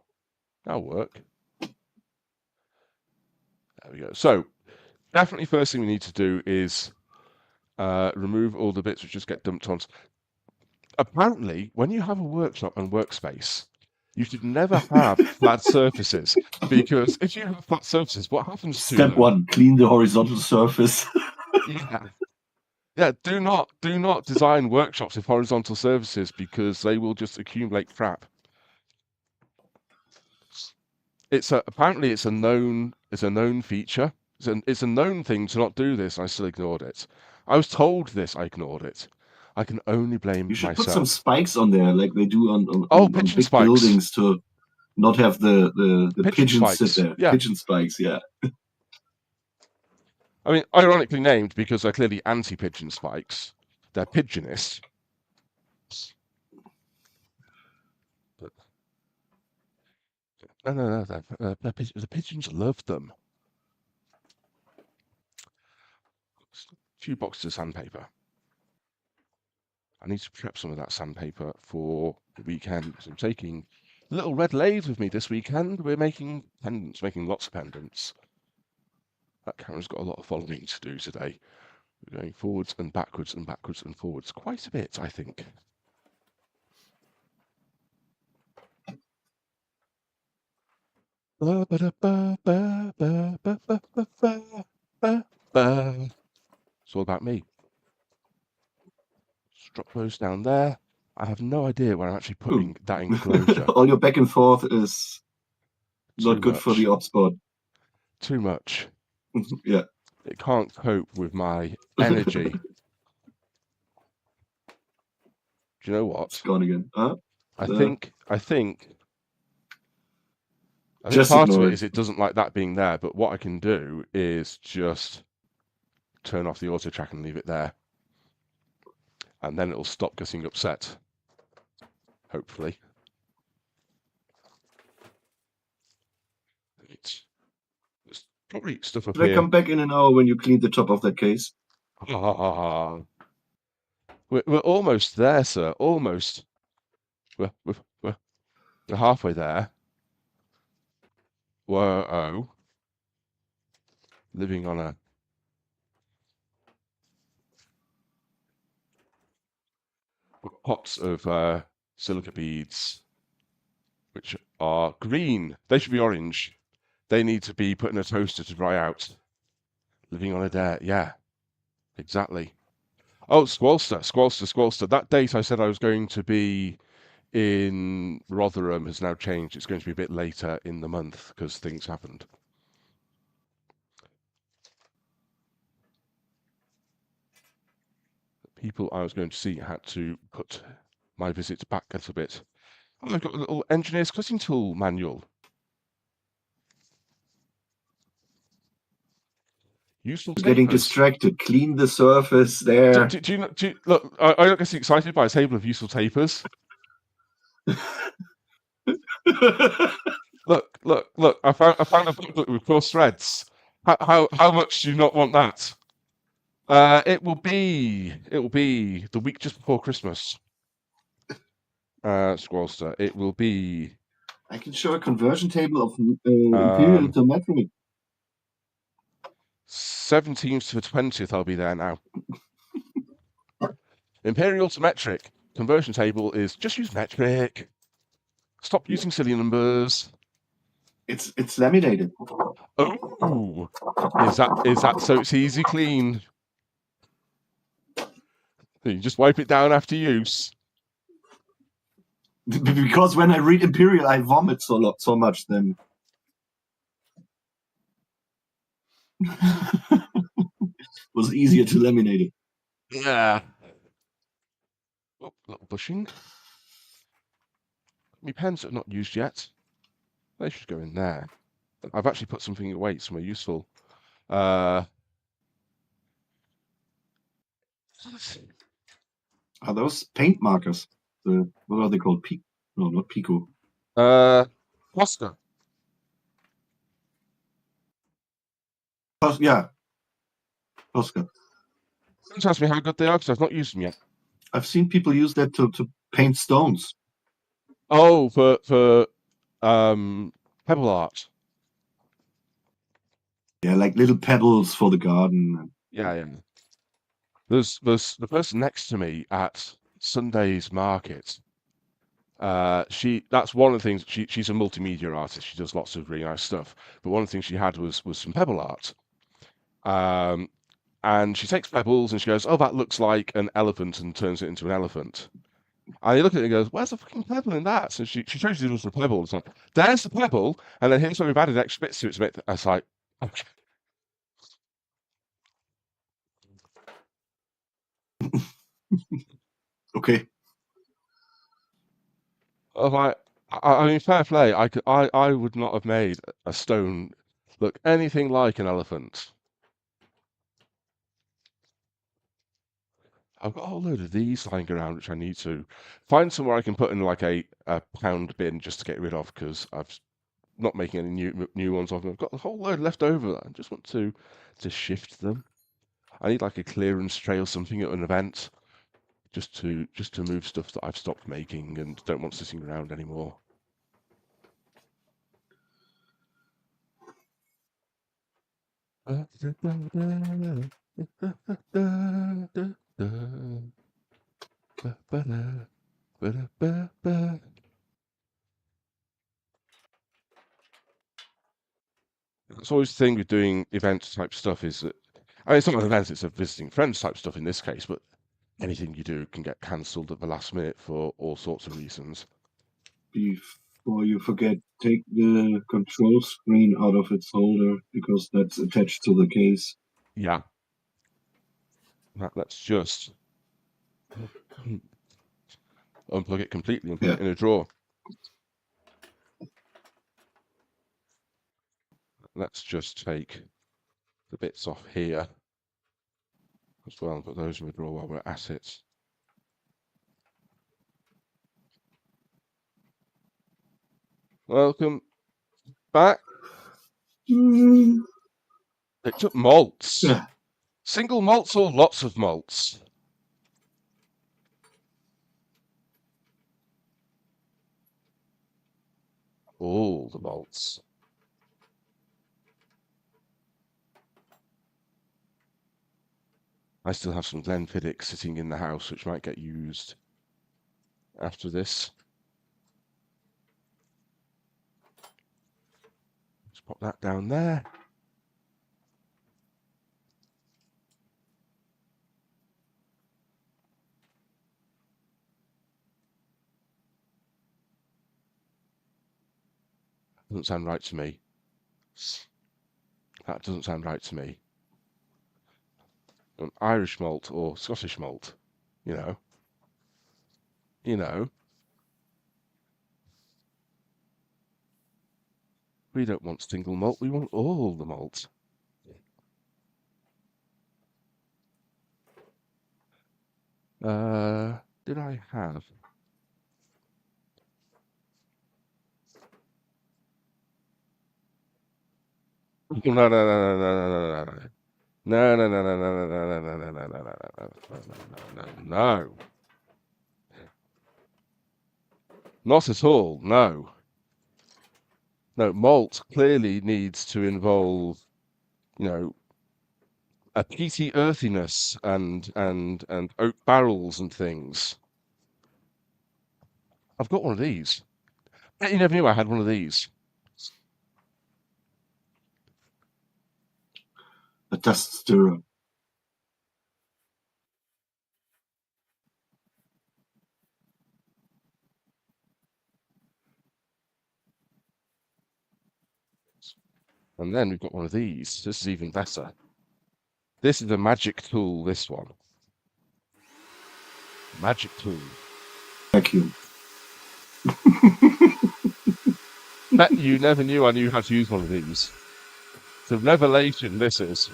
That'll work. There we go. So, definitely first thing we need to do is remove all the bits which just get dumped on. Apparently, when you have a workshop and workspace, you should never have flat surfaces, because if you have flat surfaces, what happens to them? Step 1, clean the horizontal surface. Yeah, do not design workshops with horizontal surfaces, because they will just accumulate crap. Apparently it's a known feature. It's a known thing to not do this. I still ignored it. I was told this. I ignored it. I can only blame You should myself. put some spikes on there, like they do on pigeon big spikes. buildings, to not have the pigeons spikes. sit there. Yeah. Pigeon spikes, yeah. I mean, ironically named because they're clearly anti-pigeon spikes. They're pigeonists. But No, the pigeons love them. A few boxes of sandpaper. I need to prep some of that sandpaper for the weekend because I'm taking little red lathe with me this weekend. We're making pendants, making lots of pendants. That camera's got a lot of following to do today. We're going forwards and backwards and backwards and forwards quite a bit, I think. It's all about me. Just drop those down there. I have no idea where I'm actually putting that enclosure. All your back and forth is Too not good for much. the ops board. Too much. Yeah. It can't cope with my energy. Do you know what? It's gone again. Huh? I think Just part of ignore it it. is it doesn't like that being there, but what I can do is just turn off the auto track and leave it there. And then it'll stop getting upset. Hopefully. There's probably stuff up Should I here. come back in an hour when you clean the top of that case? We're almost there, sir. Almost. We're halfway there. Whoa. Living on a pots of silica beads, which are green. They should be orange. They need to be put in a toaster to dry out. Living on a dare. Yeah, exactly. Oh, Squalster. That date I said I was going to be in Rotherham has now changed. It's going to be a bit later in the month because things happened. The people I was going to see had to put my visits back a little bit. Oh, I've got a little engineer's cutting tool manual. Useful Getting tapers. distracted. Clean the surface there. Do you look? I don't get excited by a table of useful tapers. Look! I found a booklet with coarse threads. How much do you not want that? It will be the week just before Christmas. Squalster. It will be. I can show a conversion table of imperial to metric. 17th to the 20th, I'll be there now. Imperial to metric. Conversion table is just use metric. Stop using silly numbers. It's laminated. Oh, is that so it's easy clean? You just wipe it down after use. Because when I read imperial, I vomit so much. Then it was easier to laminate it. Yeah. Oh, little bushing. My pens are not used yet. They should go in there. I've actually put something away, somewhere useful. Are those paint markers? What are they called? No, not Pico. Oscar. Yeah, Oscar. Don't ask me how good they are because I've not used them yet. I've seen people use that to paint stones. Oh, for pebble art. Yeah, like little pebbles for the garden. Yeah. There's the person next to me at Sunday's market. That's one of the things. She's a multimedia artist. She does lots of really nice stuff. But one of the things she had was some pebble art. And she takes pebbles and she goes, "Oh, that looks like an elephant," and turns it into an elephant. And you look at it and goes, "Where's the fucking pebble in that?" So she shows you the pebble. It's like, there's the pebble, and then here's where we've added extra bits to it to make. It's like, okay. Okay. I mean, fair play. I would not have made a stone look anything like an elephant. I've got a whole load of these lying around, which I need to find somewhere I can put in like a pound bin just to get rid of because I've not making any new ones of them. I've got a whole load left over that I just want to shift them. I need like a clearance tray or something at an event, just to move stuff that I've stopped making and don't want sitting around anymore. It's always the thing with doing event type stuff is that, I mean, it's not an event, it's a visiting friends type stuff in this case, but anything you do can get cancelled at the last minute for all sorts of reasons. Before you forget, take the control screen out of its holder because that's attached to the case. Yeah. Let's just unplug it completely and put it in a drawer. Let's just take the bits off here as well and put those in the drawer while we're at it. Welcome back. Picked up malts. Yeah. Single malts or lots of malts? All the malts. I still have some Glenfiddich sitting in the house, which might get used after this. Let's pop that down there. Doesn't sound right to me. That doesn't sound right to me. An Irish malt or Scottish malt, you know. We don't want single malt, we want all the malt. Did I have? No. No. Not at all, no. No, malt clearly needs to involve, a peaty earthiness and oak barrels and things. I've got one of these. You never knew I had one of these. A dust stirrer. And then we've got one of these. This is even better. This is a magic tool, this one. Magic tool. Vacuum. Bet you never knew I knew how to use one of these. It's a revelation, this is.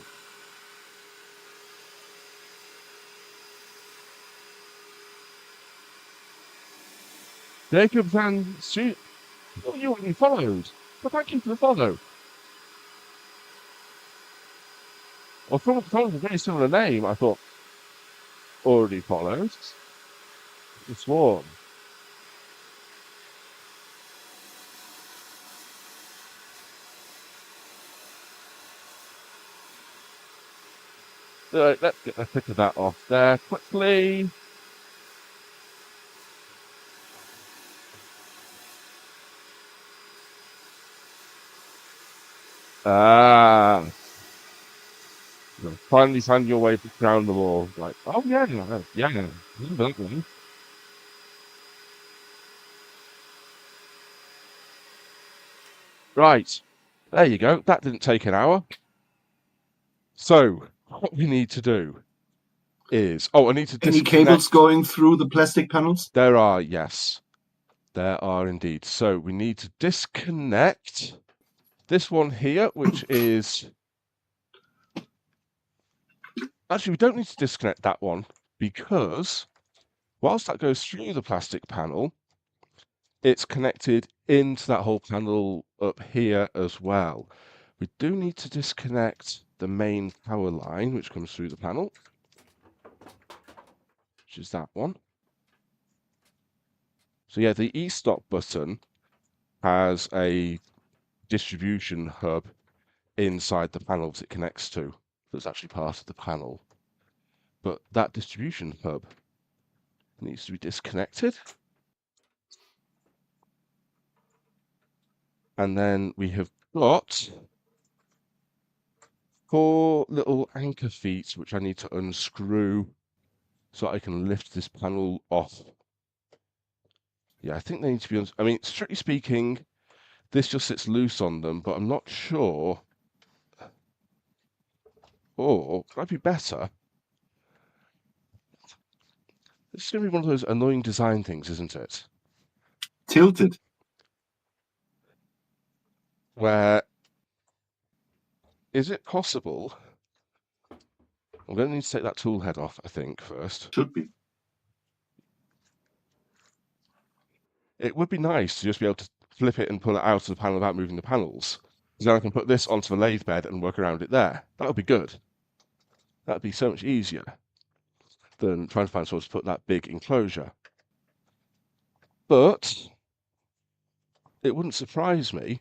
Jacob Van Street. Oh, you already followed. But thank you for the follow. Well, from a very similar name, I thought, already followed. It's warm. So let's get the thick of that off there quickly. Ah. You'll finally find your way around them all. Like, oh yeah. That one. Right. There you go. That didn't take an hour. So, what we need to do is... Oh, I need to Any disconnect... cables going through the plastic panels? There are, yes. There are indeed. So, we need to disconnect this one here, which is... Actually, we don't need to disconnect that one, because whilst that goes through the plastic panel, it's connected into that whole panel up here as well. We do need to disconnect the main power line, which comes through the panel, which is that one. So yeah, the e-stop button has a distribution hub inside the panels it connects to. That's actually part of the panel. But that distribution hub needs to be disconnected. And then we have got 4 little anchor feet, which I need to unscrew so I can lift this panel off. Yeah, I think they need to be, I mean, strictly speaking, this just sits loose on them, but I'm not sure. Or, could I be better? This is going to be one of those annoying design things, isn't it? Tilted. Where, is it possible? I'm going to need to take that tool head off, I think, first. Should be. It would be nice to just be able to flip it and pull it out of the panel without moving the panels. Because then I can put this onto the lathe bed and work around it there. That would be good. That would be so much easier than trying to find someone to put that big enclosure. But it wouldn't surprise me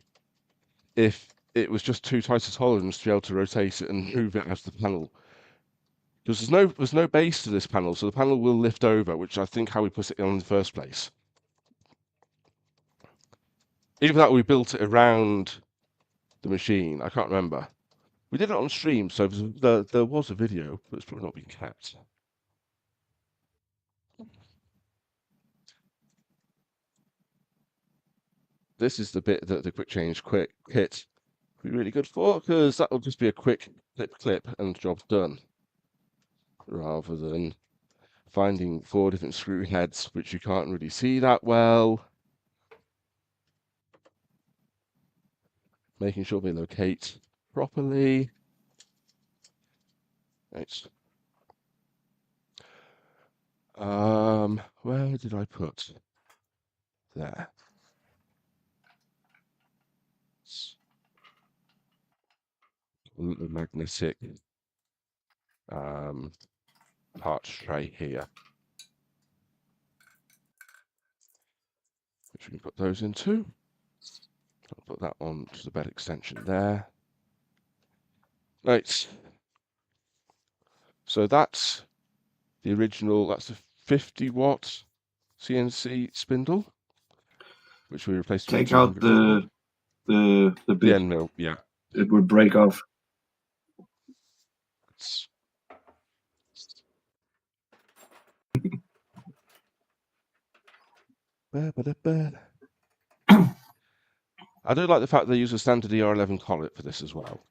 if it was just too tight a tolerance to be able to rotate it and move it out of the panel. Because there's no base to this panel, so the panel will lift over, which I think how we put it on in the first place. Either that or we built it around the machine. I can't remember. We did it on stream, so there was a video, but it's probably not been kept. This is the bit that the quick change kit will be really good for, because that will just be a quick clip and the job's done. Rather than finding 4 different screw heads, which you can't really see that well. Making sure they locate properly. Right. Where did I put? There. A little magnetic part tray here, which we can put those into. I'll put that on to the bed extension there. Right. So that's the original, that's a 50-watt CNC spindle, which we replaced with Take out the the bit. end mill, yeah. It would break off. I do like the fact they use a standard ER11 collet for this as well.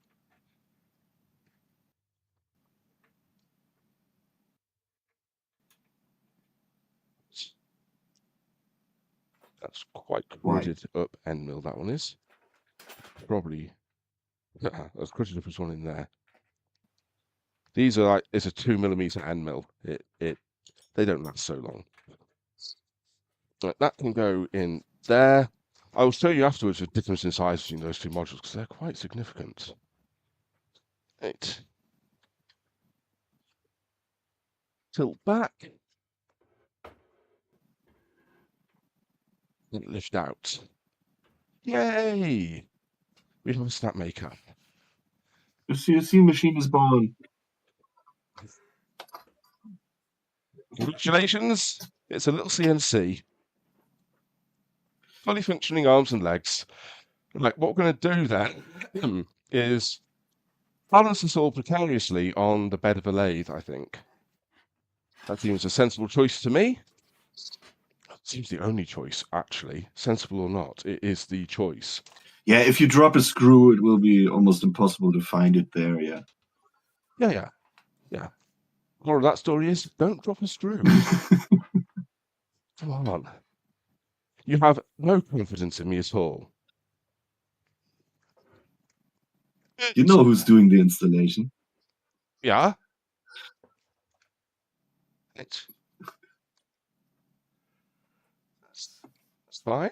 That's quite gridded up end mill, that one is. Probably as gridded up as one in there. These are like, it's a 2mm end mill. They don't last so long. Right, that can go in there. I will show you afterwards the difference in size between those 2 modules because they're quite significant. Right. Tilt back. And lift out. Yay! We have a snapmaker. The CNC machine is born. Congratulations! It's a little CNC. Fully functioning arms and legs. Like, what we're going to do then is balance this all precariously on the bed of a lathe, I think. That seems a sensible choice to me. It seems the only choice, actually. Sensible or not, it is the choice. Yeah, if you drop a screw, it will be almost impossible to find it there, yeah. Yeah. Moral of that story is, don't drop a screw. Come on. You have no confidence in me at all. You know who's doing the installation. Yeah? It's fine.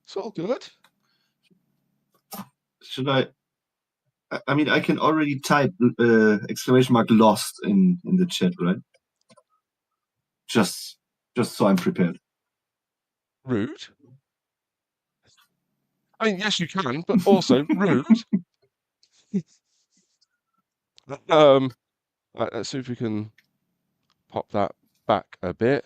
It's all good. Should I? I mean, I can already type exclamation mark lost in the chat, right? Just so I'm prepared. Rude. I mean, yes, you can, but also rude. Let's see if we can pop that back a bit.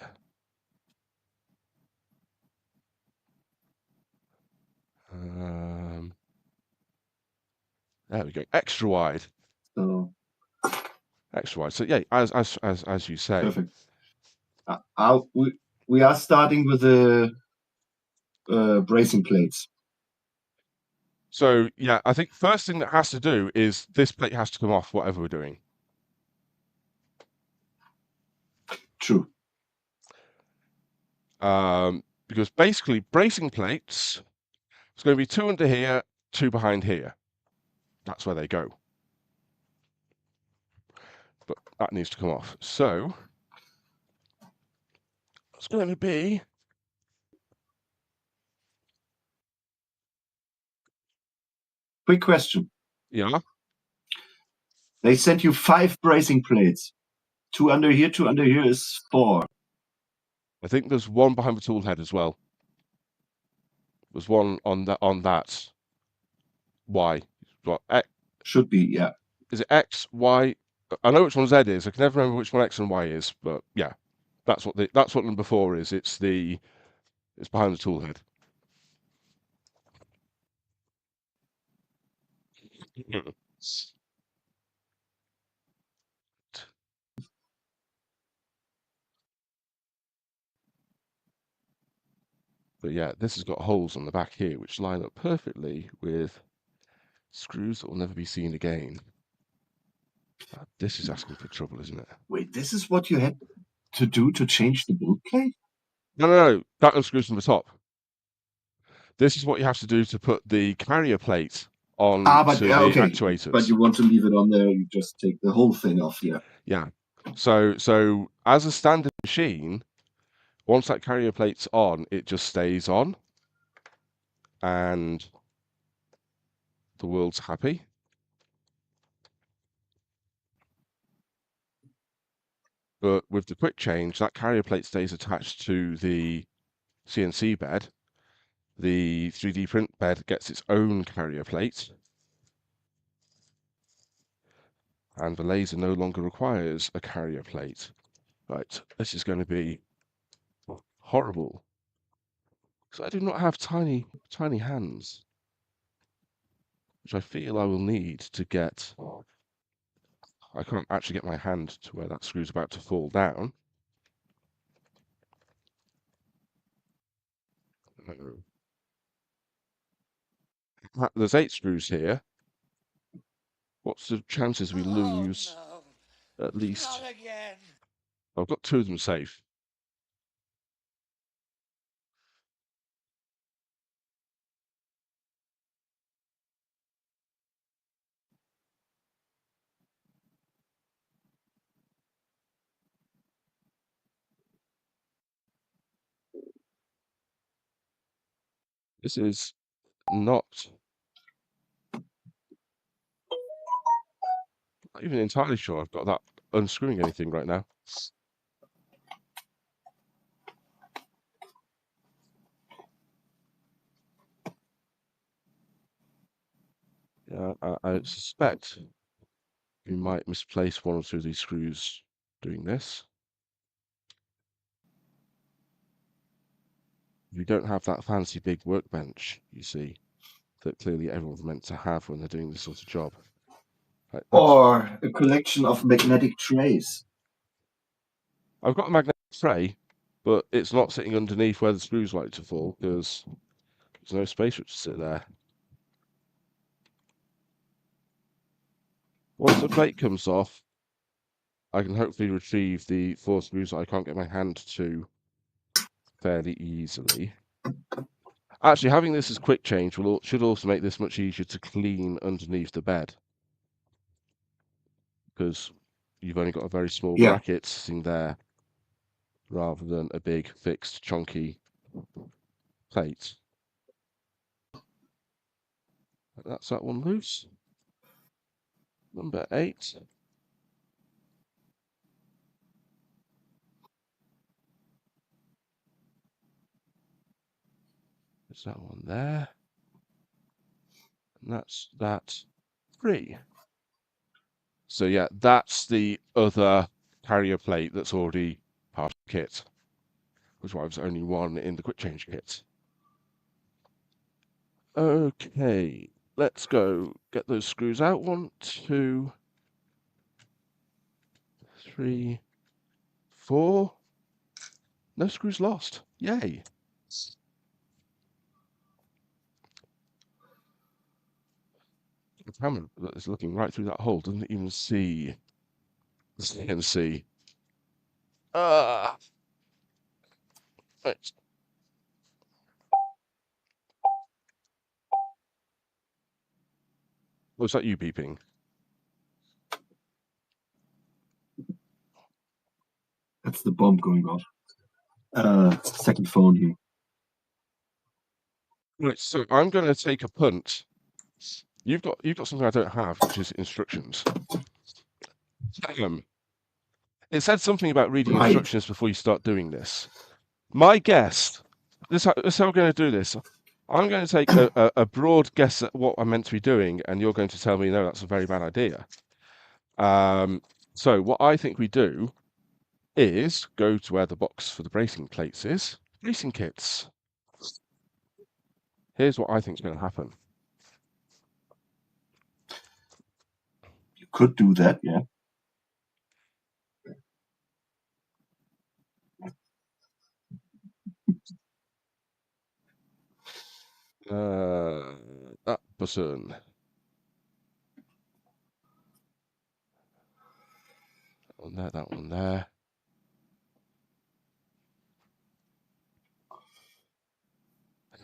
There we go. Extra wide. So Extra wide. So yeah, as you say. perfect. We are starting with the bracing plates. So yeah, I think first thing that has to do is this plate has to come off, whatever we're doing. True. Because basically bracing plates, it's going to be 2 under here, 2 behind here. That's where they go. But that needs to come off. So it's going to be Quick question. yeah. They sent you 5 bracing plates. 2 under here, 2 under here is 4. I think there's 1 behind the tool head as well. There's 1 on that. Y. What? X, Should be, yeah. is it X, Y? I know which one Z is. I can never remember which one X and Y is, but yeah, that's what number 4 is. It's behind the tool head. But yeah, this has got holes on the back here, which line up perfectly with screws that will never be seen again. This is asking for trouble, isn't it? Wait, this is what you had to do to change the build plate? No. That unscrews from the top. This is what you have to do to put the carrier plate on to the okay. actuators. But you want to leave it on there, you just take the whole thing off, yeah. Yeah. So as a standard machine, once that carrier plate's on, it just stays on. And the world's happy. But with the quick change, that carrier plate stays attached to the CNC bed. The 3D print bed gets its own carrier plate. And the laser no longer requires a carrier plate. Right, this is going to be horrible. So I do not have tiny hands, which I feel I will need to get. I can't actually get my hand to where that screw's about to fall down. There's 8 screws here. What's the chances we lose Oh, at no. least? Not again. I've got 2 of them safe. This is not even entirely sure I've got that unscrewing anything right now. Yeah, I suspect we might misplace 1 or 2 of these screws doing this. We don't have that fancy big workbench, you see, that clearly everyone's meant to have when they're doing this sort of job. Right, Or a collection of magnetic trays. I've got a magnetic tray, but it's not sitting underneath where the screws like to fall because there's no space for it to sit there. Once the plate comes off, I can hopefully retrieve the 4 screws that I can't get my hand to fairly easily. Actually, having this as quick change should also make this much easier to clean underneath the bed, because you've only got a very small bracket sitting there rather than a big fixed chunky plate. That's that one loose. Number 8. There's that one there. And that's that 3. So yeah, that's the other carrier plate that's already part of the kit, which is why there's only one in the quick change kit. Okay, let's go get those screws out. 1, 2, 3, 4. No screws lost. Yay. The camera that is looking right through that hole doesn't even see the CNC. Ah. Right. Was that you beeping? That's the bomb going off. Second phone here. Right, so I'm going to take a punt. You've got something I don't have, which is instructions. It said something about reading Right. instructions before you start doing this. My guess, this is how we're going to do this. I'm going to take a broad guess at what I'm meant to be doing, and you're going to tell me, no, that's a very bad idea. So what I think we do is go to where the box for the bracing plates is. Bracing kits. Here's what I think is going to happen. You could do that, yeah. That button. That one there, that one there.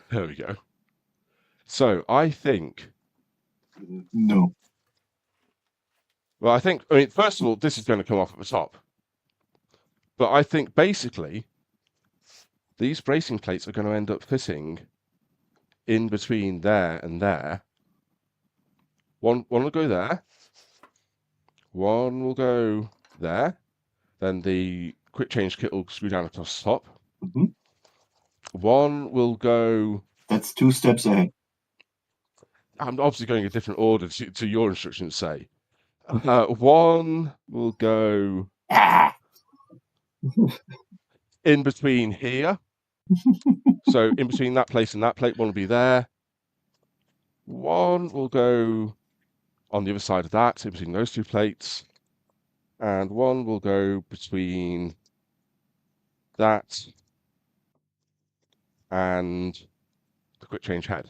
There we go. So I think, No. well, I mean, first of all, this is going to come off at the top. But I think basically these bracing plates are going to end up fitting in between there and there. One will go there. One will go there. Then the quick change kit will screw down across the top. Mm-hmm. One will go. That's 2 steps ahead. I'm obviously going a different order to your instructions say. One will go in between here. So in between that place and that plate, one will be there. One will go on the other side of that, in between those 2 plates. And one will go between that and the quick change head.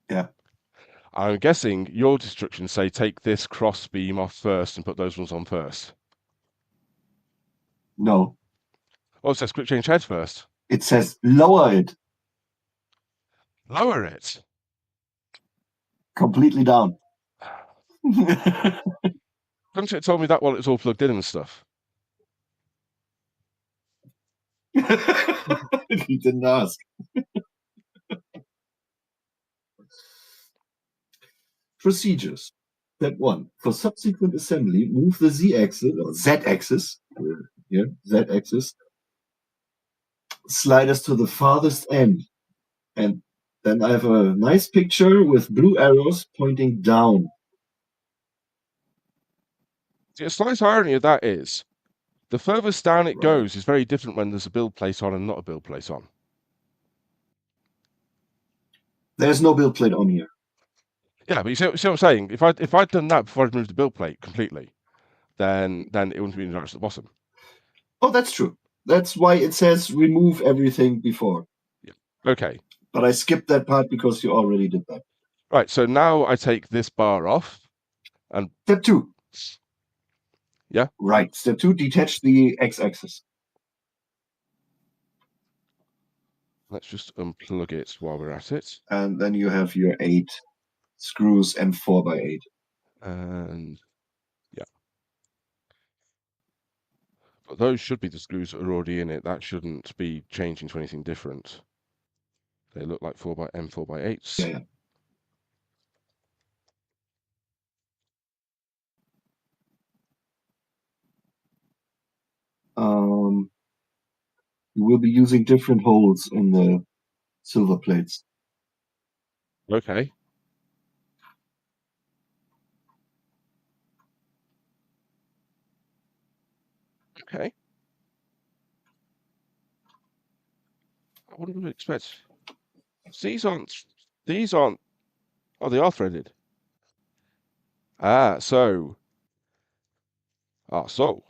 Yeah. I'm guessing your instructions say take this cross beam off first and put those ones on first. No. Oh, it says quick change head first. It says lower it Lower it. completely down. Couldn't it told me that while it was all plugged in and stuff? You didn't ask. Procedures. Step 1. For subsequent assembly, move the Z-axis or Z-axis, here, Z-axis, sliders to the farthest end. And then I have a nice picture with blue arrows pointing down. The slight irony of that is, the furthest down it Right. goes is very different when there's a build plate on and not a build plate on. There's no build plate on here. Yeah, but you see what I'm saying? If I'd done that before I'd moved the build plate completely, then it wouldn't be in at the bottom. Oh, that's true. That's why it says remove everything before. Yeah. Okay. But I skipped that part because you already did that. Right. So now I take this bar off, and Step 2. Yeah. Right. Step 2. Detach the X-axis. Let's just unplug it while we're at it. And then you have your 8 screws and 4x8. And yeah. But those should be the screws that are already in it. That shouldn't be changing to anything different. They look like 4x8s. Yeah. You will be using different holes in the silver plates. Okay. Okay. What would we expect? These aren't. Oh, they are threaded. So. So.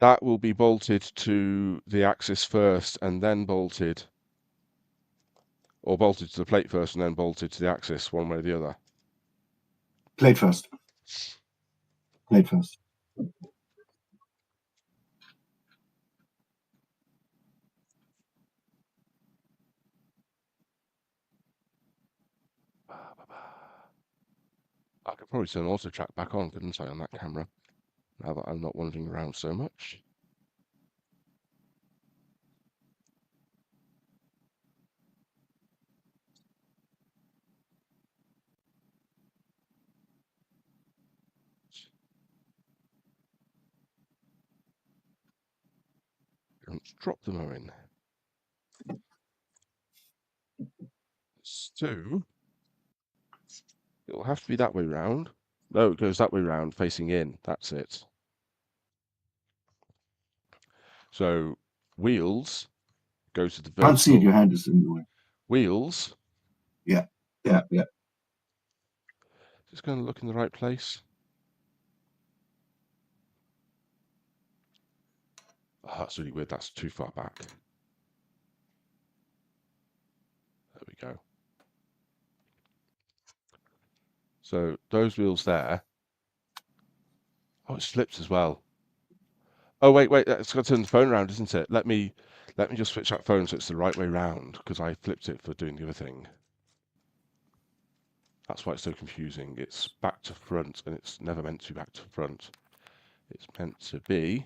That will be bolted to the axis first and then bolted. Or bolted to the plate first and then bolted to the axis, one way or the other. Plate first. Plate first. I could probably turn auto track back on, couldn't I, on that camera? Now that I'm not wandering around so much. Let's drop them in. So, it'll have to be that way round. No, it goes that way round, facing in. That's it. So, wheels go to the vertical. Can't see it, your hand is in the way. Wheels. Yeah. Just going to look in the right place. Oh, that's really weird. That's too far back. There we go. So those wheels there. Oh, it's flipped as well. Oh, wait. It's got to turn the phone around, isn't it? Let me just switch that phone so it's the right way round, because I flipped it for doing the other thing. That's why it's so confusing. It's back to front, and it's never meant to be back to front. It's meant to be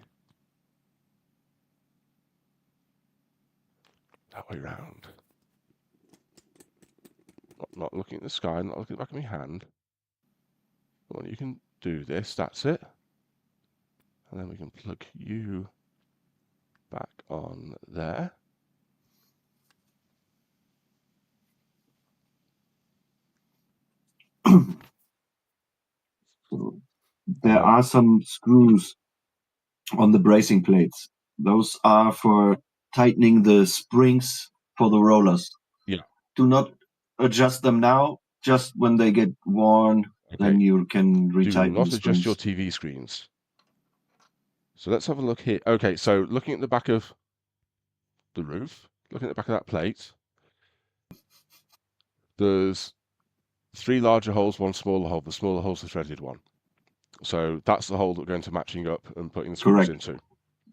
that way round. Not looking at the sky, not looking at the back of my hand. Well, you can do this, that's it. And then we can plug you back on there. So there are some screws on the bracing plates. Those are for tightening the springs for the rollers. Yeah. Do not adjust them now. Just when they get worn, then you can Do retighten not the adjust springs. your TV screens. So let's have a look here. Okay, so looking at the back of the roof, looking at the back of that plate, there's 3 larger holes, 1 smaller hole. The smaller hole's the threaded one. So that's the hole that we're going to matching up and putting the screws Correct. into.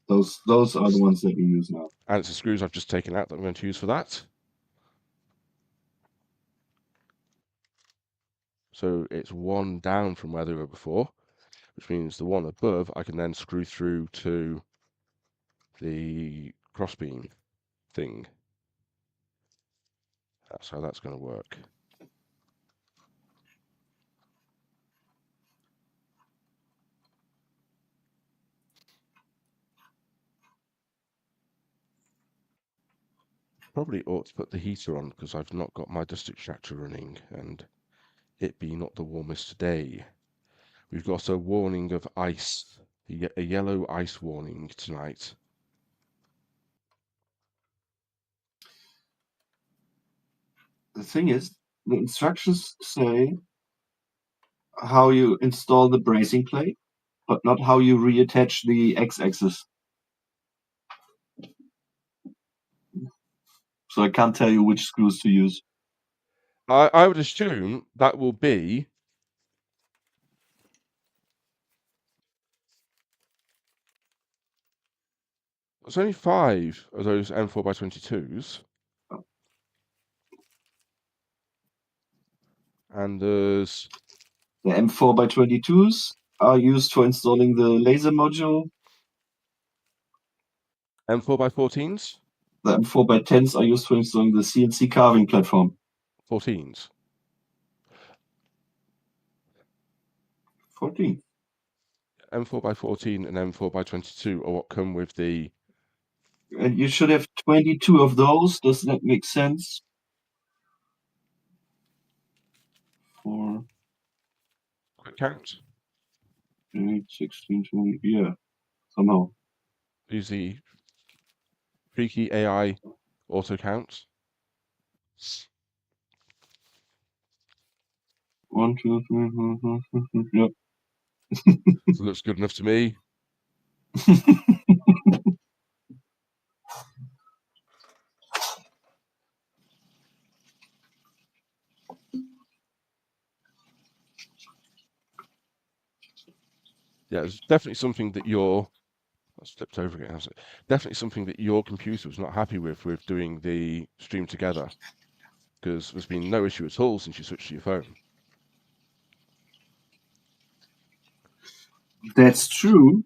Those are the ones that we use now. And it's the screws I've just taken out that I'm going to use for that. So it's 1 down from where they were before, which means the one above I can then screw through to the crossbeam thing. That's how that's going to work. Probably ought to put the heater on because I've not got my dust extractor running, and it be not the warmest day. We've got a warning of ice, a yellow ice warning tonight. The thing is, the instructions say how you install the bracing plate, but not how you reattach the x-axis. So I can't tell you which screws to use. I would assume that will be there's only 5 of those M4x22s. And there's The M4x22s are used for installing the laser module. M4x14s? The M4x10s are used for installing the CNC carving platform. 14s. 14. M4x14 and M4x22 are what come with the... And you should have 22 of those. Does that make sense? 4, Quick count. 8, 16, 20. Yeah, somehow. Use the freaky AI auto count. 1, 2, 3, 4, 5, 6, 7. Yep. Looks good enough to me. Yeah, it's definitely something that that's flipped over again, hasn't it? Definitely something that your computer was not happy with doing the stream together, because there's been no issue at all since you switched to your phone. That's true.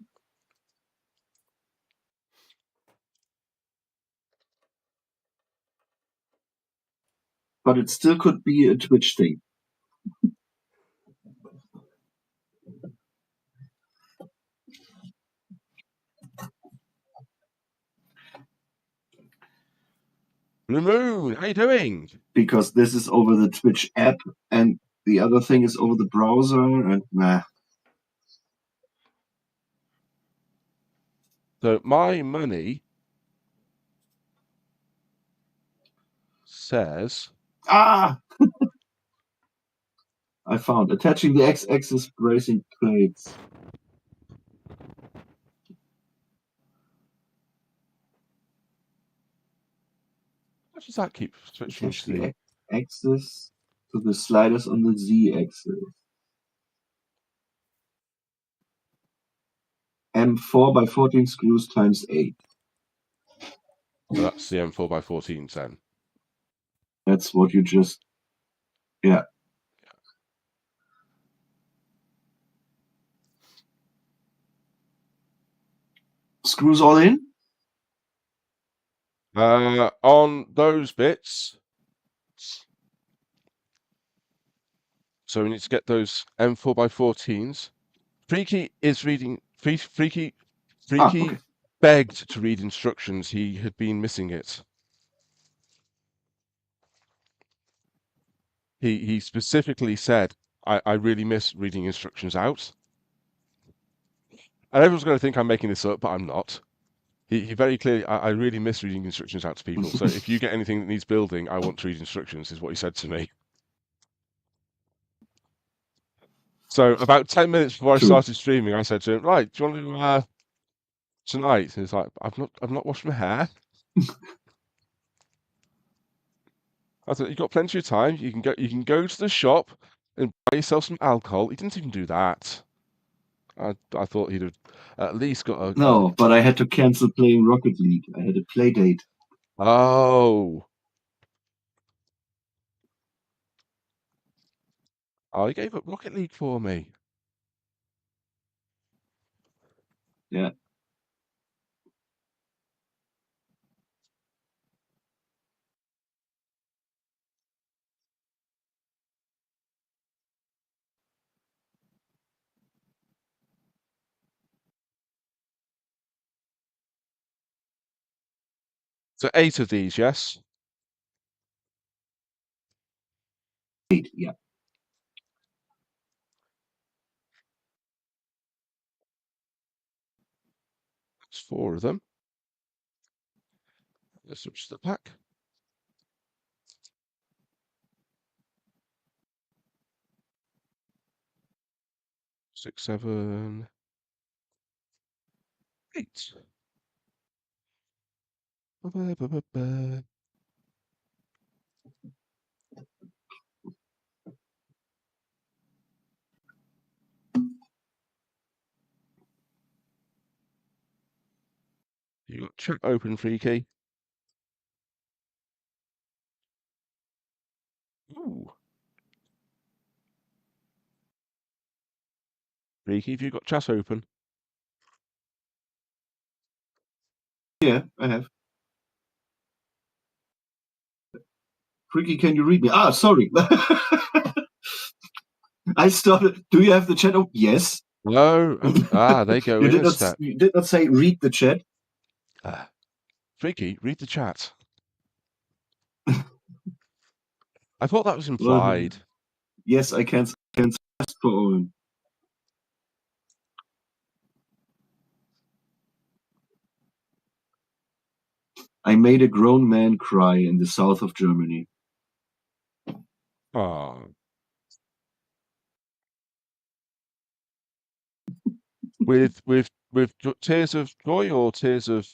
But it still could be a Twitch thing. Blue Moon, how you doing? Because this is over the Twitch app and the other thing is over the browser, and nah. So my money says... Ah! I found attaching the X-axis bracing plates. How does that keep switching Attach to the the... X-axis to the sliders on the Z-axis. M4x14 screws times 8. So that's the M4x14 then. That's what you just... Yeah. Screws all in? On those bits... So we need to get those M4x14s. Freaky is reading... Freaky Okay. begged to read instructions. He had been missing it. He specifically said, I really miss reading instructions out. And everyone's going to think I'm making this up, but I'm not. He very clearly, I really miss reading instructions out to people. So if you get anything that needs building, I want to read instructions, is what he said to me. So about 10 minutes before I True. started streaming, I said to him, right, do you want to tonight? And he's like, I've not washed my hair. I said, you've got plenty of time. You can go to the shop and buy yourself some alcohol. He didn't even do that. I thought he'd have at least got a... No, but I had to cancel playing Rocket League. I had a play date. Oh. Oh, he gave up Rocket League for me. Yeah. So 8 of these, yes? 8, yeah. That's 4 of them. Let's switch the pack. 6, 7, 8. Ba-ba-ba-ba-ba. You got chat open, Freaky. Ooh. Freaky, have you got chat open? Yeah, I have. Freaky, can you read me? Ah, sorry. I started. Do you have the chat open? Yes. No. They go You in did a not. step. You did not say read the chat. Freaky, read the chat. I thought that was Well, implied. yes, I can. Ask for Owen. I made a grown man cry in the south of Germany. Oh. With tears of joy or tears of...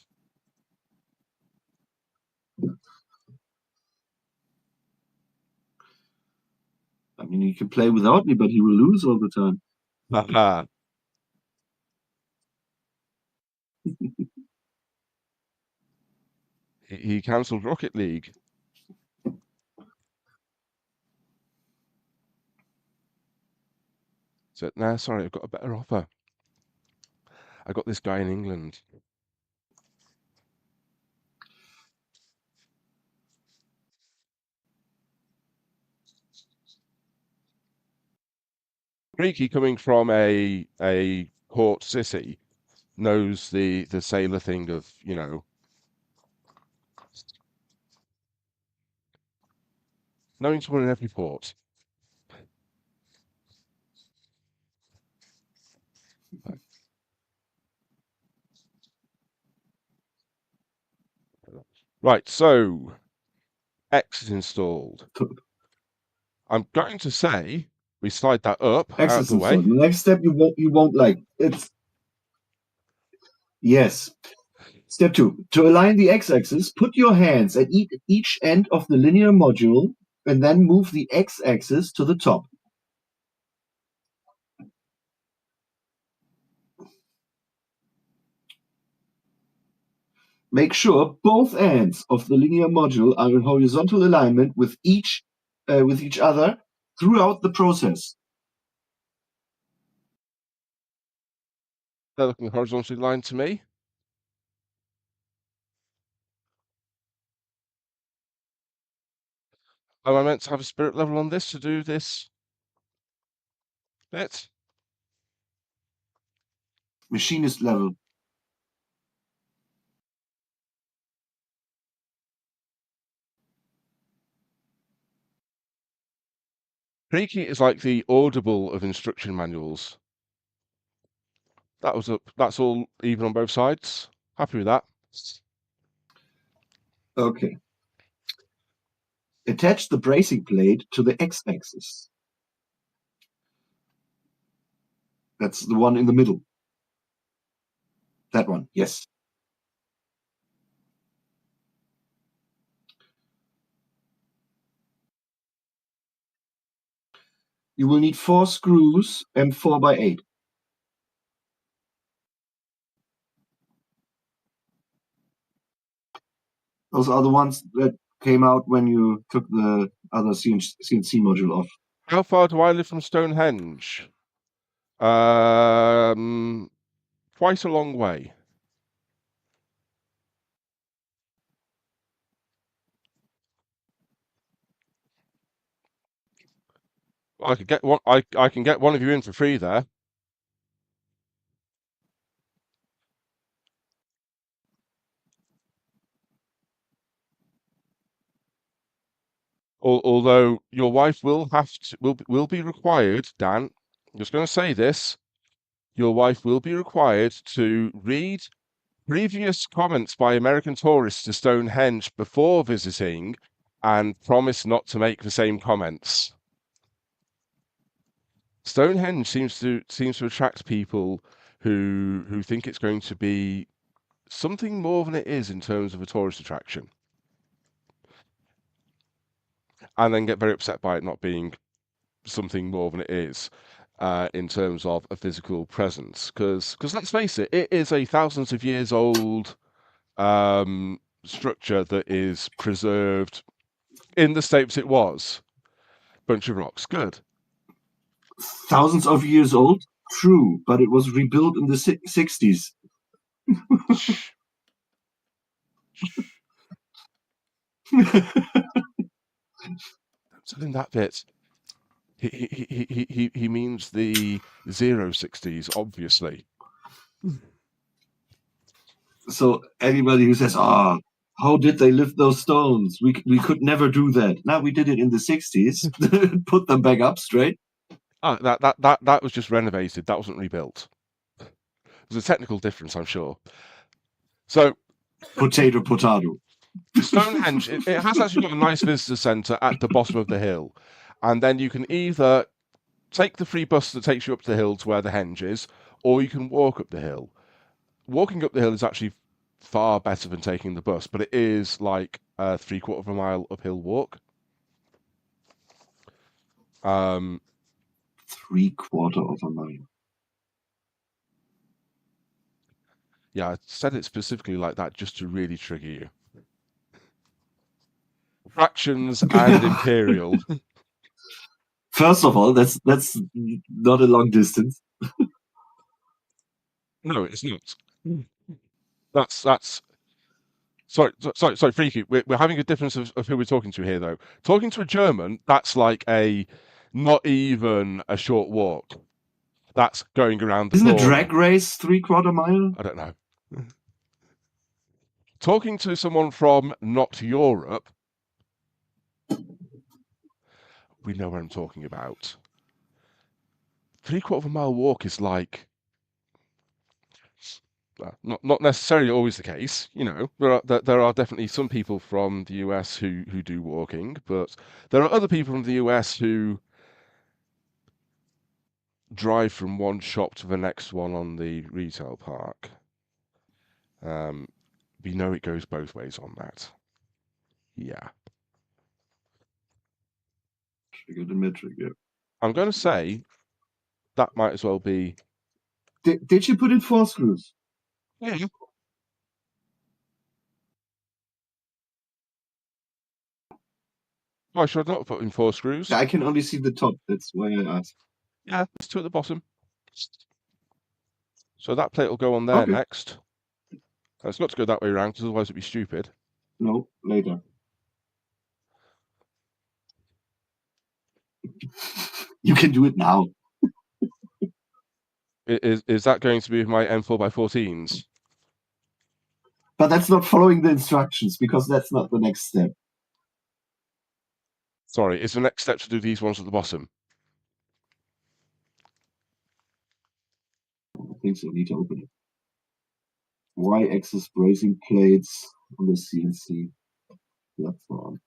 I mean, he can play without me, but he will lose all the time. He cancelled Rocket League. Said, nah, sorry, I've got a better offer. I got this guy in England. Freaky, coming from a port city, knows the sailor thing of, you know, knowing someone in every port. Right, so X is installed. I'm going to say we slide that up out of Access the way. installed. The next step you won't like. It's yes. Step 2. To align the x-axis, put your hands at each end of the linear module and then move the x-axis to the top. Make sure both ends of the linear module are in horizontal alignment with each other throughout the process. They're looking horizontally aligned to me. Am I meant to have a spirit level on this to do this bit? Machinist level. Freaky is like the Audible of instruction manuals. That was up. That's all even on both sides. Happy with that. Okay. Attach the bracing plate to the x-axis. That's the one in the middle. That one, yes. You will need 4 screws and 4x8. Those are the ones that came out when you took the other CNC module off. How far do I live from Stonehenge? Quite a long way. I could get one. I can get one of you in for free there. Although your wife will have to, will be required, Dan. I'm just going to say this: your wife will be required to read previous comments by American tourists to Stonehenge before visiting, and promise not to make the same comments. Stonehenge seems to attract people who think it's going to be something more than it is in terms of a tourist attraction, and then get very upset by it not being something more than it is in terms of a physical presence. Because let's face it, it is a thousands of years old structure that is preserved in the state it was. Bunch of rocks, good. Thousands of years old? true, but it was rebuilt in the 60s. Shh. Shh. Don't tell him that bit. He means the 060s, obviously. So anybody who says, "Ah, how did they lift those stones? We could never do that." Now we did it in the 60s. Put them back up straight. Ah, that was just renovated. That wasn't rebuilt. There's a technical difference, I'm sure. So Potato, potato. Stonehenge, it has actually got a nice visitor centre at the bottom of the hill, and then you can either take the free bus that takes you up the hill to where the henge is, or you can walk up the hill. Walking up the hill is actually far better than taking the bus, but it is like a 3/4 of a mile uphill walk. 3/4 of a mile. Yeah, I said it specifically like that just to really trigger you. Fractions and imperial. First of all, that's not a long distance. No, it's not. That's sorry, Freaky. We're having a difference of who we're talking to here, though. Talking to a German, that's like a not even a short walk. That's going around the Isn't a corner. drag race 3/4 mile? I don't know. Talking to someone from not Europe, we know what I'm talking about. 3/4 of a mile walk is like not necessarily always the case. You know, there are definitely some people from the US who do walking, but there are other people from the US who drive from one shop to the next one on the retail park. We know it goes both ways on that. Yeah. Trigger the metric, yeah. I'm going to say that might as well be. Did you put in 4 screws? Yeah. Why should I not put in 4 screws? I can only see the top. That's why I asked. Yeah, there's 2 at the bottom. So that plate will go on there Okay. next. It's got to go that way around, because otherwise it'd be stupid. No, later. You can do it now. Is that going to be my M4x14s? But that's not following the instructions, because that's not the next step. Sorry, is the next step to do these ones at the bottom? I think so. I need to open it. Y-axis bracing plates on the CNC platform.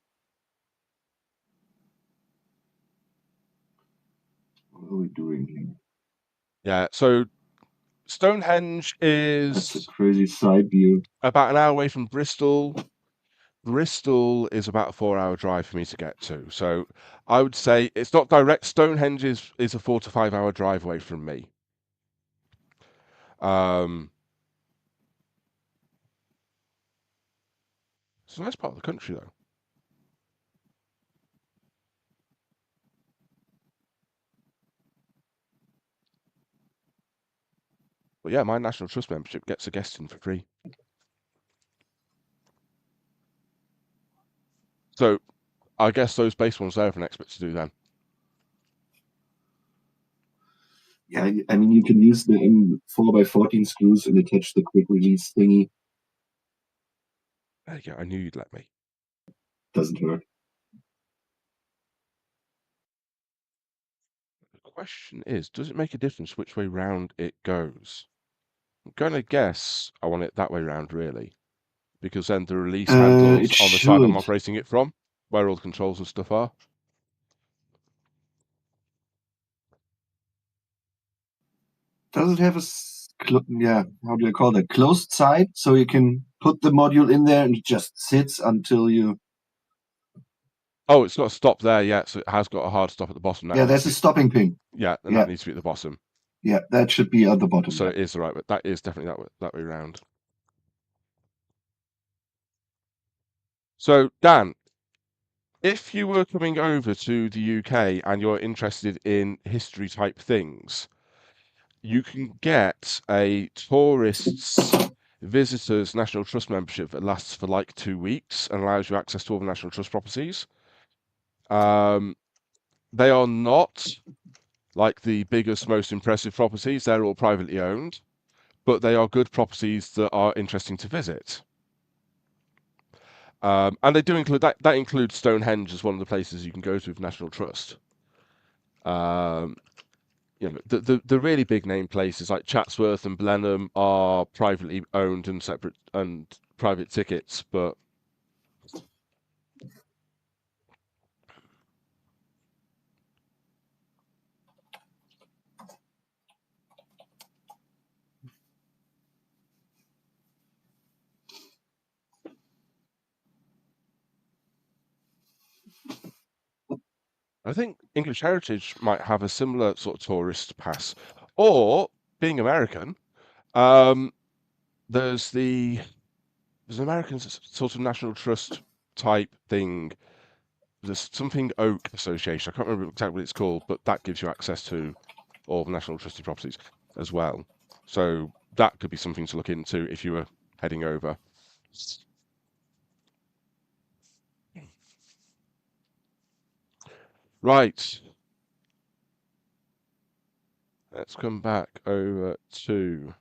What are we doing here? Yeah, so Stonehenge That's a is crazy side view. about an hour away from Bristol. Bristol is about a 4-hour drive for me to get to. So I would say it's not direct. Stonehenge is a 4 to 5 hour drive away from me. It's a nice part of the country, though. But yeah, my National Trust membership gets a guesting for free. So I guess those base ones there are for an expert to do then. Yeah, I mean, you can use the M4x14 screws and attach the quick release thingy. There you go. I knew you'd let me. Doesn't hurt. The question is, does it make a difference which way round it goes? I'm going to guess I want it that way round, really. Because then the release handles It on the side I'm should. operating it from, where all the controls and stuff are. Does it have a yeah, how do you call that? Closed side, so you can put the module in there and it just sits until you. Oh, it's got a stop there, yeah, so it has got a hard stop at the bottom. Yeah, there's a stopping pin. Yeah, and Yeah. that needs to be at the bottom. Yeah, that should be at the bottom. So it is the right way. That is definitely that way round. So, Dan, if you were coming over to the UK and you're interested in history type things, you can get a tourist's visitors National Trust membership that lasts for like 2 weeks and allows you access to all the National Trust properties. They are not like the biggest, most impressive properties. They're all privately owned, but they are good properties that are interesting to visit. And they do include that includes Stonehenge as one of the places you can go to with National Trust. You know, the really big name places like Chatsworth and Blenheim are privately owned and separate and private tickets, but I think English Heritage might have a similar sort of tourist pass. Or being American, there's an American sort of National Trust type thing. There's something Oak Association. I can't remember exactly what it's called, but that gives you access to all the National Trusted properties as well. So that could be something to look into if you were heading over. Right. Let's come back over to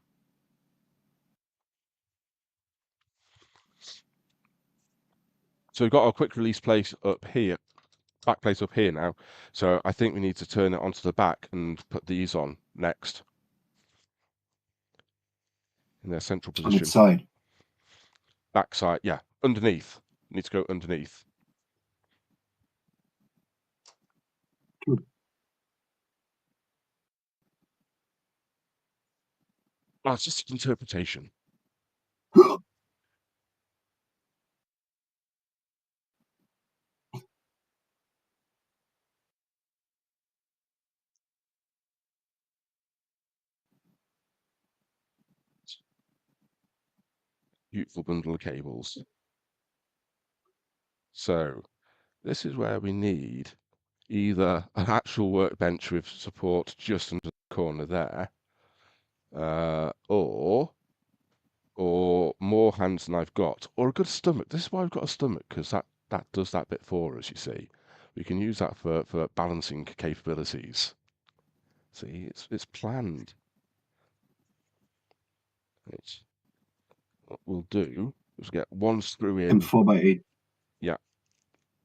so we've got our quick release place up here, back place up here now. So I think we need to turn it onto the back and put these on next in their central On position. its side. Back side, yeah, underneath. Need to go underneath. Good. Oh, it's just interpretation. Beautiful bundle of cables. So this is where we need either an actual workbench with support just under the corner there, or more hands than I've got, or a good stomach. This is why we've got a stomach, because that does that bit for us, you see. We can use that for balancing capabilities. See, it's planned. It's what we'll do is get one screw in. M4x8. Yeah,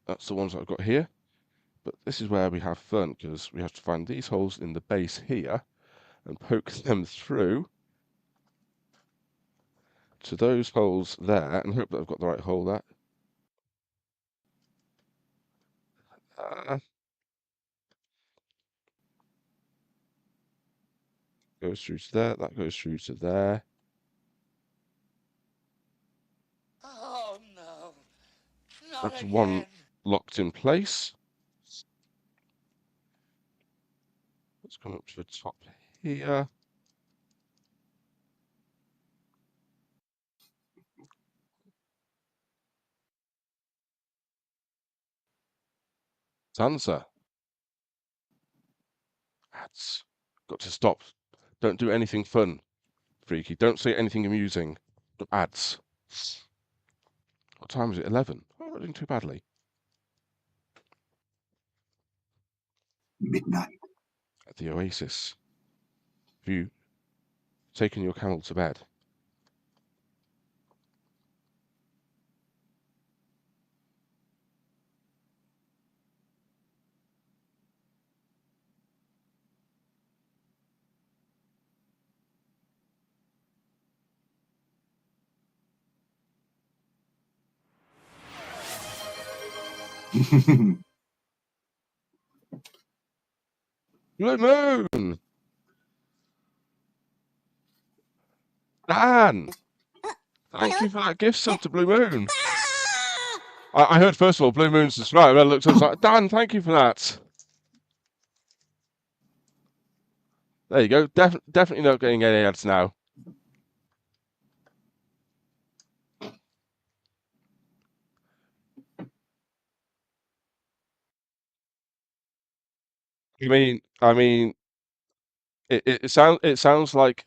that's the ones I've got here. But this is where we have fun, because we have to find these holes in the base here and poke them through to those holes there, and hope that I've got the right hole there. Goes through to there, that goes through to there. Oh no. Not That's again. one locked in place. Let's come up to the top here. Sansa. Ads. Got to stop. Don't do anything fun, Freaky. Don't say anything amusing. Ads. What time is it? 11. Oh, I'm not doing too badly. Midnight. At the Oasis. Have you taken your camel to bed? Blue Moon! Dan! Thank you for that gift sub to Blue Moon. I heard first of all Blue Moon's subscribed, and I looked up and was like, Dan, thank you for that. There you go. Definitely not getting any ads now. I mean, It sounds like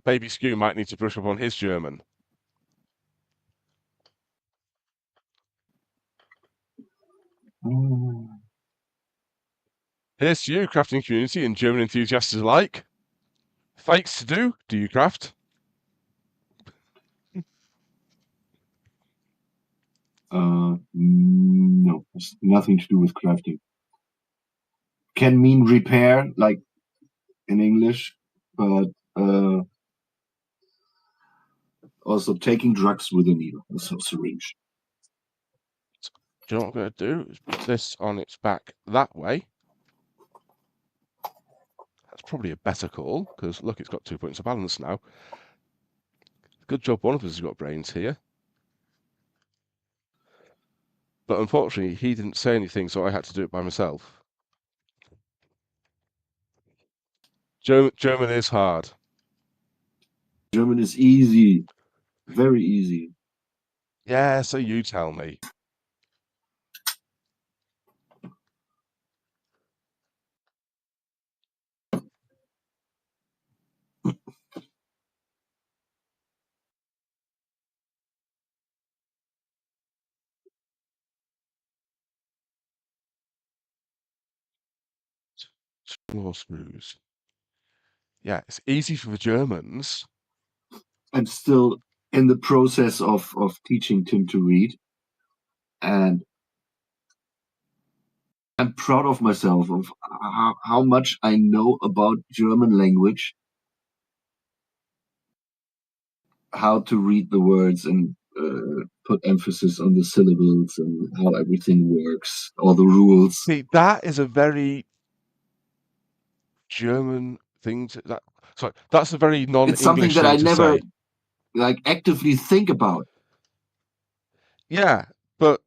Baby Skew might need to brush up on his German. Here's to you, crafting community and German enthusiasts alike. Fakes to do you craft? No, it's nothing to do with crafting. Can mean repair, like in English, but also taking drugs with a needle, so syringe. Do you know what I'm going to do? Is put this on its back that way. That's probably a better call, because look, it's got 2 points of balance now. Good job one of us has got brains here. But unfortunately, he didn't say anything, so I had to do it by myself. German is hard. German is easy, very easy. Yeah, so you tell me. More screws. Yeah, it's easy for the Germans. I'm still in the process of teaching Tim to read, and I'm proud of myself of how much I know about German language, how to read the words and put emphasis on the syllables and how everything works, all the rules. See, that is a very German thing to sorry, that's a very It's something non-English that I thing to never say. like actively think about. Yeah, but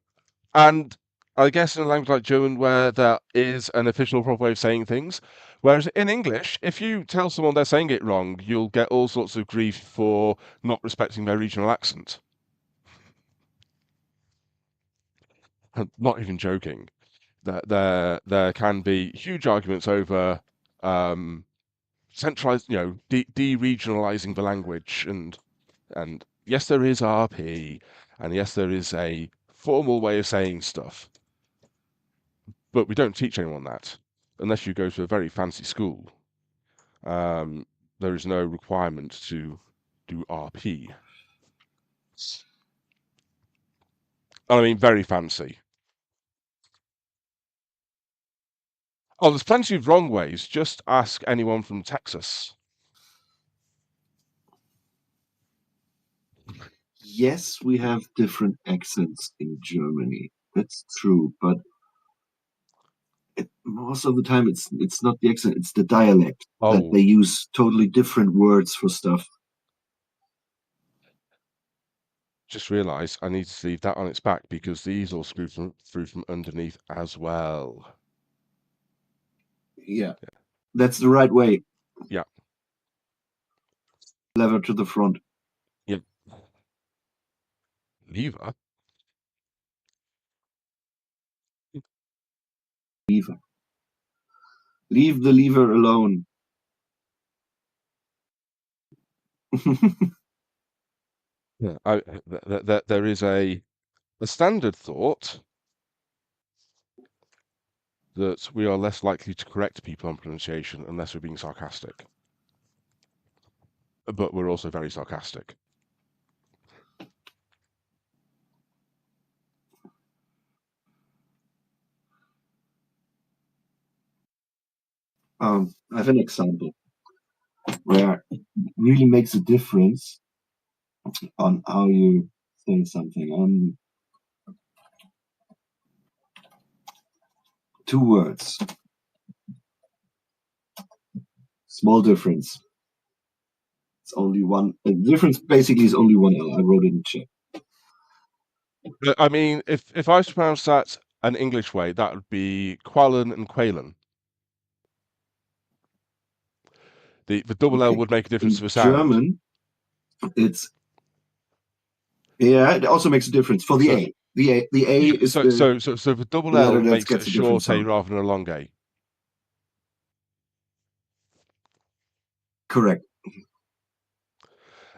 and I guess in a language like German where there is an official proper way of saying things, whereas in English, if you tell someone they're saying it wrong, you'll get all sorts of grief for not respecting their regional accent. I'm not even joking. There can be huge arguments over centralized, de-regionalizing the language, and yes, there is RP, and yes, there is a formal way of saying stuff, but we don't teach anyone that unless you go to a very fancy school. There is no requirement to do RP. I mean, very fancy. Oh, there's plenty of wrong ways. Just ask anyone from Texas. Yes, we have different accents in Germany. That's true, but most of the time it's not the accent, it's the dialect that Oh, they use totally different words for stuff. just realised I need to leave that on its back because these all screw through from underneath as well. Yeah, that's the right way. Yeah. Lever to the front. Yep. Lever? Lever. Leave the lever alone. Yeah. There is a standard thought that we are less likely to correct people on pronunciation unless we're being sarcastic. But we're also very sarcastic. I have an example where it really makes a difference on how you say something. 2 words. Small difference. It's only one. The difference basically is only one L. I wrote it in chat. I mean, if I was to pronounce that an English way, that would be Qualen and Qualen. The double L Okay. would make a difference In to the sound. German, it also makes a difference for the A. The A is So the double letter L that makes it gets a a different short A sound. rather than a long A. Correct.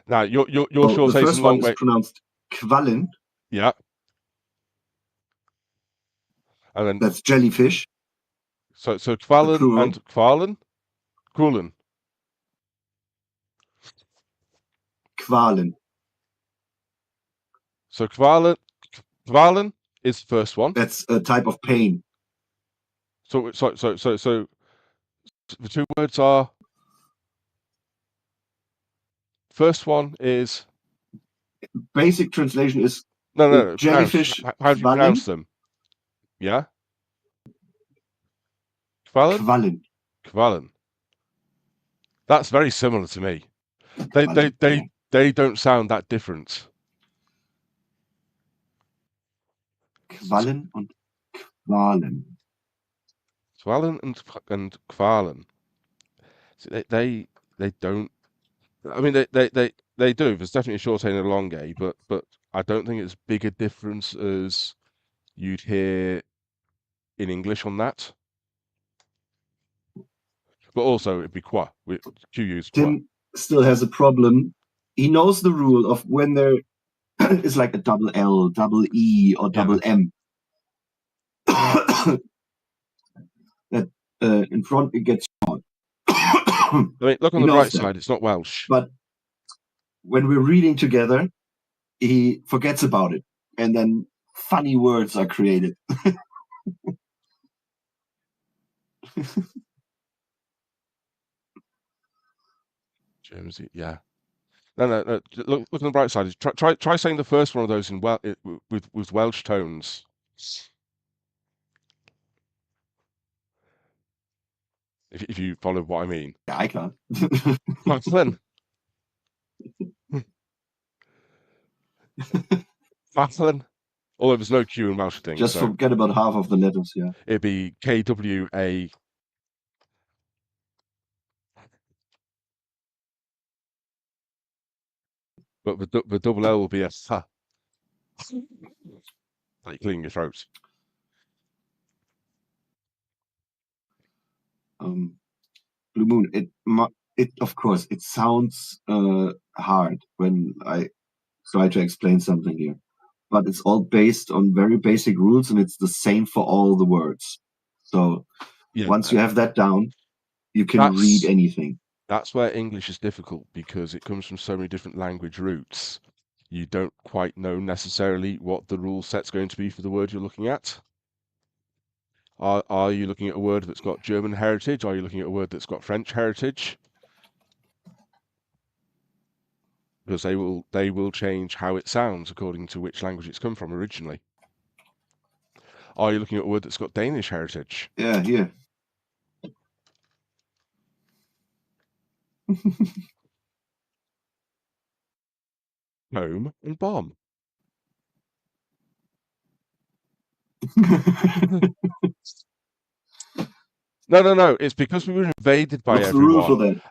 Now, your Oh, short the A is first a one long is way. pronounced Quallen. Yeah. And then, That's jellyfish, so the Quallen plural. and Qualen? Qualen. Qualen. So Qualen is the first one. That's a type of pain. So the two words are, first one is, Basic translation is no, pronounce. jellyfish How do you pronounce Quallen. them? Yeah? Qualen? Quallen. Qualen. That's very similar to me. Quallen, yeah. They don't sound that different. Quallen und Qualen. Qualen and Qualen. They don't. I mean, they do. There's definitely a short A and a long A, but I don't think it's big a difference as you'd hear in English on that. But also, it'd be qua. Q use qua. Tim still has a problem. He knows the rule of when there is like a double L, double E, or double M. That in front it gets short. I mean, look on He the knows bright that. side. It's not Welsh. But when we're reading together, he forgets about it. And then funny words are created. Jersey, yeah. No. Look on the bright side. Try saying the first one of those in with Welsh tones. If you follow what I mean. Yeah, I can't. Macklin. Macklin. Although there's no Q in Welsh things, Just so forget about half of the letters, yeah. it'd be KWA. But the double L will be a th. Like cleaning your throat. Blue Moon. It of course it sounds hard when I try to explain something here, but it's all based on very basic rules, and it's the same for all the words. So Yeah. once you have that down, you can read anything. That's where English is difficult because it comes from so many different language roots. You don't quite know necessarily what the rule set's going to be for the word you're looking at. Are you looking at a word that's got German heritage? Are you looking at a word that's got French heritage? Because they will change how it sounds according to which language it's come from originally. Are you looking at a word that's got Danish heritage? Yeah, here. Home and bomb. No. It's because we were invaded by What's the rule for everyone,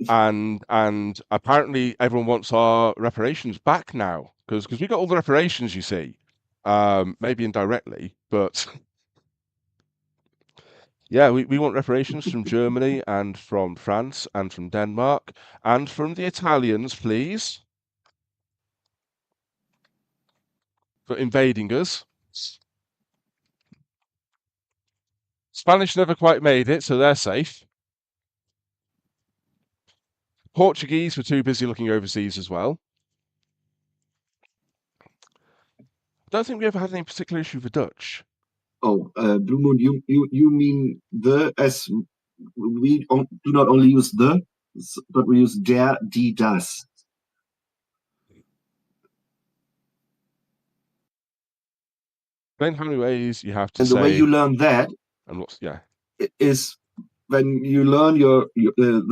that? and apparently everyone wants our reparations back now because we got all the reparations, you see. Maybe indirectly, but yeah, we want reparations from Germany and from France and from Denmark and from the Italians, please, for invading us. Spanish never quite made it, so they're safe. Portuguese were too busy looking overseas as well. I don't think we ever had any particular issue with Dutch. Oh, Blue Moon, you mean the, as we do not only use the, but we use der, die, das. Then how many ways you have to And say. the way you learn that And what's, yeah. is when you learn the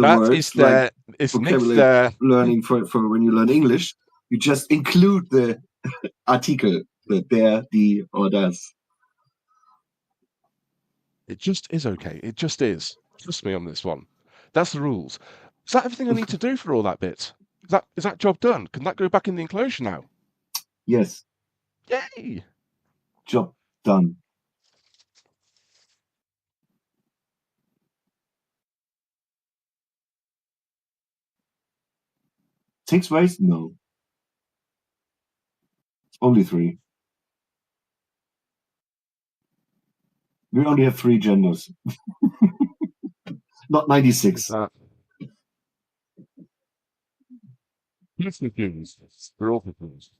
That words, is there. It's nicht vocabulary there. learning for when you learn English, you just include the article, the der, die, or das. It just is okay. It just is. Trust me on this one. That's the rules. Is that everything I need to do for all that bit? Is that job done? Can that go back in the enclosure now? Yes. Yay! Job done. 6 ways? No. Only 3. We only have 3 genders. Not 96. He's confused. We're all confused.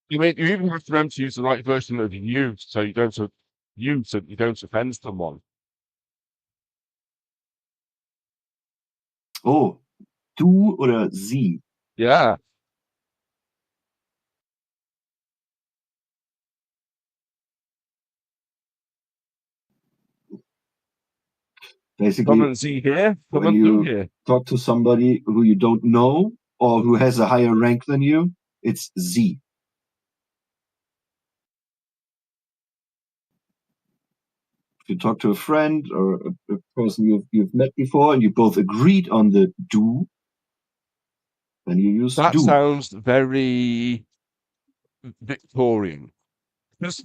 You mean you even have to remember to use the right version of you, so you don't offend someone. Oh, du oder sie? Yeah. Basically, Come and see here. Come when and do you here. talk to somebody who you don't know or who has a higher rank than you, it's sie. If you talk to a friend or a person you've met before and you both agreed on the du, then you use That du. sounds very Victorian. Because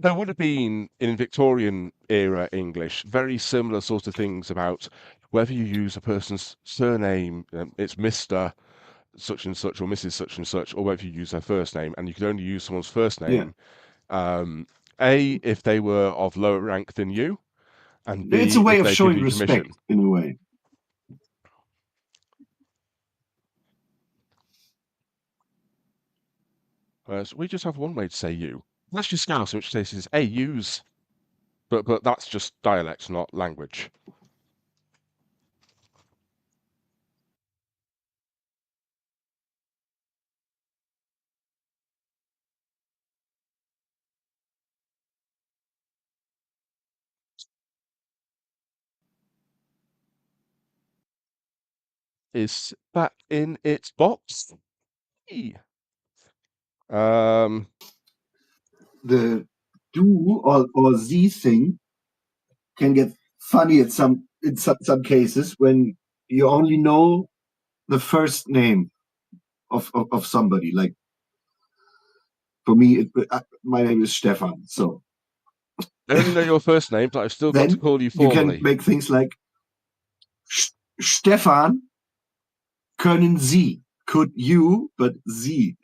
there would have been in Victorian era English very similar sort of things about whether you use a person's surname, it's Mr. such and such or Mrs. such and such, or whether you use their first name, and you could only use someone's first name. A, if they were of lower rank than you, and It's a B, way if of they give showing you respect permission. in a way. So we just have one way to say you. That's just Scouse, in which case is hey, use. But that's just dialect, not language. Is that in its box? E. The du or sie thing can get funny in some cases when you only know the first name of somebody. Like for me, my name is Stefan. So I only know your first name, but I've still got to then call you you can formally. make things like Stefan, können Sie? Could you, but Sie.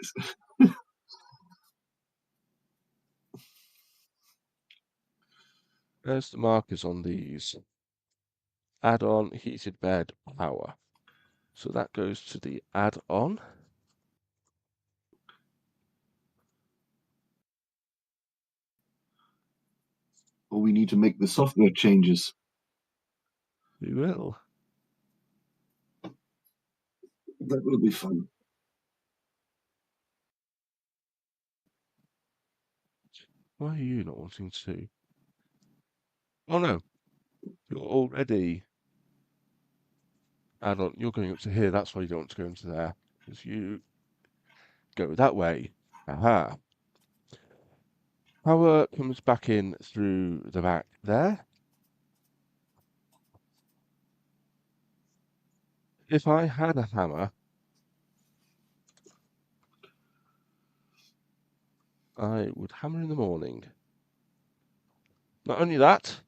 There's the markers on these. Add-on heated bed power. So that goes to the add-on. Or we need to make the software changes. We will. That will be fun. Why are you not wanting to? Oh no, you're already add-on. You're going up to here. That's why you don't want to go into there, because you go that way. Aha. Power comes back in through the back there. If I had a hammer, I would hammer in the morning. Not only that,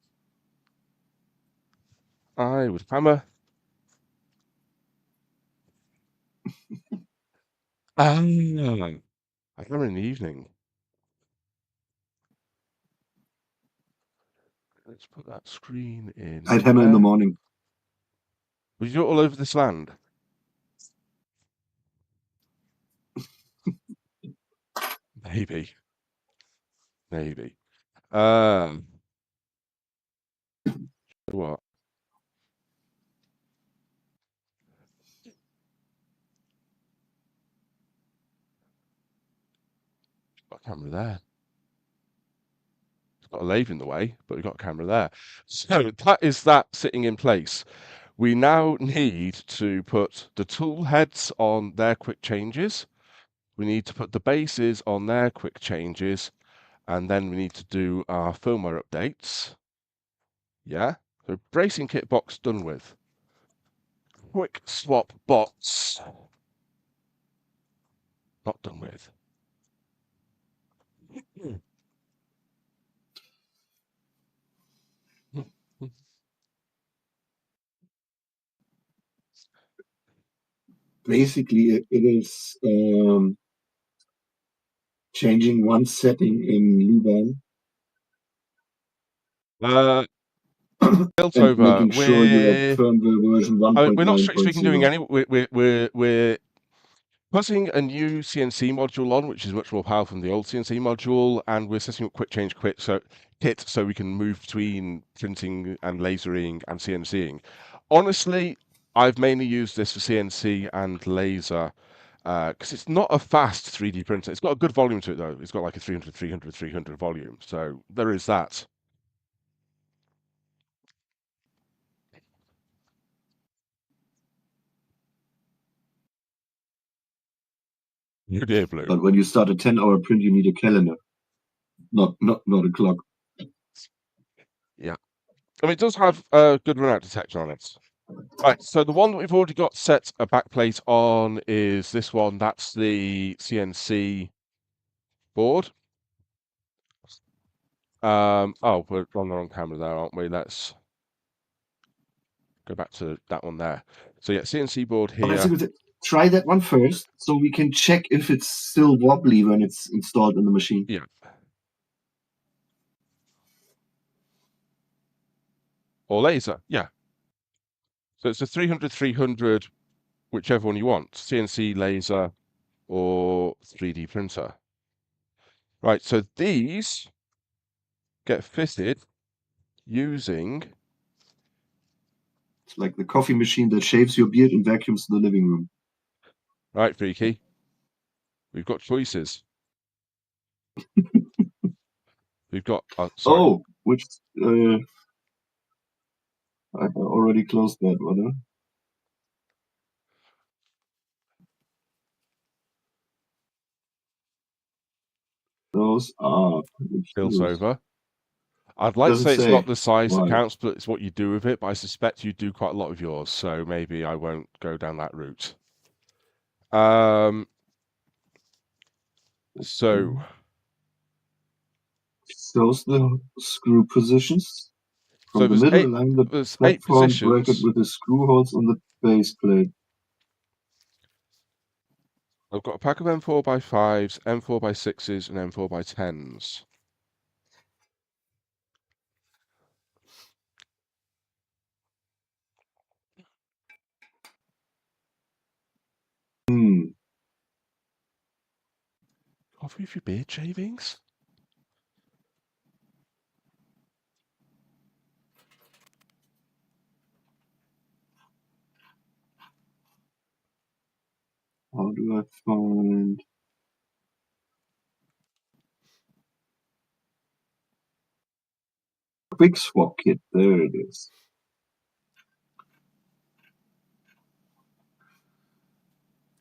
I would hammer. I hammer in the evening. Let's put that screen in. I'd hammer in the morning. Would you do it all over this land? Maybe. Maybe. What? Got a camera there. It's got a lathe in the way, but we've got a camera there. So that is that sitting in place. We now need to put the tool heads on their quick changes. We need to put the bases on their quick changes. And then we need to do our firmware updates. Yeah? So bracing kit box done with. quick swap box. Not done with. Basically, it is changing one setting in Built Luban and over. making sure you're at firmware version We're not strictly speaking doing 1.9.0. any. We're putting a new CNC module on, which is much more powerful than the old CNC module, and we're setting up quick change kit so we can move between printing and lasering and CNCing. Honestly, I've mainly used this for CNC and laser because it's not a fast 3D printer. It's got a good volume to it though. It's got like a 300 volume, so there is that. You dear blue. But when you start a 10-hour print, you need a calendar, not a clock. Yeah. I mean, it does have a good run-out detector on it. Right, so the one that we've already got set a backplate on is this one. That's the CNC board. Oh, we're on the wrong camera there, aren't we? Let's go back to that one there. So yeah, CNC board here. Try that one first, so we can check if it's still wobbly when it's installed in the machine. Yeah. Or laser, yeah. So it's a 300, whichever one you want, CNC, laser, or 3D printer. Right, so these get fitted using... It's like the coffee machine that shaves your beard and vacuums the living room. Right, Freaky. We've got choices. We've got... sorry. Oh, which... I already closed that one, huh? Those are Built over. I'd like to say it's not the size that counts, but it's what you do with it. But I suspect you do quite a lot of yours, so maybe I won't go down that route. So shows the screw positions. From the middle, align the platform bracket with the screw holes on the base plate. I've got a pack of M4x5s, M4x6s, and M4x10s. Coffee for your beard shavings? How do I find... Quick swap kit, there it is.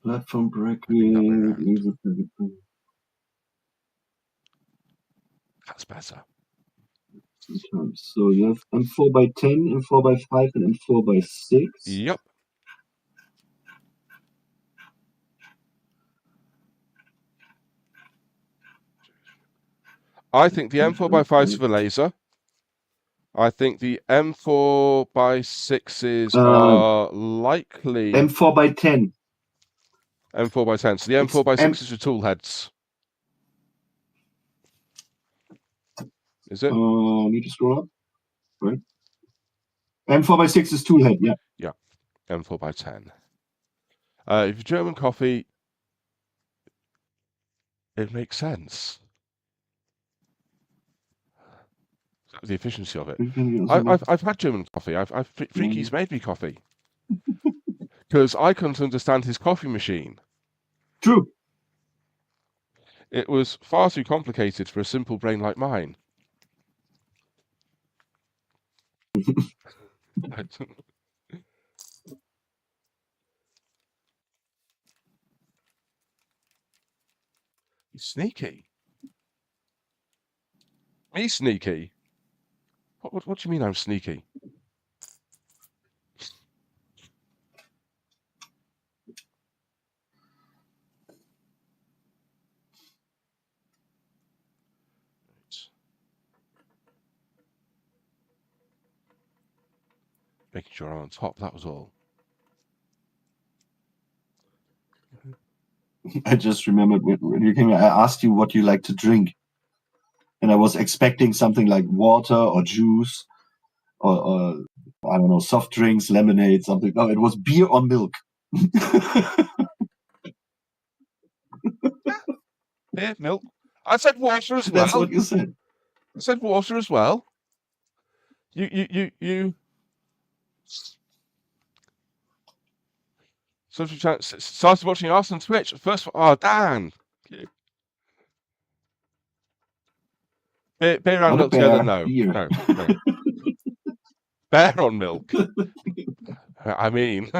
Platform bracket, That's better. Sometimes. So you have M4x10, M4x5, and M4x6. Yep. I think the M4x5s is for laser. I think the M4x6s are likely... M4x10. M4x10. So the M4x6s are tool heads. Is it? Need to scroll up. Right. M4x6 is tool head, yeah. Yeah, M4x10. If you're German coffee, it makes sense. The efficiency of it. I've had German coffee. Freaky's made me coffee because I couldn't understand his coffee machine. True. It was far too complicated for a simple brain like mine. He's sneaky. Me sneaky? What do you mean I'm sneaky? making sure I'm on top, that was all. I just remembered when you came, I asked you what you like to drink. And I was expecting something like water or juice or I don't know, soft drinks, lemonade, something. No, it was beer or milk. Here, milk. I said water as well. That's what you said. I said water as well. You. So if you started watching us on Twitch. First, Dan. Beer and Not a milk together? bear, No, beer. no. Bear on milk. I mean,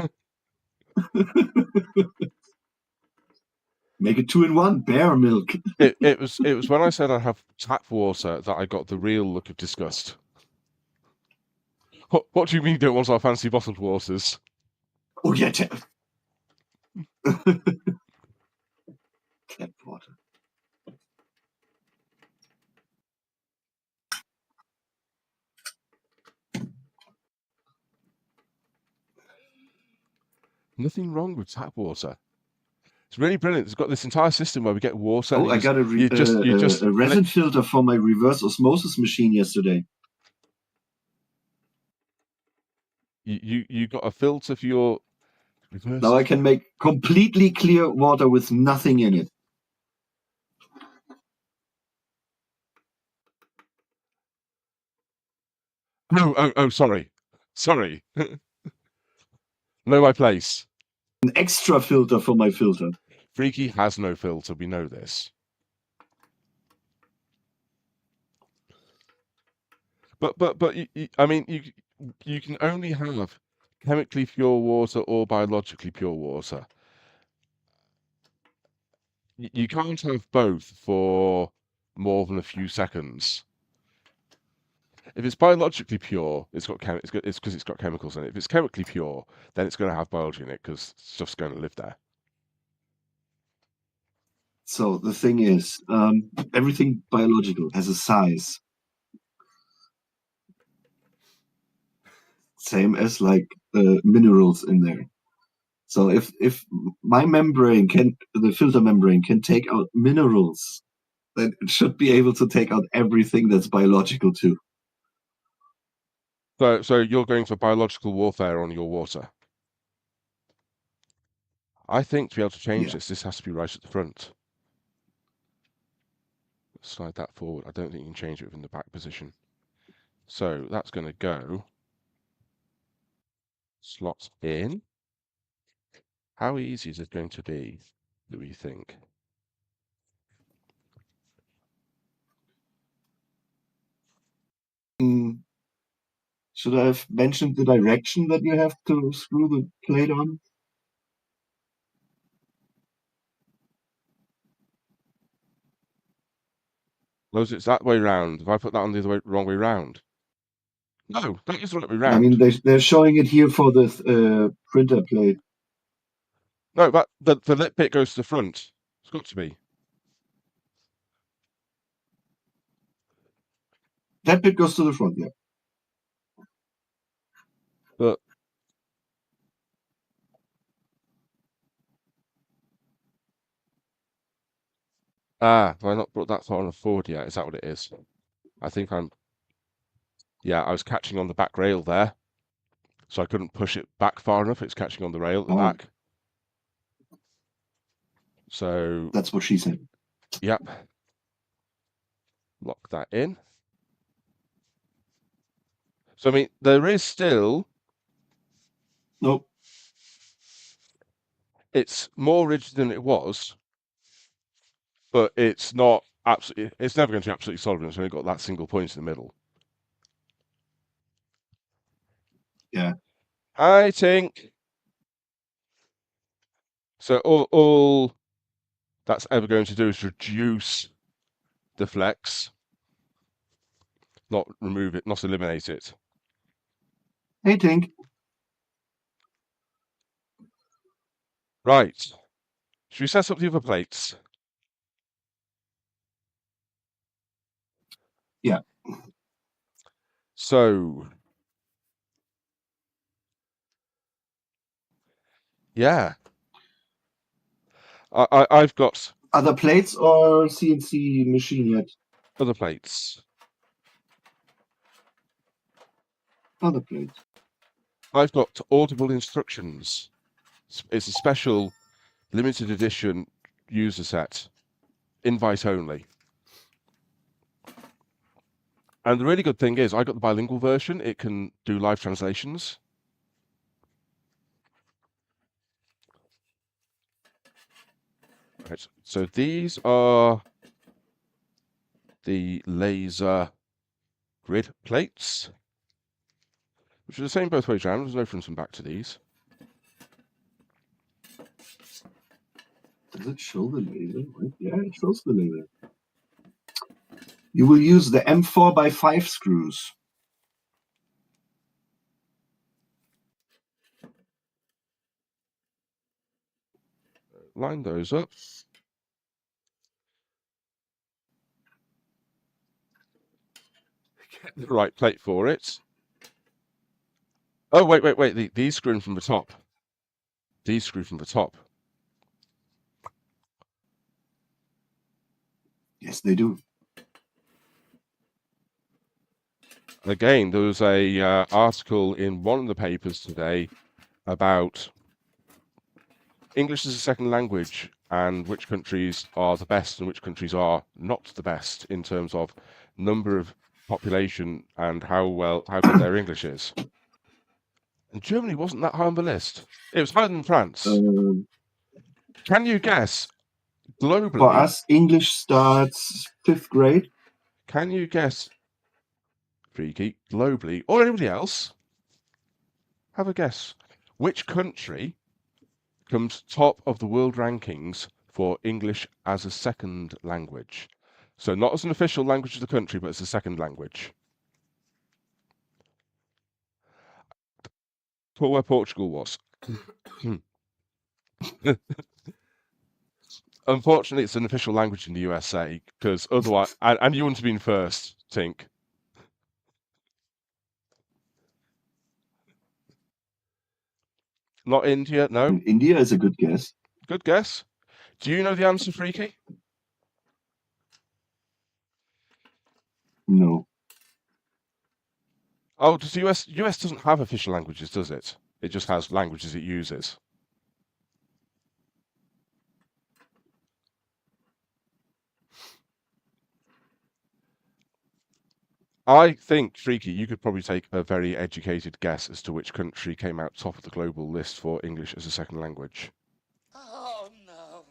Make it 2-in-1, bear milk. it was when I said I have tap water that I got the real look of disgust. What do you mean you don't want our fancy bottled waters? Oh yeah, tap water. Nothing wrong with tap water. It's really brilliant. It's got this entire system where we get water. Oh, I got a resin filter for my reverse osmosis machine yesterday. You got a filter for your reverse. Now I can make completely clear water with nothing in it. No, sorry. Know my place. An extra filter for my filter. Freaky has no filter. We know this. But I mean, you can only have chemically pure water or biologically pure water. You can't have both for more than a few seconds. If it's biologically pure, it's because it's got chemicals in it. If it's chemically pure, then it's going to have biology in it because stuff's going to live there. So the thing is, everything biological has a size. Same as like minerals in there. So if my membrane the filter membrane can take out minerals, then it should be able to take out everything that's biological too. So you're going for biological warfare on your water. I think to be able to change this has to be right at the front. Slide that forward. I don't think you can change it within the back position. So that's going to go. Slots in. How easy is it going to be, do we think? Should I have mentioned the direction that you have to screw the plate on? No, it's that way round. If I put that on the wrong way round? No, that is the right way round. I mean, they're showing it here for the printer plate. No, but the lip bit goes to the front. It's got to be. That bit goes to the front, yeah. But have I not brought that far forward yet? Is that what it is? I think yeah, I was catching on the back rail there. So I couldn't push it back far enough. It's catching on the rail at the back. So that's what she said. Yep. Lock that in. So I mean, there is still. Nope. It's more rigid than it was, but it's not absolutely. It's never going to be absolutely solid. It's only got that single point in the middle. Yeah. I think. So all that's ever going to do is reduce the flex, not remove it, not eliminate it. Hey, Tink. Right. Should we set up the other plates? Yeah. So Yeah. I've got Other plates or CNC machine yet? other plates. Other plates. I've got audible instructions. It's a special limited edition user set, invite only. And the really good thing is I got the bilingual version. It can do live translations. Right. So these are the laser grid plates, which are the same both ways around. There's no front and back to these. Does it show the laser? Yeah, it shows the laser. You will use the M4x5 screws. Line those up. Get the right plate for it. Oh, wait. These screw in from the top. These screw from the top. Yes, they do. Again, there was a article in one of the papers today about English as a second language and which countries are the best and which countries are not the best in terms of number of population and how good their English is. And Germany wasn't that high on the list. It was higher than France. Can you guess globally? For us, English starts 5th grade. Can you guess, Freaky, globally, or anybody else? Have a guess. Which country comes top of the world rankings for English as a second language? So not as an official language of the country, but as a second language. Put where Portugal was. Unfortunately, it's an official language in the USA, because otherwise, and you wouldn't have been first, Tink. Not India, no. India is a good guess. Good guess. Do you know the answer, Freaky? No. Oh, does the US doesn't have official languages, does it? It just has languages it uses. I think, Freaky, you could probably take a very educated guess as to which country came out top of the global list for English as a second language. Oh no.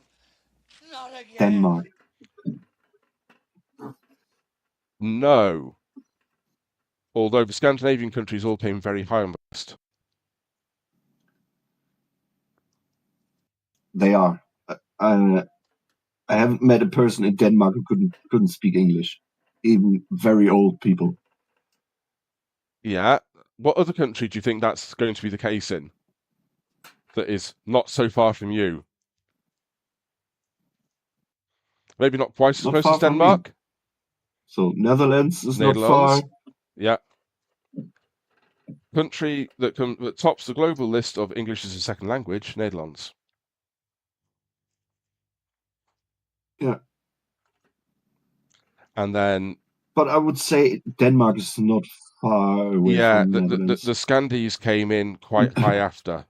Not again. Denmark. No. Although the Scandinavian countries all came very high on the list. They are. I haven't met a person in Denmark who couldn't speak English, even very old people. Yeah. What other country do you think that's going to be the case in? That is not so far from you? Maybe not quite as Not close far as from me. Denmark? So Netherlands is not Netherlands. far. Yeah. Country that tops the global list of English as a second language, Netherlands. Yeah. And then, But I would say Denmark is not far away yeah, from Netherlands. the Scandies came in quite high after.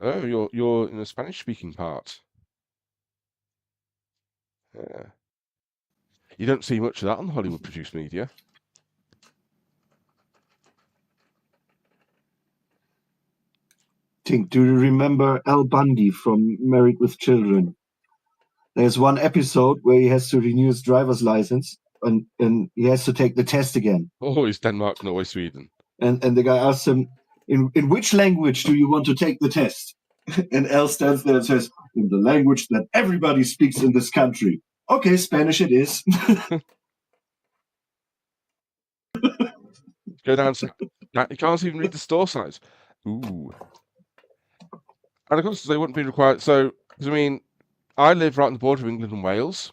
Oh, you're in the Spanish-speaking part. Yeah. You don't see much of that on Hollywood-produced media. Tink, do you remember Al Bundy from Married with Children? There's one episode where he has to renew his driver's license and he has to take the test again. Always Denmark, not always Sweden. And the guy asks him, in which language do you want to take the test? And Al stands there and says, in the language that everybody speaks in this country. Okay, Spanish it is. Go down. You can't even read the store signs. Ooh. And of course, they wouldn't be required. So, I mean, I live right on the border of England and Wales.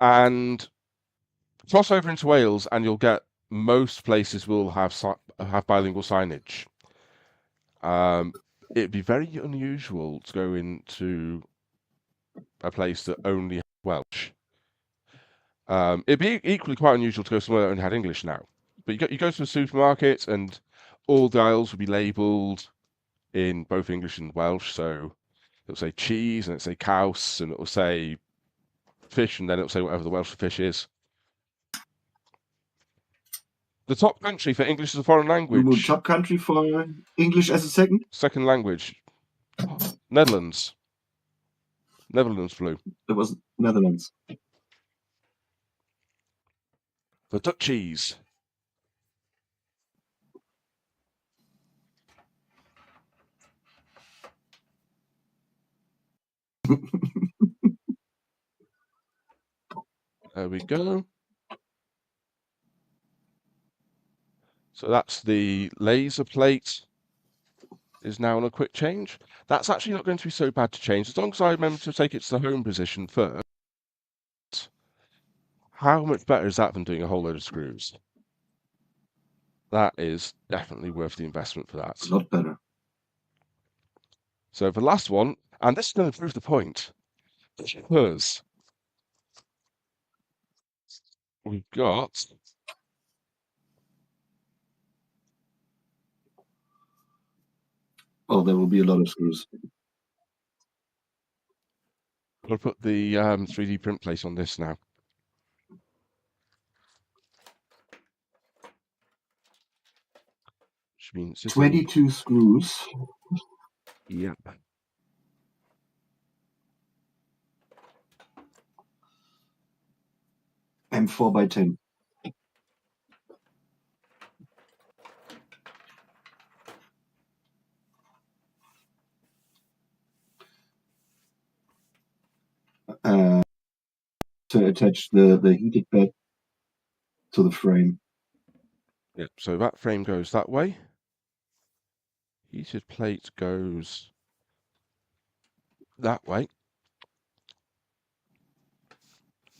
And cross over into Wales, and you'll get most places will have bilingual signage. It'd be very unusual to go into a place that only had Welsh. It'd be equally quite unusual to go somewhere that only had English now. But you go to a supermarket, and all the aisles will be labelled in both English and Welsh. So it'll say cheese, and it'll say caws, and it'll say fish, and then it'll say whatever the Welsh for fish is. The top country for English as a foreign language. Top country for English as a second language. Netherlands. Netherlands flew. It was Netherlands. For duck cheese. There we go. So that's the laser plate is now on a quick change. That's actually not going to be so bad to change, as long as I remember to take it to the home position first. How much better is that than doing a whole load of screws? That is definitely worth the investment for that. A lot better. So the last one, and this is going to prove the point, because we've got Oh, there will be a lot of screws. I'll put the 3D print plate on this now. Which means 22 screws. Yep. And 4x10. To attach the heated bed to the frame. Yep, so that frame goes that way. Heated plate goes that way.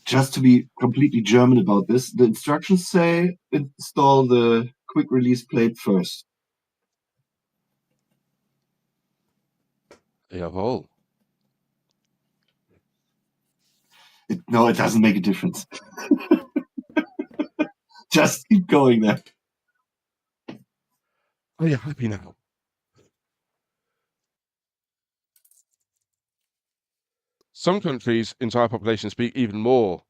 Just to be completely German about this, the instructions say install the quick release plate first. Jawohl. No, it doesn't make a difference. Just keep going there. Are you happy now? Some countries' entire population speak even more.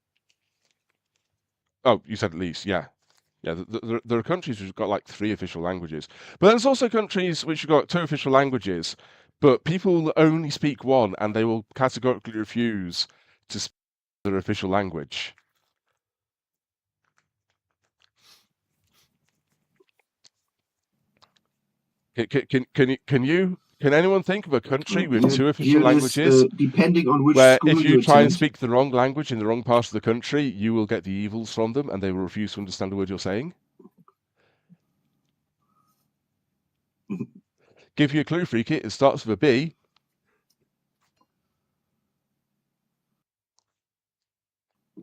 Oh, you said at least, yeah. Yeah, there are countries which have got like 3 official languages. But there's also countries which have got 2 official languages, but people only speak one, and they will categorically refuse to speak their official language. Can anyone think of a country with 2 official languages? Depending on which where school if you try attend, and speak the wrong language in the wrong part of the country, you will get the evils from them, and they will refuse to understand a word you're saying. Give you a clue, Freaky. It starts with a B.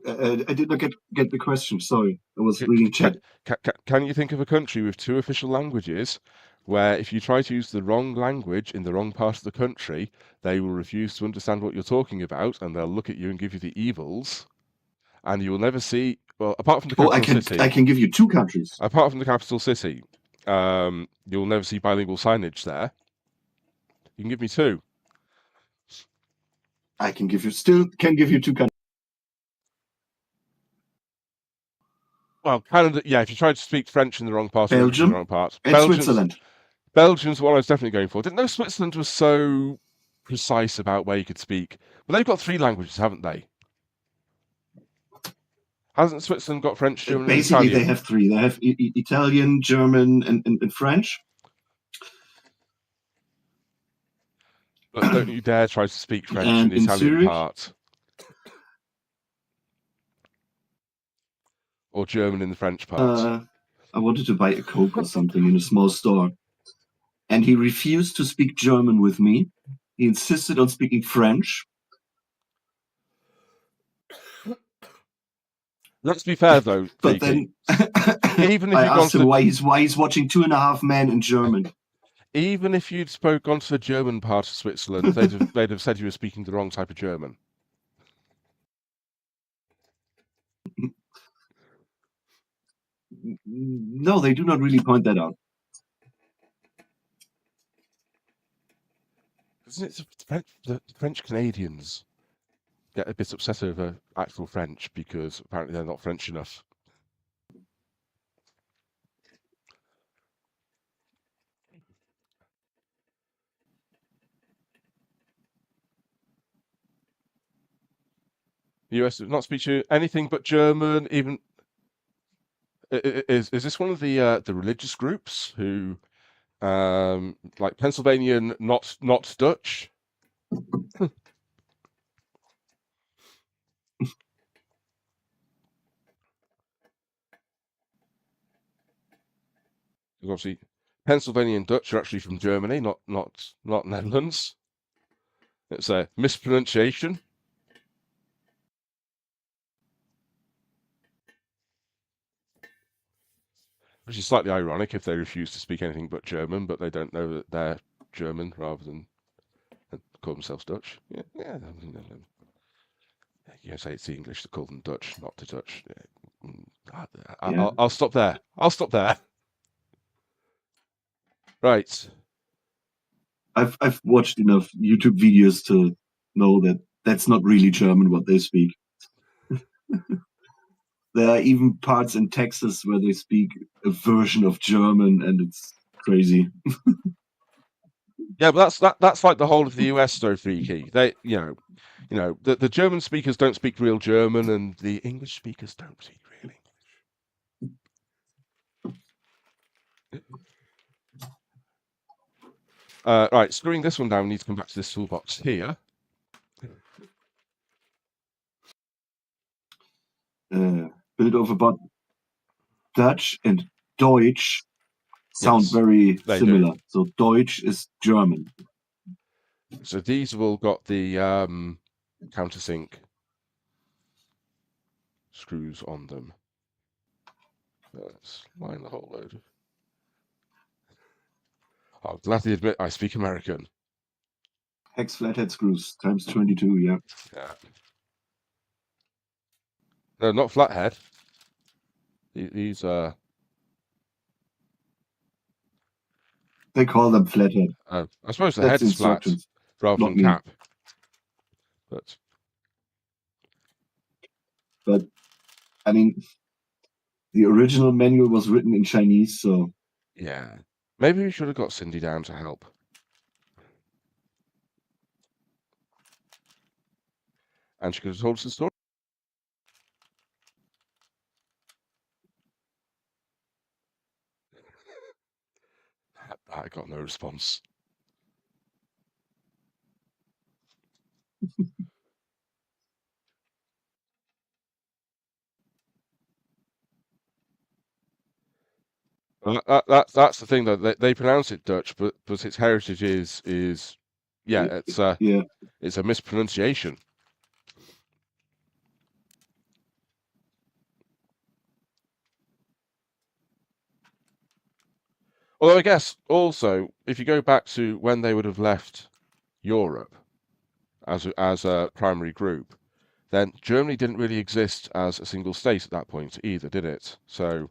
I did not get the question. Sorry, I was reading chat. Can you think of a country with 2 official languages where if you try to use the wrong language in the wrong part of the country, they will refuse to understand what you're talking about, and they'll look at you and give you the evils, and you will never see, well, apart from the capital city. I can give you 2 countries. Apart from the capital city, you'll never see bilingual signage there. You can give me 2. I can give you 2 countries. Well, Canada, yeah, if you try to speak French in the wrong part, Belgium in the wrong part. and Switzerland. Belgium's what I was definitely going for. Didn't know Switzerland was so precise about where you could speak. But they've got 3 languages, haven't they? Hasn't Switzerland got French, German, Basically, and Italian? they have 3. They have Italian, German, and French. But don't you dare try to speak French And in the Italian Zurich, part. Or German in the French part. I wanted to buy a Coke or something in a small store. And he refused to speak German with me. He insisted on speaking French. Let's be fair though, But Freaky. then Even if I you'd gone asked him to why he's watching 2.5 Men in German. even if you'd gone to the German part of Switzerland, they'd have said you were speaking the wrong type of German. No, they do not really point that out. Isn't it the French Canadians get a bit upset over actual French because apparently they're not French enough. The US does not speak to anything but German. Even is this one of the religious groups who like Pennsylvanian, not Dutch? Because obviously, Pennsylvanian Dutch are actually from Germany, not Netherlands. It's a mispronunciation. Which is slightly ironic if they refuse to speak anything but German, but they don't know that they're German rather than call themselves Dutch. Yeah. You can say it's the English that call them Dutch, not the Dutch. I'll stop there. I'll stop there. Right. I've watched enough YouTube videos to know that that's not really German what they speak. There are even parts in Texas where they speak a version of German, and it's crazy. Yeah, but that's like the whole of the US though, Freaky. They the German speakers don't speak real German and the English speakers don't speak real English. Right, screwing this one down, we need to come back to this toolbox here. Built over, but Dutch and Deutsch sound Yes, very they similar. do. So Deutsch is German. So these have all got the countersink screws on them. Let's line the whole load. I'll gladly admit I speak American. Hex flathead screws times 22. Yeah. No, not flathead. These are. They call them flathead. I suppose the That's head's flat instructions, rather not than me. cap. But I mean, the original manual was written in Chinese, so Yeah, maybe we should have got Cindy down to help. And she could have told us the story. I got no response. That's the thing though. They pronounce it Dutch, but its heritage is it's a mispronunciation. Although I guess also, if you go back to when they would have left Europe as a primary group, then Germany didn't really exist as a single state at that point either, did it? So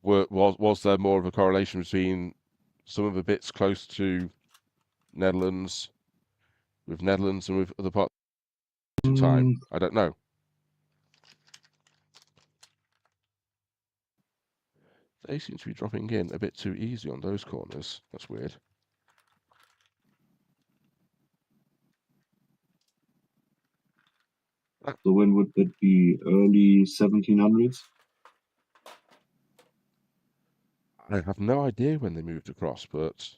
was there more of a correlation between some of the bits close to Netherlands with Netherlands and with other parts of time? I don't know. They seem to be dropping in a bit too easy on those corners. That's weird. So when would that be? Early 1700s? I have no idea when they moved across, but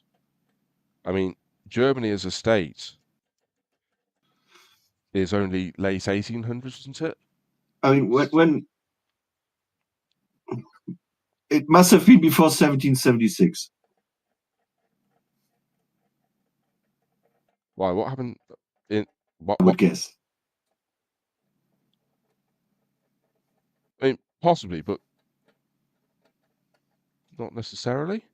I mean, Germany as a state is only late 1800s, isn't it? I mean, when it must have been before 1776. Why? What happened in what? I would guess. Possibly, but not necessarily.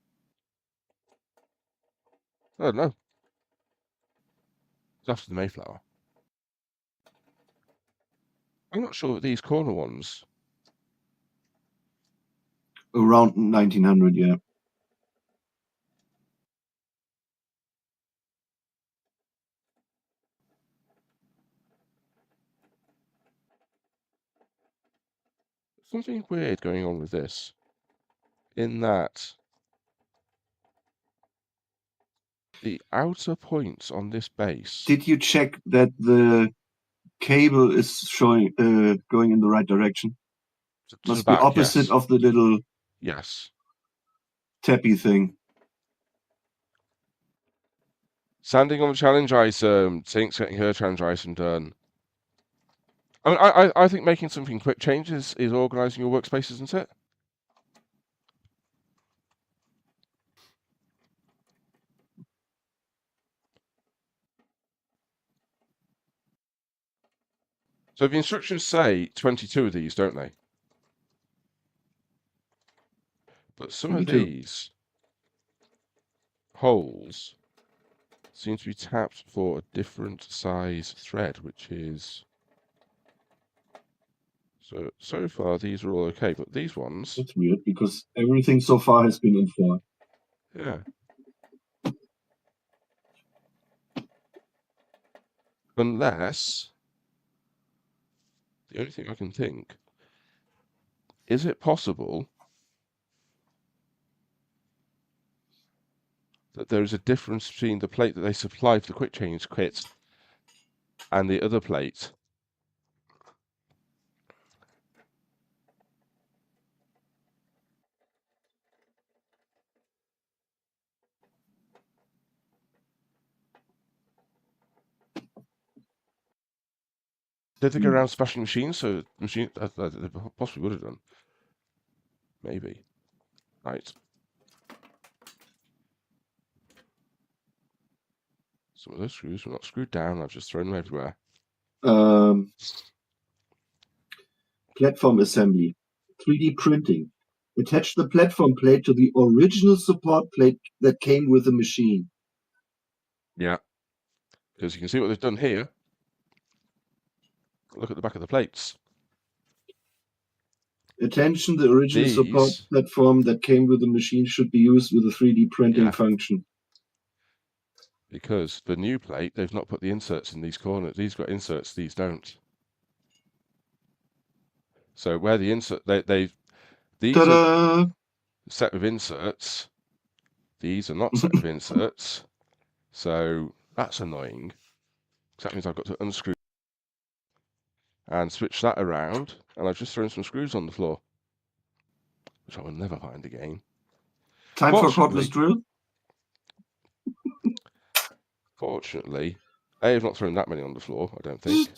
I don't know. It's after the Mayflower. I'm not sure that these corner ones... Around 1900, yeah. Something weird going on with this. In that the outer points on this base... Did you check that the cable is showing going in the right direction? to Must the be back, opposite yes. of the little Yes. tappy thing. Sanding on the challenge item. Tink's getting her challenge item done. I mean, I think making something quick changes is organising your workspace, isn't it? So the instructions say 22 of these, don't they? But some of 22. these holes seem to be tapped for a different size thread, which is... So far, these are all okay, but these ones... That's weird, because everything so far has been in 4. Yeah. Unless... The only thing I can think... Is it possible that there is a difference between the plate that they supply for the quick change kit and the other plate? Did they go around smashing machines? So machine they possibly would have done. Maybe. Right. Some of those screws were not screwed down. I've just thrown them everywhere. Platform assembly. 3D printing. Attach the platform plate to the original support plate that came with the machine. Yeah. Because you can see what they've done here. Look at the back of the plates. Attention, the original support platform that came with the machine should be used with a 3D printing function. Because the new plate, they've not put the inserts in these corners. These got inserts, these don't. So where the insert, these Ta-da! are set with inserts. These are not set with inserts. So that's annoying. That means I've got to unscrew and switch that around. And I've just thrown some screws on the floor, which I will never find again. Time for cordless drill? Fortunately, A, I've not thrown that many on the floor, I don't think.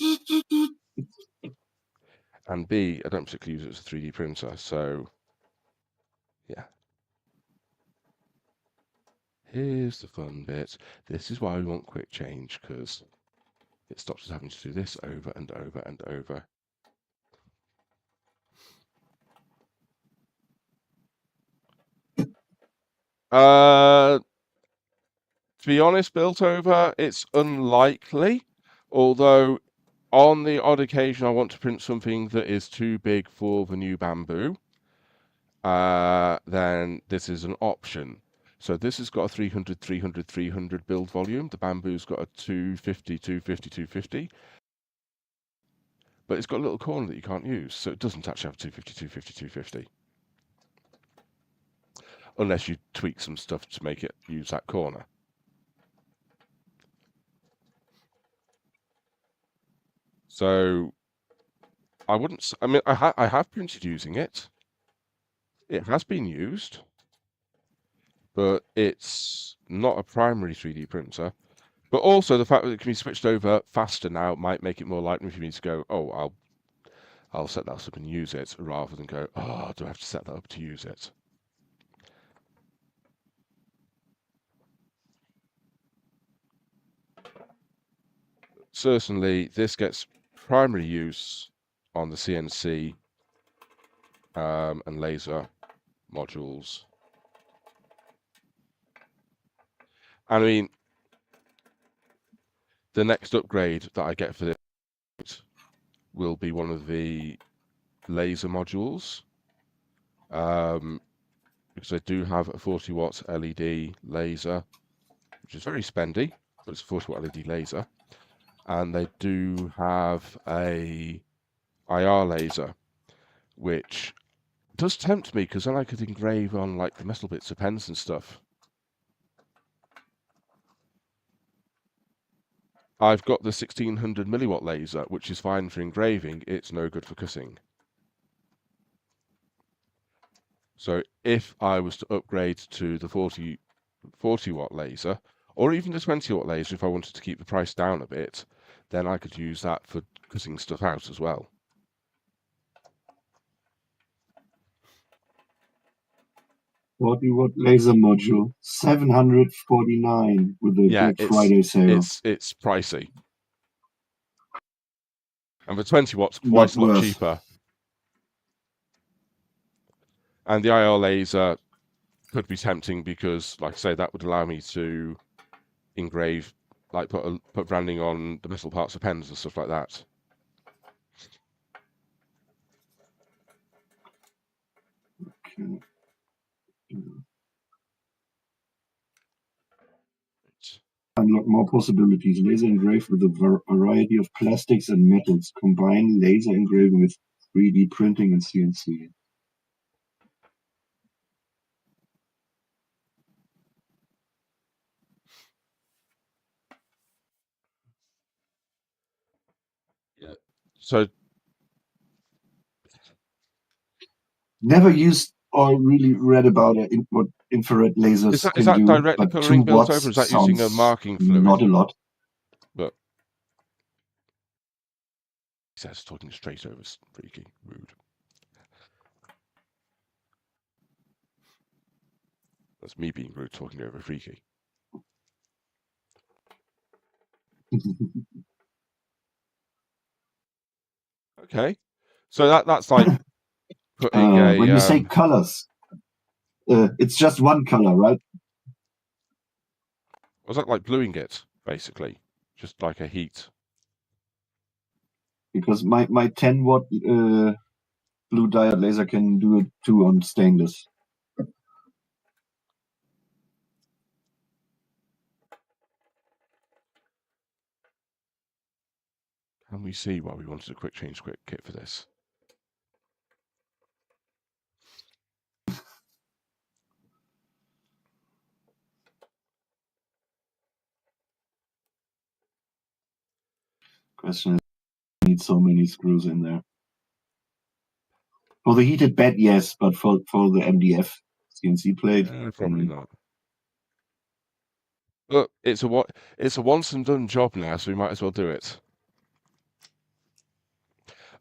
And B, I don't particularly use it as a 3D printer, so yeah. Here's the fun bit. This is why we want quick change, because it stops us having to do this over and over and over. To be honest, built over, it's unlikely. Although, on the odd occasion, I want to print something that is too big for the new bamboo, then this is an option. So this has got a 300, 300, 300 build volume. The bamboo's got a 250, 250, 250. But it's got a little corner that you can't use, so it doesn't actually have 250, 250, 250. Unless you tweak some stuff to make it use that corner. So I wouldn't. I mean, I have printed using it. It has been used, but it's not a primary 3D printer. But also the fact that it can be switched over faster now might make it more likely for me to go, oh, I'll set that up and use it, rather than go, oh, do I have to set that up to use it? Certainly, this gets primary use on the CNC and laser modules. I mean, the next upgrade that I get for this will be one of the laser modules, because I do have a 40-watt LED laser, which is very spendy, but it's a 40-watt LED laser. And they do have a IR laser, which does tempt me, because then I could engrave on like the metal bits of pens and stuff. I've got the 1600 milliwatt laser, which is fine for engraving. It's no good for cutting. So if I was to upgrade to the 40 watt laser, or even the 20 watt laser, if I wanted to keep the price down a bit, then I could use that for cutting stuff out as well. 40-watt laser module, 749 with the Yeah, Black Friday sale. it's pricey. And the 20 watts, Not twice a lot worth. cheaper. And the IR laser could be tempting because, like I say, that would allow me to engrave, like put branding on the metal parts of pens and stuff like that. Okay. Unlock more possibilities. Laser engrave with a variety of plastics and metals. Combine laser engraving with 3D printing and CNC. Yeah. So Never used or really read about it, what infrared lasers is can that do, directly but 2 colouring built watts over? Or is that using a sounds marking fluid? not a lot. But he says talking straight over, freaky, rude. That's me being rude, talking over freaky. Okay, so that's like putting a. When you say colors, it's just one color, right? Was that like bluing it, basically, just like a heat? Because my 10-watt blue diode laser can do it too on stainless. Can we see why we wanted a quick change quick kit for this? Question is, need so many screws in there. For the heated bed, yes, but for the MDF CNC plate, Probably not. But it's a once and done job now, so we might as well do it.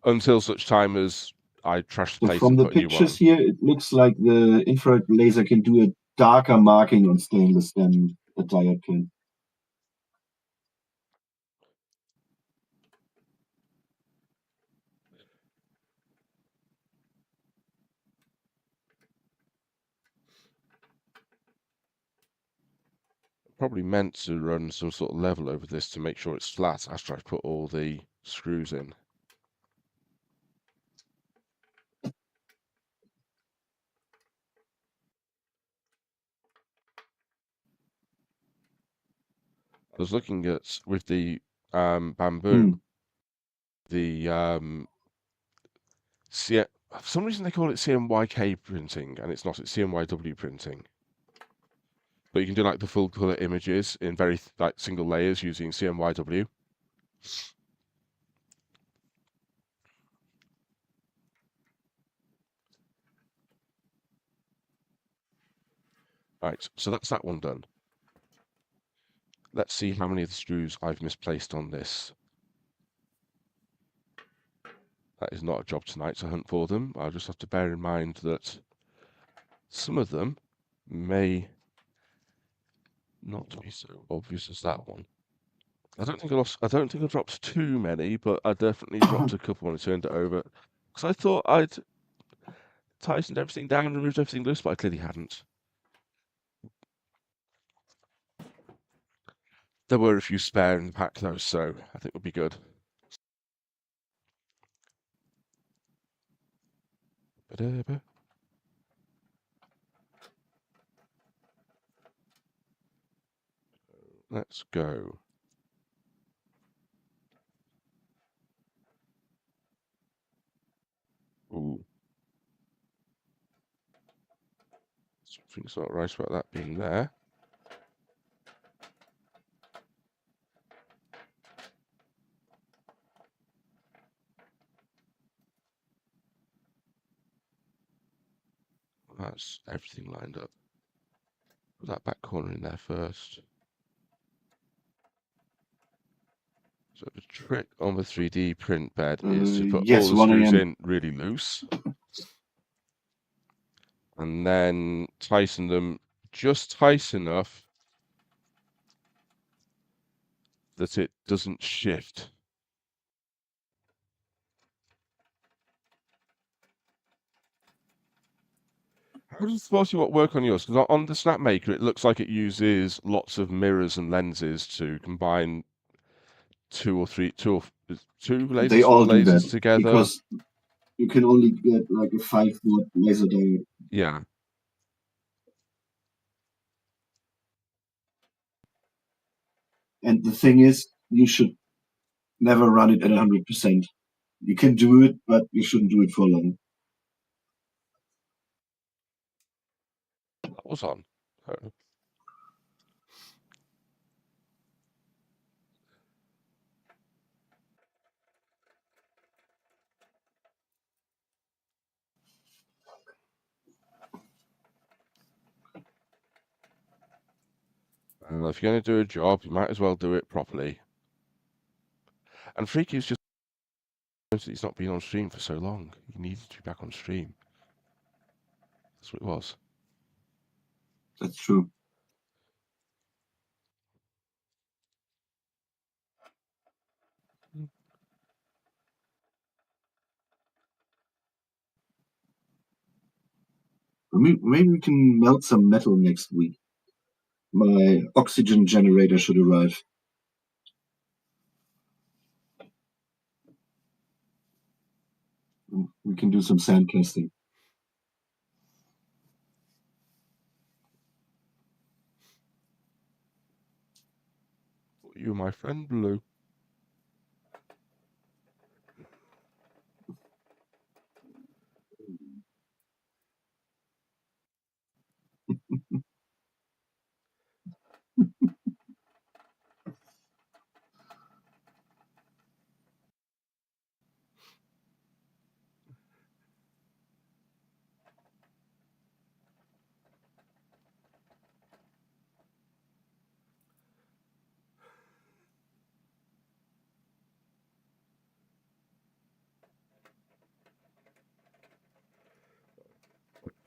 Until such time as I trash the So place from and the put a new one. pictures here, it looks like the infrared laser can do a darker marking on stainless than a diode can. Probably meant to run some sort of level over this to make sure it's flat after I've put all the screws in. I was looking at, with the bamboo, the for some reason they call it CMYK printing, and it's not, it's CMYW printing. But you can do like the full color images in very like single layers using CMYW. Right, so that's that one done. Let's see how many of the screws I've misplaced on this. That is not a job tonight to hunt for them. I'll just have to bear in mind that some of them may not be so obvious as that one. I don't think I dropped too many, but I definitely dropped a couple when I turned it over. Because I thought tightened everything down and removed everything loose, but I clearly hadn't. There were a few spare in the pack though, so I think we'll be good. Ba-da-ba. Let's go. Ooh. Something's not right about that being there. That's everything lined up. Put that back corner in there first. So the trick on the 3D print bed is to put yes, all the 1 screws a.m. in really loose. And then tighten them just tight enough that it doesn't shift. How does the multi-watt work on yours? Because on the snapmaker, it looks like it uses lots of mirrors and lenses to combine two lasers, They all four do lasers that together. because you can only get like a 5-watt laser diode. Yeah. And the thing is, you should never run it at 100%. You can do it, but you shouldn't do it for long. That was on. Oh. If you're going to do a job, you might as well do it properly. And Freaky's just he's not been on stream for so long. He needed to be back on stream. That's what it was. That's true. Maybe we can melt some metal next week. My oxygen generator should arrive. We can do some sand casting. You, my friend, Blue.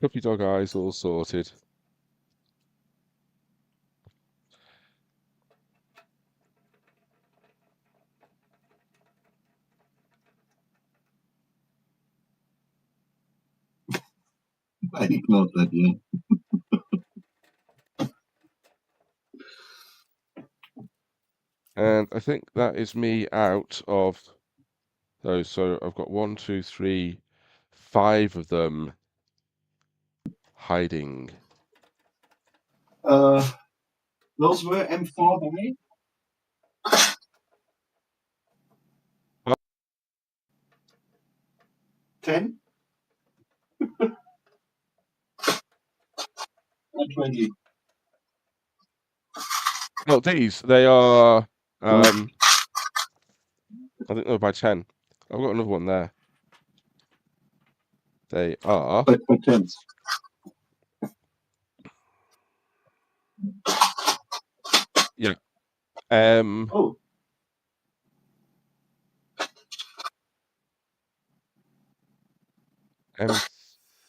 Puppy dog eyes all sorted. I ignored that, yeah. And I think that is me out of those. So I've got 1, 2, 3, 5 of them hiding. Those were M4 by 10 and 20. Oh, these, they are, I think they're by 10. I've got another one there. They are, But 10. yeah, Oh,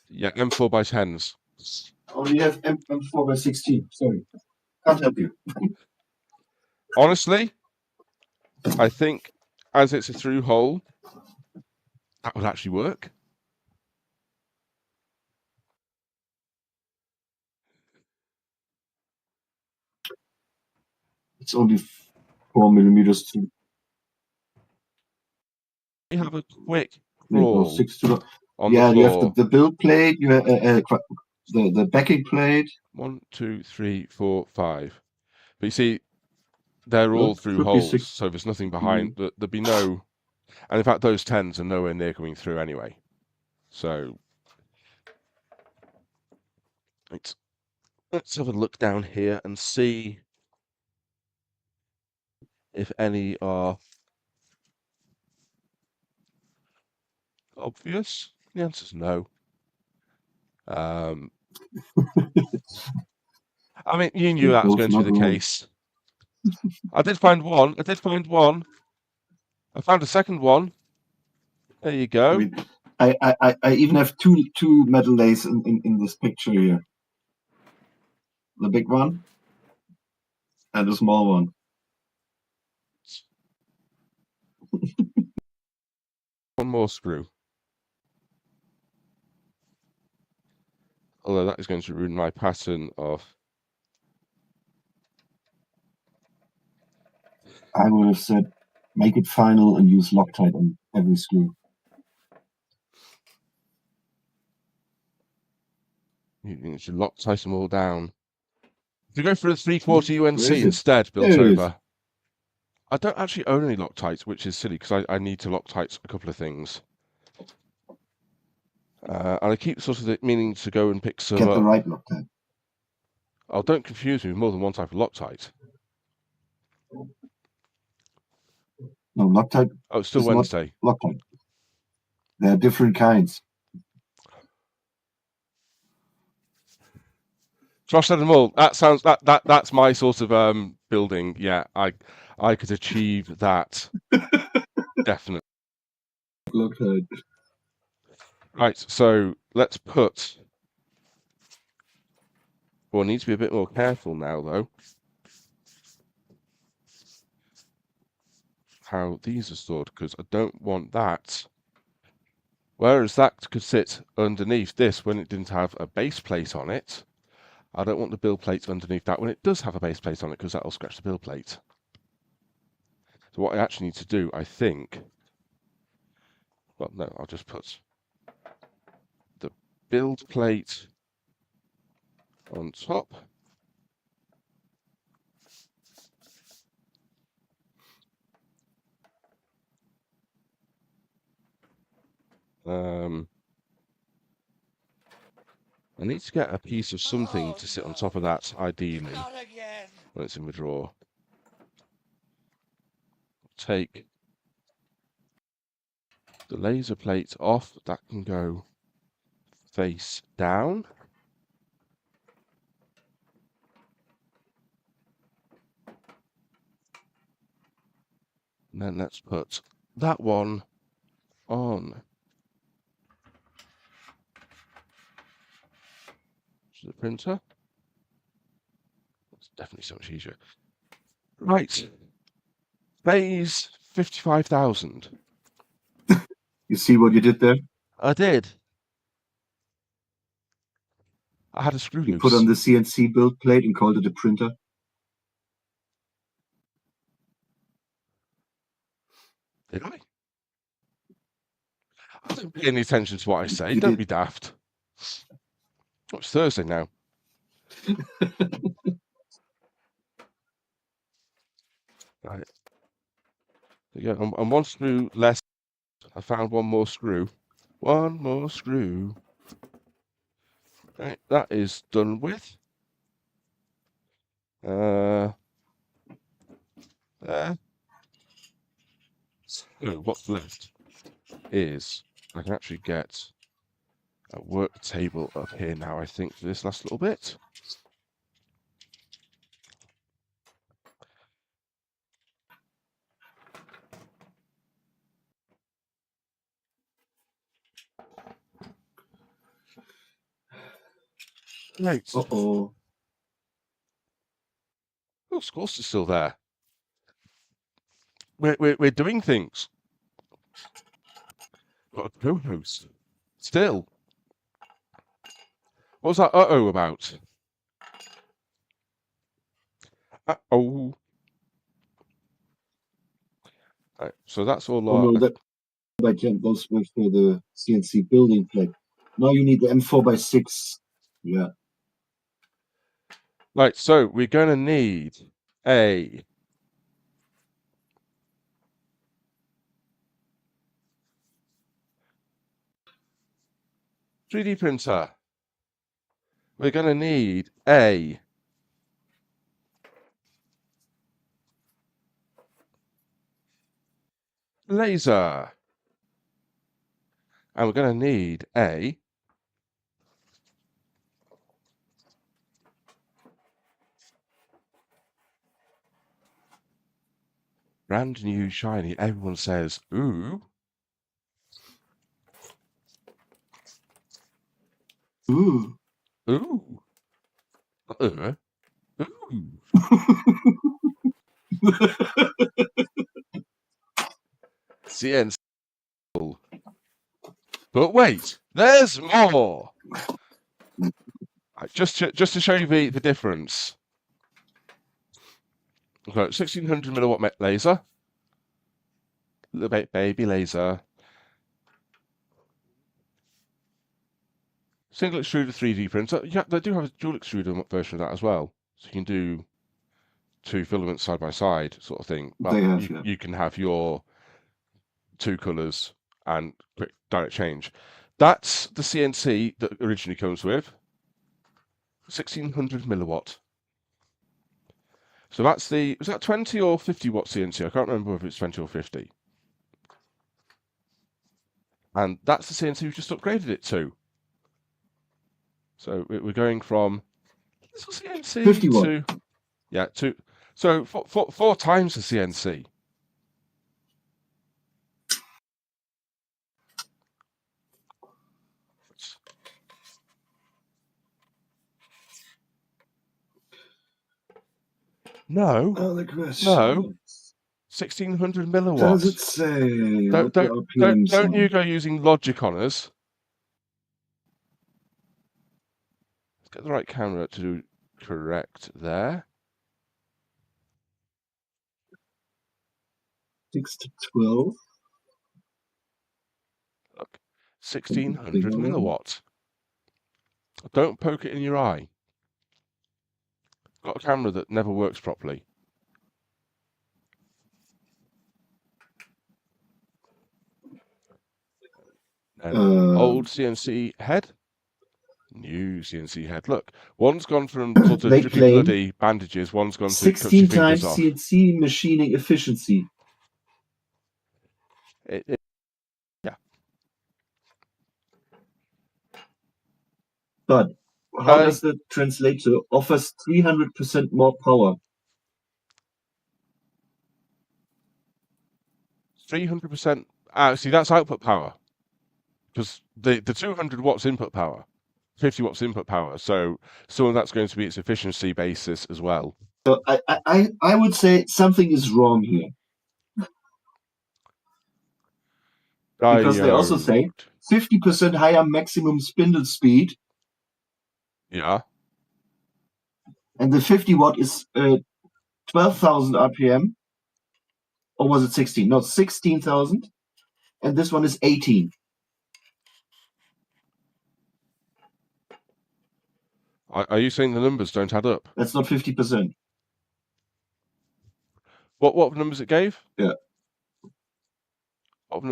yeah, M4 by 10s. oh, you have M4 by 16. Sorry, can't help you. Honestly, I think as it's a through hole, that would actually work. It's only 4 millimeters to We have a quick 3 or crawl 6 to on yeah, the you have floor. the build plate, you have the backing plate. 1, 2, 3, 4, 5. But you see, they're Well, all through should be holes, 6. so there's nothing behind. There'd be no, and in fact, those 10s are nowhere near coming through anyway. So let's have a look down here and see if any are obvious. The answer's no. I mean, you knew that was Both going to not be the wrong. case. I did find one. I found a second one. There you I go. mean, I even have two metal lays in this picture here. The big one and the small one. One more screw. Although that is going to ruin my pattern of... I would have said make it final and use Loctite on every screw. You should Loctite them all down. If you go for a 3/4 Where UNC is it? instead, built There it is. over. I don't actually own any Loctites, which is silly because I need to Loctite a couple of things. And I keep sort of meaning to go and pick some Get the up. right Loctite. Oh, don't confuse me with more than one type of Loctite. No, Loctite Oh, it's still is not Wednesday. Loctite. There are different kinds. Josh said them all. That sounds that's my sort of building. Yeah, I could achieve that. Definitely. Loctite. Right, so let's put... Well, I need to be a bit more careful now, though. How these are stored, because I don't want that. Whereas that could sit underneath this when it didn't have a base plate on it. I don't want the build plate underneath that when it does have a base plate on it, because that'll scratch the build plate. So what I actually need to do, I think... Well, no, I'll just put the build plate on top. I need to get a piece of something to sit on top of that, ideally, Not again. when it's in the drawer. Take the laser plate off. That can go face down. And then let's put that one on to the printer. It's definitely so much easier. Right. Phase 55,000. You see what you did there? I did. I had a screw You loose. put on the CNC build plate and called it a printer. Did I? I don't pay any attention to what I say. You Don't did. be daft. Oh, it's Thursday now. Right. Yeah, and one screw less. I found one more screw. One more screw. Right, that is done with. There. So what's left is I can actually get a work table up here now, I think, for this last little bit. Right. Uh-oh. Oh, of course it's still there. We're doing things. Got a co-host. Still. What was that uh-oh about? Uh-oh. Right, so that's all. Oh no, that by 10 those were for the CNC building plate. Now you need the M4x6. Yeah. Right, so we're going to need a .3D printer. We're going to need a laser. And we're going to need a brand new shiny. Everyone says, ooh. Ooh. Ooh. Ooh. CNC. But wait, there's more. Just to show you the difference. We've got 1600 milliwatt laser. Little baby laser. Single extruder 3D printer. Yeah, they do have a dual extruder version of that as well. So you can do 2 filaments side by side sort of thing. Well, They have, yeah. you can have your 2 colors and quick direct change. That's the CNC that originally comes with 1600 milliwatt. So that's the, was that 20 or 50 watt CNC? I can't remember whether it's 20 or 50. And that's the CNC we've just upgraded it to. So we're going from little CNC 50 watt. to, yeah, so 4 times the CNC. No, Other question. no, 1600 milliwatts. Does it say? Don't you go using logic on us. Let's get the right camera to do correct there. 6 to 12. Look, 1600 milliwatts. Don't poke it in your eye. Got a camera that never works properly. Old CNC head, new CNC head. Look, one's gone from sort of drippy bloody bandages, one's gone to 16 times CNC machining efficiency. Yeah. But how does that translate to offers 300% more power? 300%. See, that's output power. Because the 200 watts input power, 50 watts input power. So some of that's going to be its efficiency basis as well. So I would say something is wrong here. Because they also say 50% higher maximum spindle speed. Yeah. And the 50 watt is 12,000 RPM. Or was it 16? No, 16,000. And this one is 18. Are you saying the numbers don't add up? That's not 50%. What numbers it gave? Yeah. What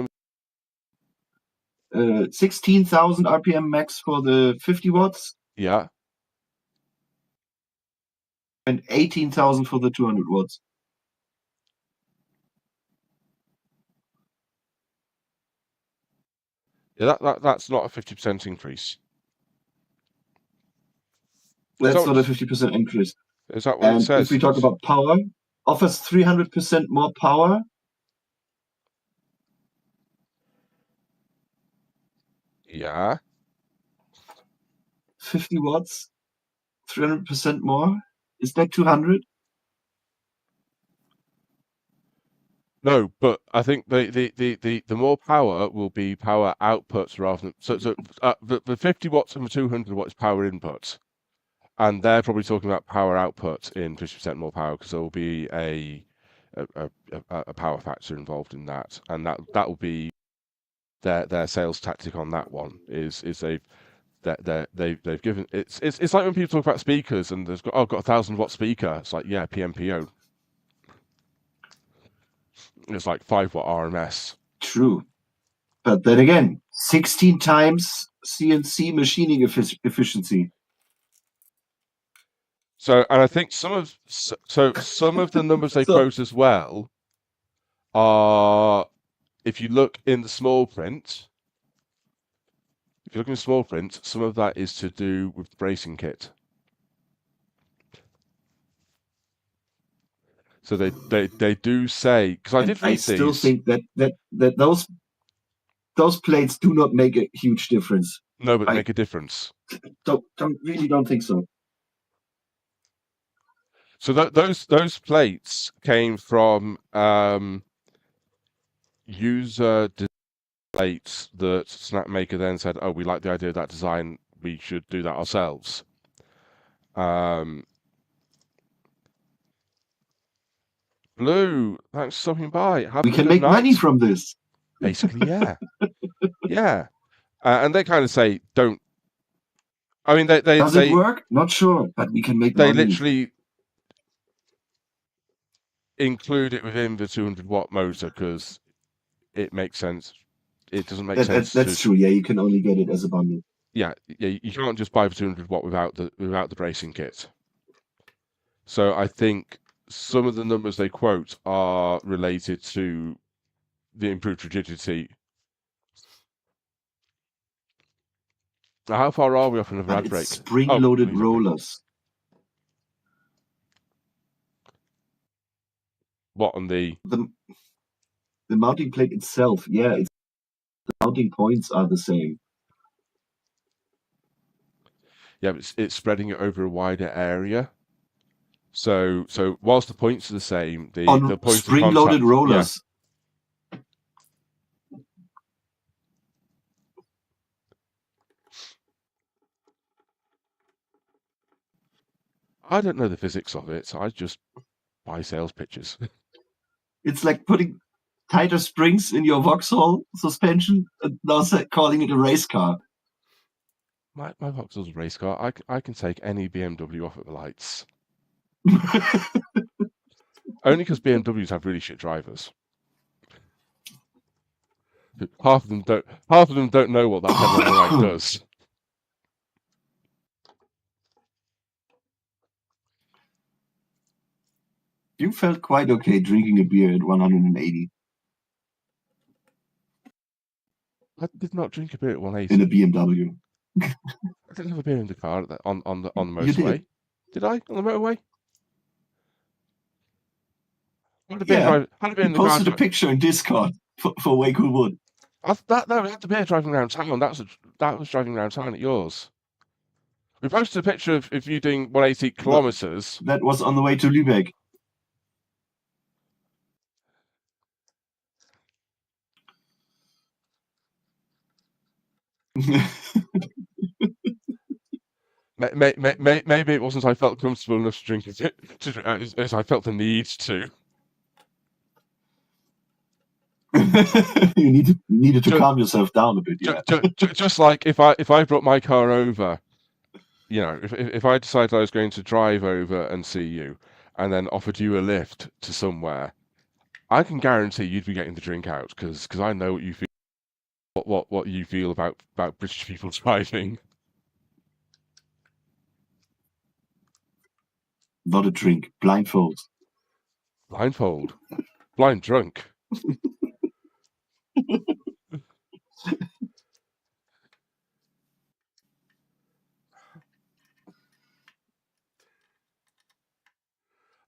numbers? 16,000 RPM max for the 50 watts. Yeah. And 18,000 for the 200 watts. Yeah, that's not a 50% increase. That's not a 50% increase. Is that what it says? If we talk about power, offers 300% more power. Yeah. 50 watts, 300% more. Is that 200? No, but I think the more power will be power outputs rather than the 50 watts and the 200 watts power inputs, and they're probably talking about power output in 50% more power because there will be a a power factor involved in that, and that will be their sales tactic on that one. Is they've given it's like when people talk about speakers and there's got 1,000 watt speaker. It's like, yeah, PMPO. It's like 5 watt RMS. True. But then again, 16 times CNC machining efficiency. So, and I think some of the numbers they So- quote as well are, if you look in the small print, some of that is to do with the bracing kit. So they do say, because I And did read I still these. think that those plates do not make a huge difference. No, but make a difference. Don't think so. So those plates came from user plates that Snapmaker then said, "Oh, we like the idea of that design. We should do that ourselves." Blue, thanks for stopping by. Have We a can good make night. money from this. Basically, yeah, yeah. And they kind of say, "Don't." I mean, Does it work? Not sure, but we can make they money. literally include it within the 200 watt motor because it makes sense. It doesn't make sense. That's true. Yeah, you can only get it as a bundle. Yeah, you can't just buy the 200 watt without the bracing kit. So I think some of the numbers they quote are related to the improved rigidity. Now, how far are we off another ad But break? it's spring-loaded rollers. What on the mounting plate itself? Yeah, the mounting points are the same. Yeah, but it's spreading it over a wider area. So whilst the points are the same, the points of contact, spring-loaded rollers. Yeah. I don't know the physics of it, so I just buy sales pitches. It's like putting tighter springs in your Vauxhall suspension and now calling it a race car. My Vauxhall's a race car. I can take any BMW off at the lights. Only because BMWs have really shit drivers. Half of them don't know what that pedal on the right does. You felt quite okay drinking a beer at 180 I did not drink a beer at 180. in a BMW. I didn't have a beer in the car on the motorway. You did. Did I on the motorway? Had a beer in the posted car. a picture in Discord for Way Cool Wood. No, we had the beer driving around town. That was driving around town at yours. We posted a picture of you doing 180 kilometers. That was on the way to Lübeck. Maybe it wasn't. I felt comfortable enough to drink it as I felt the need to. You needed to calm yourself down a bit. Yeah. Just like if I brought my car over, you know, if I decided I was going to drive over and see you, and then offered you a lift to somewhere, I can guarantee you'd be getting the drink out because I know what you feel, what you feel about British people driving. Not a drink, blindfold. Blindfold, blind drunk.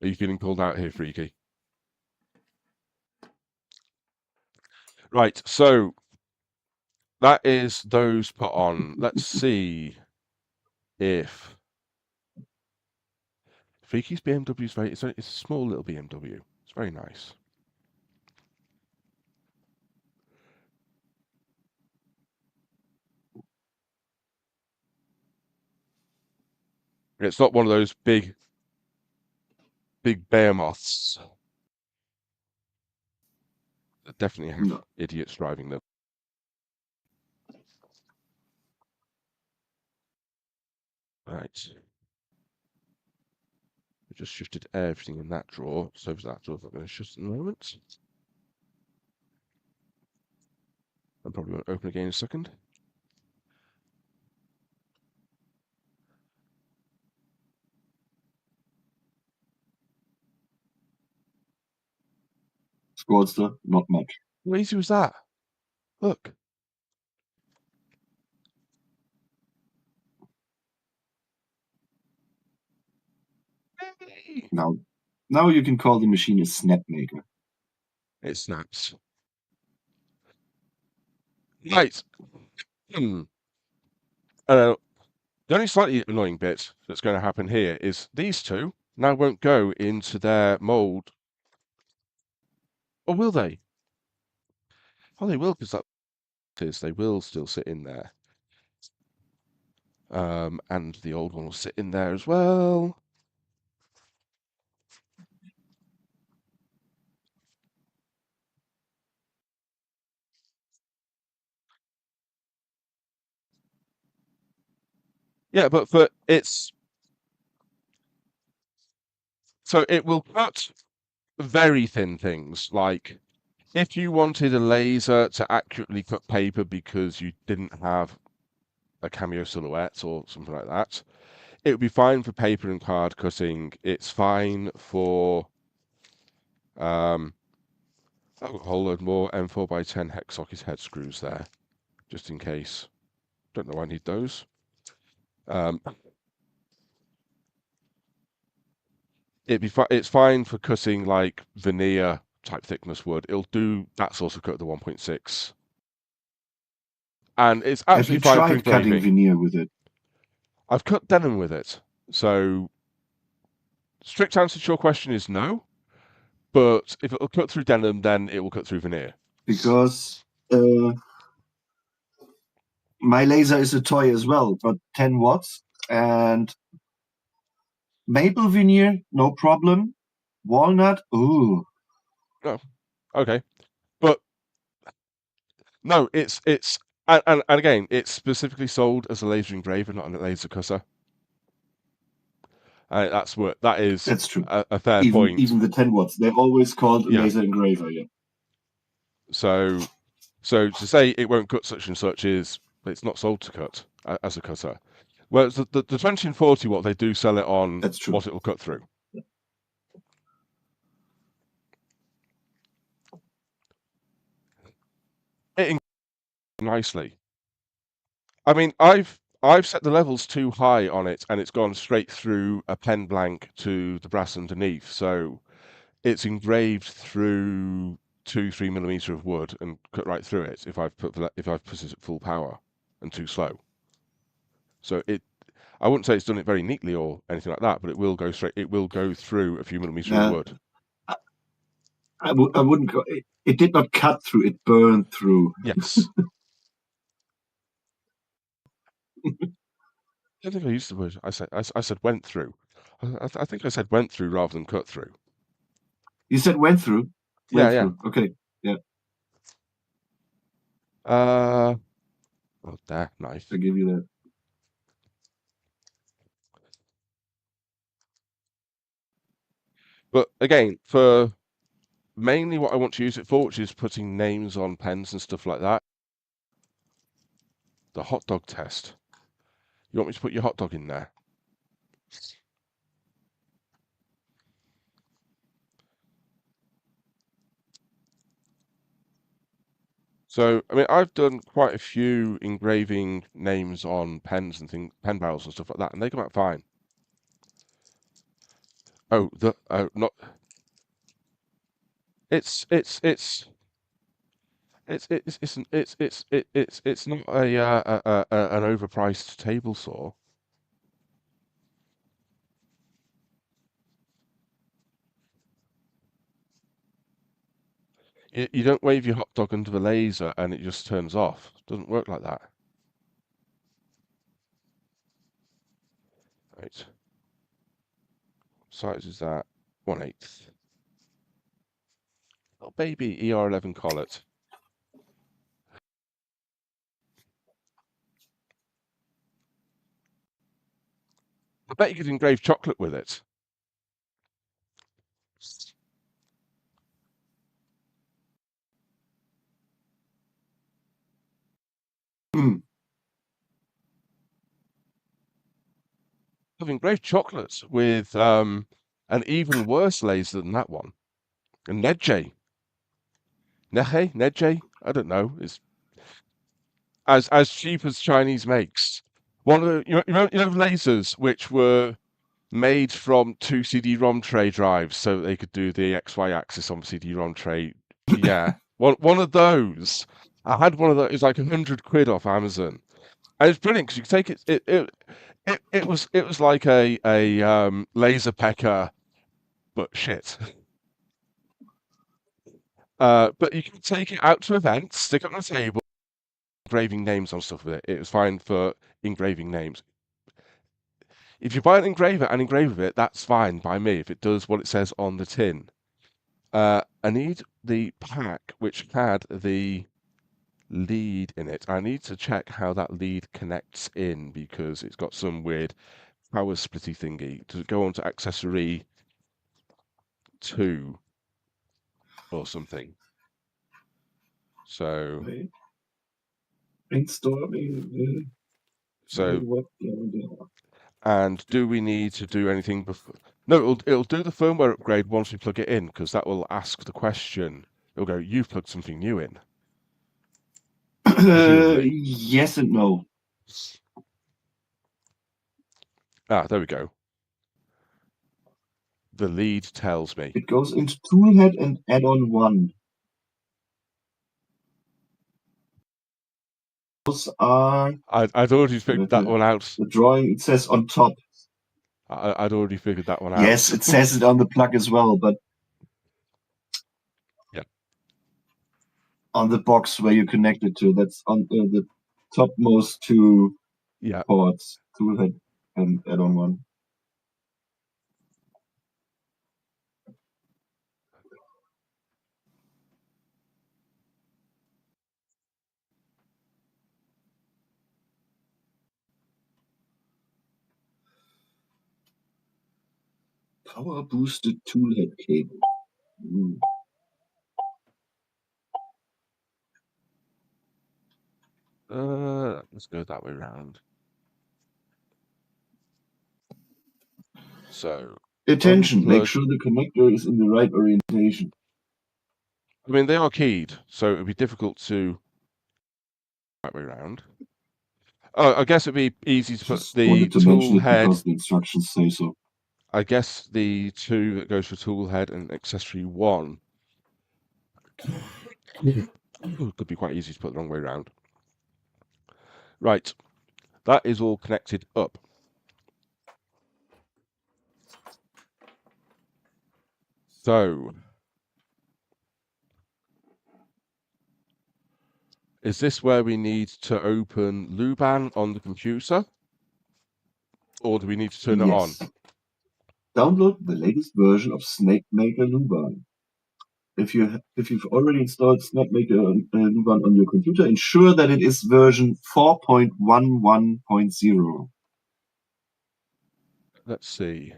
Are you feeling pulled out here, Freaky? Right, so that is those put on. Let's see if Freaky's BMW is it's a small little BMW. It's very nice. It's not one of those big behemoths. definitely have No. idiots driving them. Right. We just shifted everything in that drawer, so that drawer's not going to shut in a moment. And probably won't open again in a second. Squadster, not much. How easy was that? Look. Hey! Now you can call the machine a snapmaker. It snaps. Right. The only slightly annoying bit that's going to happen here is these two now won't go into their mold. Or will they? Oh, they will, because that is, they will still sit in there. And the old one will sit in there as well. Yeah, but so it will cut very thin things, like if you wanted a laser to accurately cut paper because you didn't have a cameo silhouette or something like that, it would be fine for paper and card cutting. It's fine for I've got a whole load more M4x10 hex socket head screws there, just in case. Don't know why I need those. It's fine for cutting like veneer type thickness wood. It'll do that sort of cut, the 1.6. And it's Have you absolutely fine for tried cutting engraving. veneer with it? I've cut denim with it. So, strict answer to your question is no. But if it'll cut through denim, then it will cut through veneer. Because my laser is a toy as well, but 10 watts. And maple veneer, no problem. Walnut, ooh. No. Okay. But no, it's and again, it's specifically sold as a laser engraver, not a laser cutter. That is That's true. a fair Even point. the 10 watts, they're always called Yeah. laser engraver. Yeah. So to say it won't cut such and such is it's not sold to cut as a cutter. Whereas the 20 and 40 watt, they do sell it on That's true. what it will cut through. It nicely. I mean, I've set the levels too high on it, and it's gone straight through a pen blank to the brass underneath. So it's engraved through 2-3 millimeter of wood and cut right through it if I've put it at full power and too slow. So I wouldn't say it's done it very neatly or anything like that, but it will go straight. It will go through a few millimeter of wood. I wouldn't go. It did not cut through. It burned through. Yes. I think I used the word. I said went through. I think I said went through rather than cut through. You said went through. Yeah, yeah. Okay. Yeah. Oh, there, nice. I give you that. But again, for mainly what I want to use it for, which is putting names on pens and stuff like that, the hot dog test. You want me to put your hot dog in there? So, I mean, I've done quite a few engraving names on pens and things, pen barrels and stuff like that, and they come out fine. Oh, not. It's not an overpriced table saw. You don't wave your hot dog under the laser and it just turns off. It doesn't work like that. Right. Size is that 1/8. Oh, baby ER11 collet. I bet you could engrave chocolate with it. Mm. I've engraved chocolates with an even worse laser than that one. A Nedje. Nedje? I don't know. It's as cheap as Chinese makes. One of the you know lasers which were made from two CD-ROM tray drives so they could do the XY axis on CD-ROM tray. Yeah, one of those. I had one of those. It was like £100 off Amazon, and it's brilliant because you can take it. It was like a laser pecker, but shit. But you can take it out to events, stick it on a table, engraving names on stuff with it. It was fine for engraving names. If you buy an engraver and engrave with it, that's fine by me if it does what it says on the tin. I need the pack which had the lead in it. I need to check how that lead connects in because it's got some weird power splitty thingy to go on to accessory 2 or something. So, Right. Brainstorming. so, and do we need to do anything before? No, it'll do the firmware upgrade once we plug it in because that will ask the question. It'll go, you've plugged something new in. Presumably. Yes and no. Ah, there we go. The lead tells me. It goes into toolhead and add-on 1. Those are I'd already figured that one out. the drawing. It says on top. I'd already figured that one out. Yes, it says it on the plug as well, but yeah, on the box where you connect it to, that's on the topmost 2 yeah. ports, toolhead and add-on 1. Power boosted toolhead cable. Let's go that way around. So, attention, make unplug. sure the connector is in the right orientation. I mean, they are keyed, so it would be difficult to that way around. Oh, I guess it'd be easy to put Just the wanted to mention tool it head. because the instructions say so. I guess the 2 that goes for tool head and accessory 1 could be quite easy to put the wrong way around. Right, that is all connected up. So, is this where we need to open Luban on the computer? Or do we need to turn it on? Download the latest version of SnapMaker Luban. If you've already installed SnapMaker Luban on your computer, ensure that it is version 4.11.0. Let's see.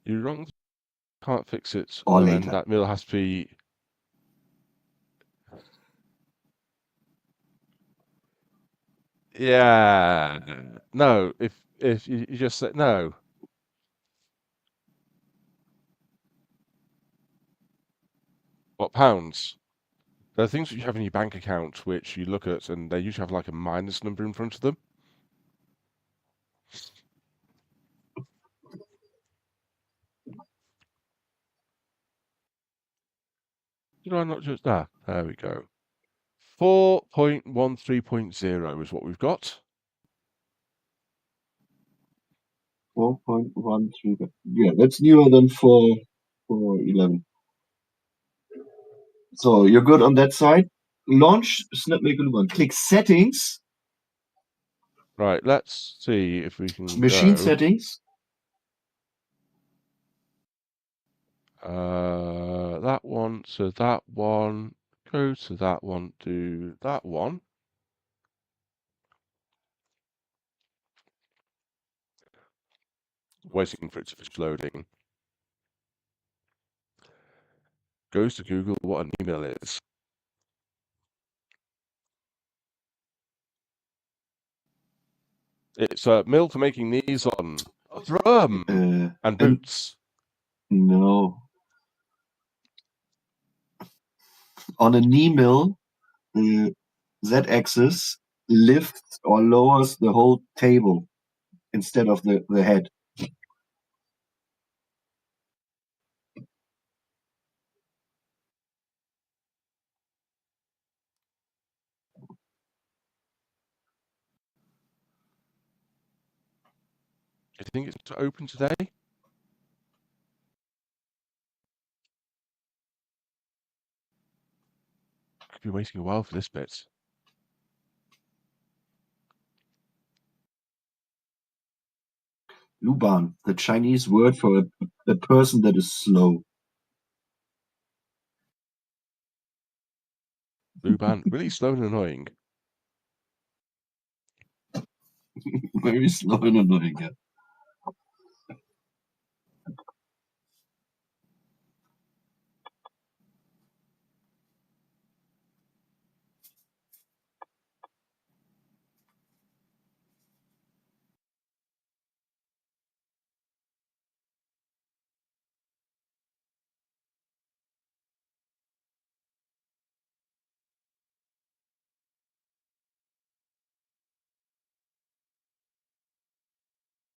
You're wrong. Can't fix it. Or And then later. that mill has to be. Yeah. No. If you just say no. What pounds? There are things that you have in your bank account which you look at, and they usually have like a minus number in front of them. Did I not just there we go. 4.13.0 is what we've got. 4.13. Yeah, that's newer than 4.11. So you're good on that side. Launch SnapMaker Luban. Click Settings. Right, let's see if we can Machine go. settings. That one to that one. Go to that one, do that one. Waiting for it to finish loading. Goes to Google what an email is. It's a mill for making these on a drum and boots. No. On a knee mill, the Z-axis lifts or lowers the whole table instead of the head. Do you think it's open today? Could be waiting a while for this bit. Luban, the Chinese word for a person that is slow. Luban, really slow and annoying. Very slow and annoying. Yeah.